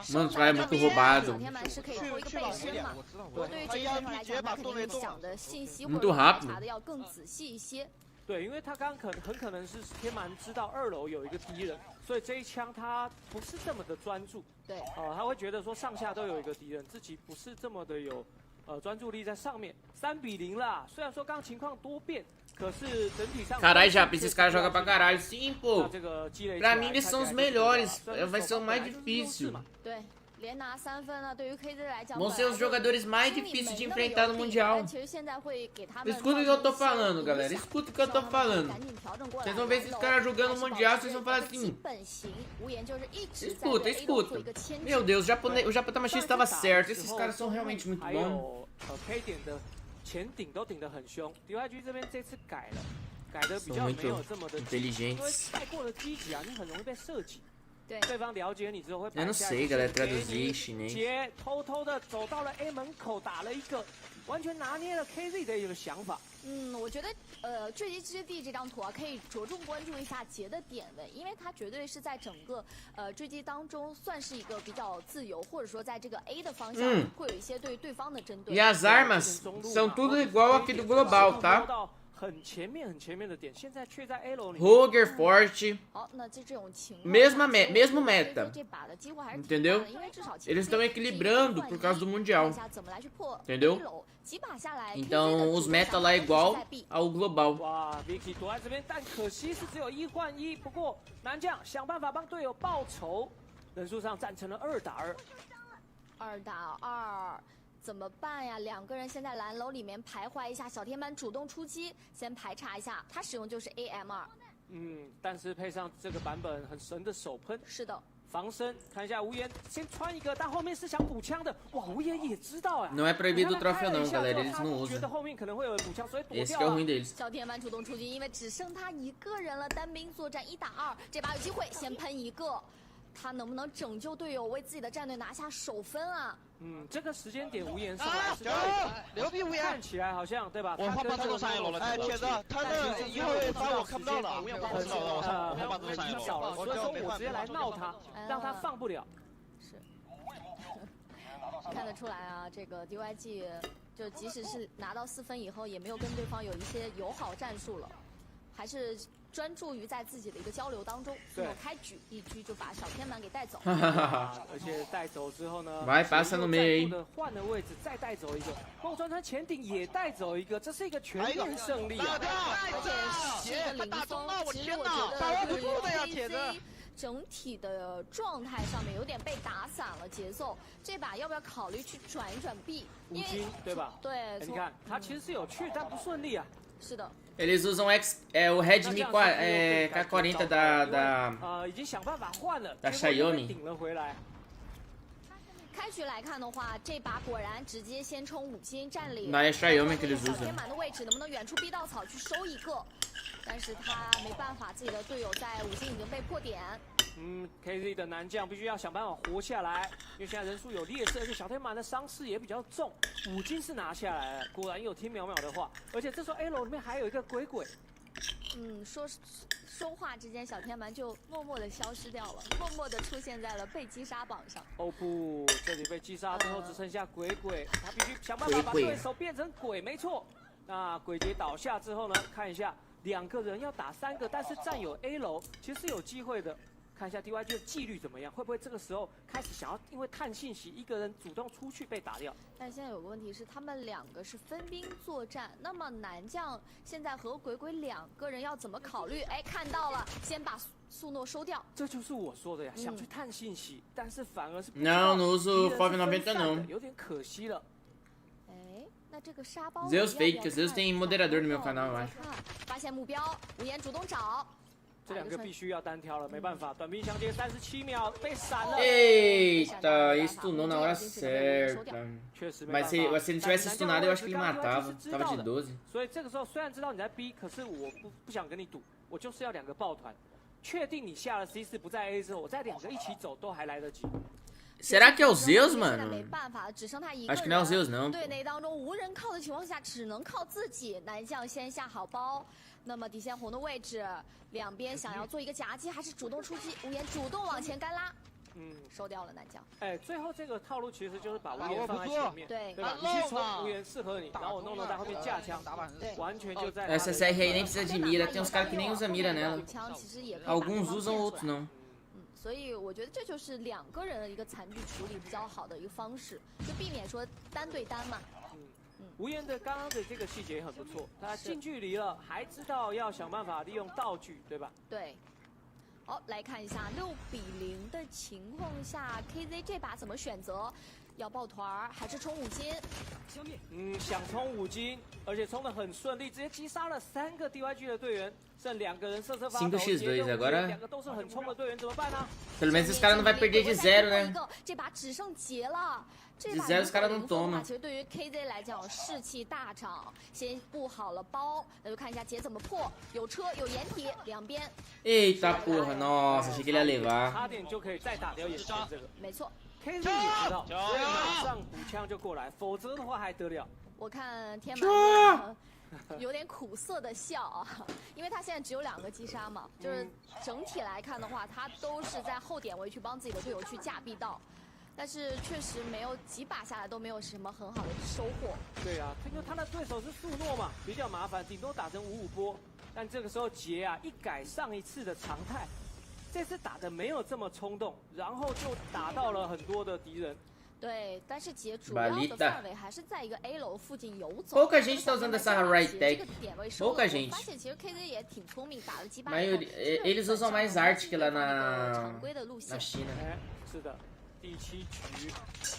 Mano, vai muito roubado. 小天蛮是可以偷一个背身嘛，不过对于这个选手来讲，他肯定想的信息或 Muito 者查 rápido. 的要更仔细一些。 对，因为他刚刚很可能是天蛮知道2楼有一个敌人，所以这一枪他不是这么的专注。对，他会觉得说上下都有一个敌人，自己不是这么的有专注力在上面。3比0啦，虽然说刚刚情况多变，可是整体上。Caralho, já esses caras jogam pra caralho. Sim, pô. 这个积累 Pra mim eles são os melhores. Vai ser o mais difícil. 对。 连拿3分呢，对于 KZ 来讲 Vão ser os jogadores mais difíceis de enfrentar no Mundial. 其实现在会给他们 Escuta o que eu tô falando, galera. Escuta o que eu tô falando. Vocês vão ver esses caras jogando Mundial, vocês vão falar assim. Escuta, escuta. Meu Deus, o Japão machista estava certo. Esses caras são realmente muito bons. K 点的前顶都顶得很凶 ，DYG 这边这次改了，改的比较没有这么的 inteligentes. 因为太过了积极啊，你很容易被射击。 对，对方了解你之后会 Eu não sei, galera, traduzir chinês. 杰偷偷的走到了 A 门口打了一个，完全拿捏了 KZ 的一个想法。我觉得坠机之地这张图啊，可以着重关注一下杰的点位，因为他绝对是在整个坠机当中算是一个比较自由，或者说在这个 A 的方向会有一些对对方的针对。E as armas são tudo igual aqui do global, tá? 很前面的点，现在却在 A 楼里。Roger forte. 好，那这种情况 mesmo meta. Entendeu? Eles estão equilibrando por causa do Mundial. Entendeu? Então os meta lá é igual ao global. 哇 ，Vicky 躲在这边，但可惜是只有1换1。不过男将想办法帮队友报仇，人数上战成了2打2。2打2。 怎么办呀？2个人先在蓝楼里面徘徊一下，小天蛮主动出击，先排查一下，他使用就是 AMR。但是配上这个版本很神的手喷，是的。防身，看一下无言先穿一个，但后面是想补枪的，哇，无言也知道啊。Não é proibido o troféu não, galera, eles não 觉得 usam. 后面可能会有人补枪，所以躲 Esse 掉 que é o ruim deles. 小天蛮主动出击，因为只剩他1个人了，单兵作战1打2，这把有机会，先喷1个。 他能不能拯救队友，为自己的战队拿下首分啊？这个时间点无言上来是对的，牛逼无言，看起来好像对吧？我怕把他都上1楼了。哎，铁子，他那一会发我看不到了，无言把我知道了，我怕把他都上1楼了。所以说我直接来闹他，让他放不了。是，看得出来啊，这个 DYG 就即使是拿到4分以后，也没有跟对方有一些友好战术了，还是。 专注于在自己的一个交流当中，没有开局一局就把小天蛮给带走。而且带走之后呢， vai passa no meio aí. 换了位置再带走一个，梦川川前顶也带走一个，这是一个全面胜利啊！而且是一个零封。其实我觉得 KZ 整体的状态上面有点被打散了节奏，这把要不要考虑去转一转 B？ 五金对吧？对，你看他其实是有去，但不顺利啊。是的。 Eles usam o Redmi K40 da 已经想办法换了， Xiaomi。顶了回来。开局来看的话，这把果然直接先冲5金占领。那是 Xiaomi que eles usam。天满的位置能不能远处逼稻草去收一个？但是他没办法，自己的队友在5金已经被破点。 KZ 的男将必须要想办法活下来，因为现在人数有劣势，而且小天蛮的伤势也比较重。5金是拿下来了，果然有听淼淼的话，而且这时候 A 楼里面还有一个鬼鬼。说话之间，小天蛮就默默的消失掉了，默默的出现在了被击杀榜上。哦不，这里被击杀之后只剩下鬼鬼，他必须想办法把对手变成鬼，没错。那鬼杰倒下之后呢？看一下，2个人要打3个，但是占有 A 楼其实是有机会的。 看一下 DYG 的纪律怎么样，会不会这个时候开始想要因为探信息，一个人主动出去被打掉？但现在有个问题是，他们2个是分兵作战，那么男将现在和鬼鬼2个人要怎么考虑？哎，看到了，先把素诺收掉。这就是我说的呀，想去探信息，但是反而是não uso FOV90 não， 有点可惜了。哎，那这个沙包 Zeus fake，Zeus tem moderador no meu canal， eu acho。发现目标，无言主动找。 这2个必须要单挑了，没办法，短兵相接37秒被闪了。Eita, stunou na hora certa. Mas se ele tivesse stunado, eu acho que ele matava. Tava de 12. 所以这个时候虽然知道你在 B， 可是我不想跟你赌，我就是要2个抱团。确定你下了 C4不在 A 之后，我再2个一起走都还来得及。 Será que é o Zeus, mano? 没办法，只剩他一个人。 Acho que não é o Zeus, não. 队内当中无人靠的情况下，只能靠自己。男将先下好包，那么底线红的位置，两边想要做一个夹击，还是主动出击？无言主动往前干拉。收掉了南将。哎，最后这个套路其实就是把无言放在前面，对吧？你去冲无言适合你，然后我弄在后面架枪，完全就在。Essa SR aí nem precisa de mira, tem uns caras que nem usa mira nela. Alguns usam, outros não. 所以我觉得这就是两个人的一个残局处理比较好的一个方式，就避免说单对单嘛。无言的刚刚的这个细节也很不错，他近距离了，还知道要想办法利用道具，对吧？对。好，来看一下6比0的情况下 ，KZ 这把怎么选择？要抱团还是冲5金？想冲5金，而且冲得很顺利，直接击杀了3个 DYG 的队员，剩2个人瑟瑟发抖。5x2 agora. 2个都是很冲的队员，怎么办呢 Pelo menos esse cara não vai perder de 0, né? 这把只剩劫了。De 0 os caras não tomam. 其实对于 KZ 来讲，士气大涨，先布好了包，那就看一下劫怎么破。有车有掩体，两边。Eita porra, nossa, achei que ele ia levar. 差点就可以再打掉眼前这个。没错。KZ 也知道，所以马上补枪就过来，否则的话还得了。我看天马有点苦涩的笑啊，因为他现在只有2个击杀嘛，就是整体来看的话，他都是在后点位去帮自己的队友去架壁道。但是确实没有几把下来都没有什么很好的收获。对啊，因为他的对手是速诺嘛，比较麻烦，顶多打成5-5波。但这个时候杰啊一改上一次的常态，这次打的没有这么冲动，然后就打到了很多的敌人。对，但是杰主要的范围还是在一个 A 楼附近游走。Pouca gente tá usando essa right deck. 这个点位收 Pouca gente. 发现其实 KZ 也挺聪明，打了几把。Eles usam mais Arctic lá na China. 是的。第7局，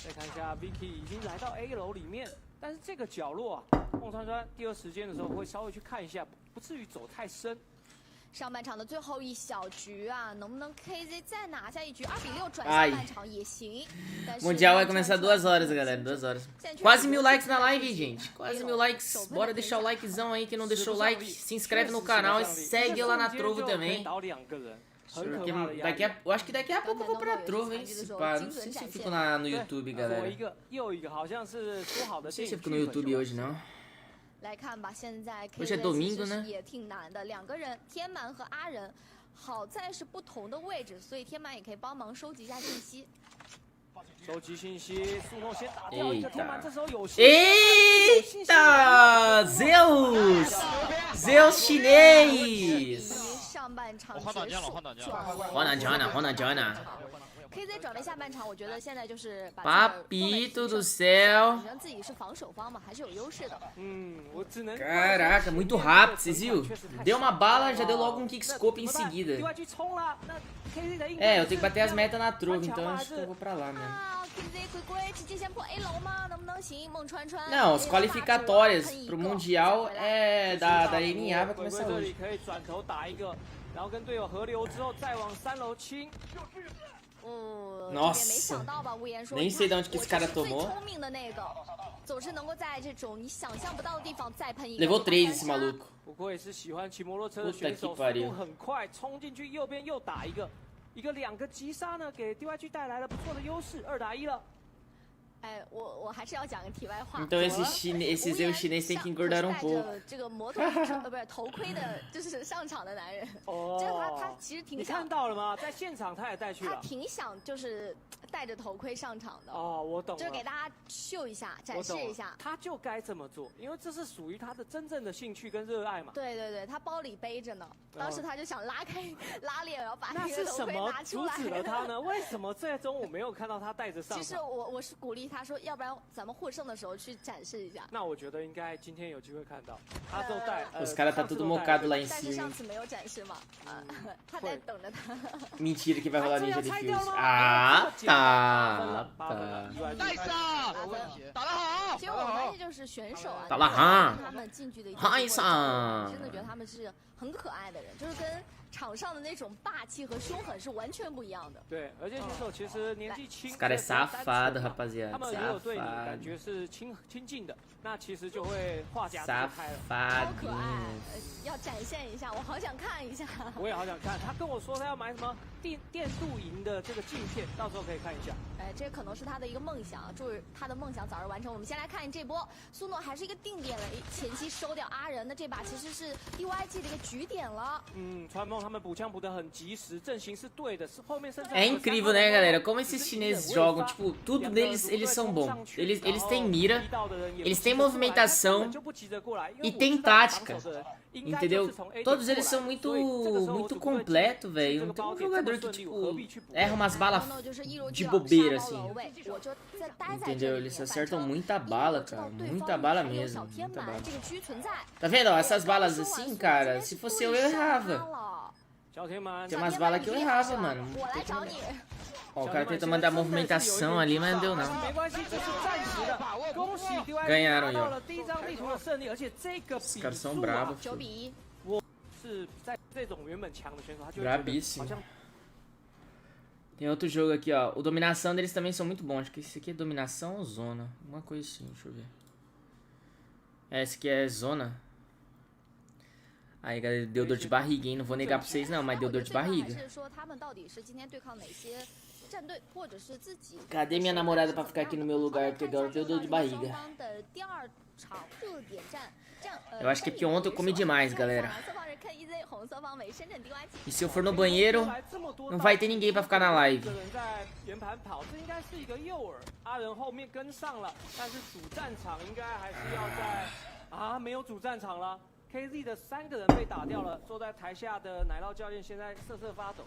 再看一下 Vicky 已经来到 A 楼里面，但是这个角落啊，孟川川第2时间的时候会稍微去看一下，不至于走太深。上半场的最后一小局啊，能不能 KZ 再拿下一局？2比6转下半场也行。Mundial vai começar 2 horas, galera, 2 horas. Quase 1000 likes na live, gente. Quase 1000 likes. Bora deixar o likezão aí, quem não deixou o like, se inscreve no canal e segue lá na Trovo também. Porque eu acho que daqui a pouco eu vou pra Trovo, hein? Não sei se eu fico no YouTube, galera. Não sei se eu fico no YouTube hoje, não. 来看吧，现在 KZ 其实也挺难的，2个人，天蛮和阿仁，好在是不同的位置，所以天蛮也可以帮忙收集一下信息。收集信息，速诺先打掉一个，天蛮这时候有 Eita! Zeus chinês! 上半场我换挡将了，换挡将了。换挡将了。KZ 转为下半场，我觉得现在就是把 Papito do céu！ 反正自己是防守方嘛，还是有优势的。我只能。Caraca, muito rápido, vocês viu? Deu uma bala, já deu logo um kickscope em seguida. É, eu tenho que bater as metas na Trovo, então acho que eu vou pra lá mesmo. Não, as qualificatórias pro Mundial é da NA vai começar hoje. 然后跟队友合流之后，再往3楼清。Nossa, nem sei de onde que esse cara tomou. Levou 3 esse maluco. 不过也是喜欢骑摩托车的选手，速度很快，冲进去右边又打一个2个击杀呢，给 DYG 带来了不错的优势，2打1了。哎，我还是要讲个题外话。Então esse Zeus chinês tem que engordar um pouco. 这个摩托车不是头盔的，就是上场的男人。这他其实挺想。你看到了吗？在现场他也带去了。他挺想就是戴着头盔上场的。我懂了。就是给大家秀一下，展示一下。他就该这么做，因为这是属于他的真正的兴趣跟热爱嘛。对，他包里背着呢。当时他就想拉链，然后把那个头盔拿出来。那是什么阻止了他呢？为什么最终我没有看到他带着上场？其实我是鼓励他说，要不然咱们获胜的时候去展示一下。那我觉得应该今天有机会看到。他都带。Os caras tá tudo mocado lá em cima. 但是上次没有展示嘛，他在等着他。Mentira que vai rolar ninja defuse. Ah, tá. 带上，打得好。其实我发现就是选手打了哈，他们近距离嗨上，真的觉得他们是很可爱的人，就是跟场上的那种霸气和凶狠是完全不一样的。对，而且选手其实年纪轻， Esse cara é safado, rapaziada. 他们如果对你感 Safado. 觉是亲近的，那其实就会话匣子就开了。好可爱 Safadinhos.，要展现一下，我好想看一下。我也好想看，他跟我说他要买什么电镀银的这个镜片，到时候可以看一下。哎，这可能是他的一个梦想，祝他的梦想早日完成。我们先来看这波，苏诺还是一个定点了，前期收掉阿人的这把其实是 DYG 的一个局点了。传梦他们补枪补得很及时，阵型是对的，是后面甚至 É incrível, né, galera? Como esses chineses jogam, tipo, tudo deles, eles são bons. Eles têm mira, eles têm movimentação e têm tática. Entendeu? Todos eles são muito completo, velho. Não tem um jogador que, tipo, erra umas balas de bobeira, assim. Entendeu? Eles acertam muita bala, cara. Muita bala mesmo. Muita bala. Tá vendo, ó? Essas balas assim, cara, se fosse eu errava. Tem umas balas que eu errava, mano. Ó, o cara tenta mandar movimentação ali, mas não deu não. Ganharam aí, ó. Os caras são bravos. Brabíssimo. Tem outro jogo aqui, ó. O dominação deles também são muito bons. Acho que esse aqui é dominação ou zona? Alguma coisa assim, deixa eu ver. É, esse aqui é zona. Aí, galera, deu dor de barriga, hein? Não vou negar pra vocês não, mas deu dor de barriga. Cadê minha namorada pra ficar aqui no meu lugar? Porque agora deu dor de barriga. Eu acho que é porque ontem eu comi demais, galera. E se eu for no banheiro, não vai ter ninguém pra ficar na live. KZ 的3个人被打掉了，坐在台下的奶酪教练现在瑟瑟发抖。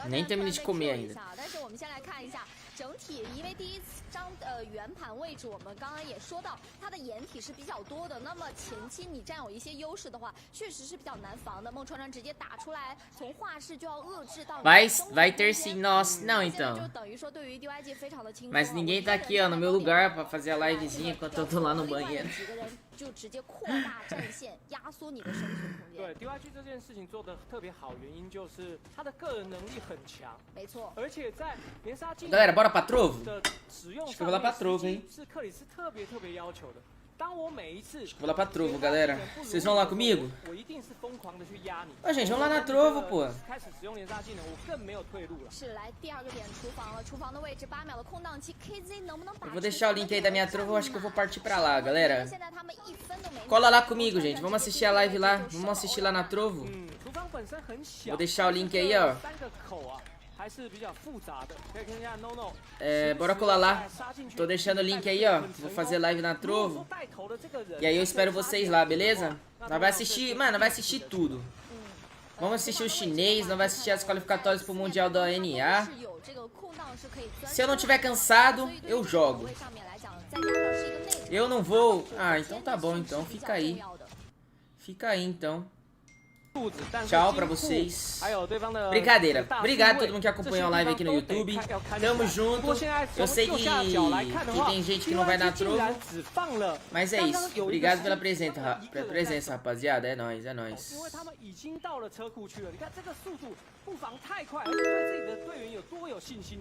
Nem terminei de comer ainda. 但是我们先来看一下整体，因为第一张圆盘位置，我们刚刚也说到，它的掩体是比较多的。那么前期你占有一些优势的话，确实是比较难防的。孟川川直接打出来，从画室就要遏制到。Vai ter sim nós, não 就 então. 等于说对于 DYG 非常的轻松。 Mas ninguém tá aqui, ó, no meu lugar pra fazer a livezinha enquanto eu tô lá no banheiro. 几个人就直接扩大战线，压缩你的生存空间。对 DYG 这件事情做得特别好，原因就是他的个人能力很强，没错。而且在连杀技 Galera, bora pra Trovo? 的使用 Acho que eu vou lá pra Trovo, hein? 是克里斯特别要求的。当我每一次 Vou lá pra Trovo, galera. Vocês vão lá comigo? 我一定是疯狂的去压你。 Ó, gente, vamos lá na Trovo, pô. 开始使用连杀技能，我更没有退路了。是来第二个点厨房了，厨房的位置8秒的空档期 ，KZ 能不能把？ Eu vou deixar o link aí da minha Trovo, eu acho que eu vou partir pra lá, galera. 现在他们1分都没。 Cola lá comigo, gente. Vamos assistir a live lá. Vamos assistir lá na Trovo. 厨房本身很小。 Vou deixar o link aí, ó. 3个口啊。 还是比较复杂的，可以看一下 No。 bora colar lá. Tô deixando o link aí, ó. Vou fazer live na Trovo. E aí eu espero vocês lá, beleza? Nós vai assistir, mano, vai assistir tudo. Vamos assistir o chinês, nós vai assistir as qualificatórias pro Mundial da NA. Se eu não tiver cansado, eu jogo. Eu não vou... Ah, então tá bom, então. Fica aí. Fica aí, então. Tchau pra vocês. Brincadeira. Obrigado a todo mundo que acompanhou a live aqui no YouTube. Tamo junto. Eu sei que tem gente que não vai na Trovo. Mas é isso. Obrigado pela presença, rapaziada. É nóis, é nóis.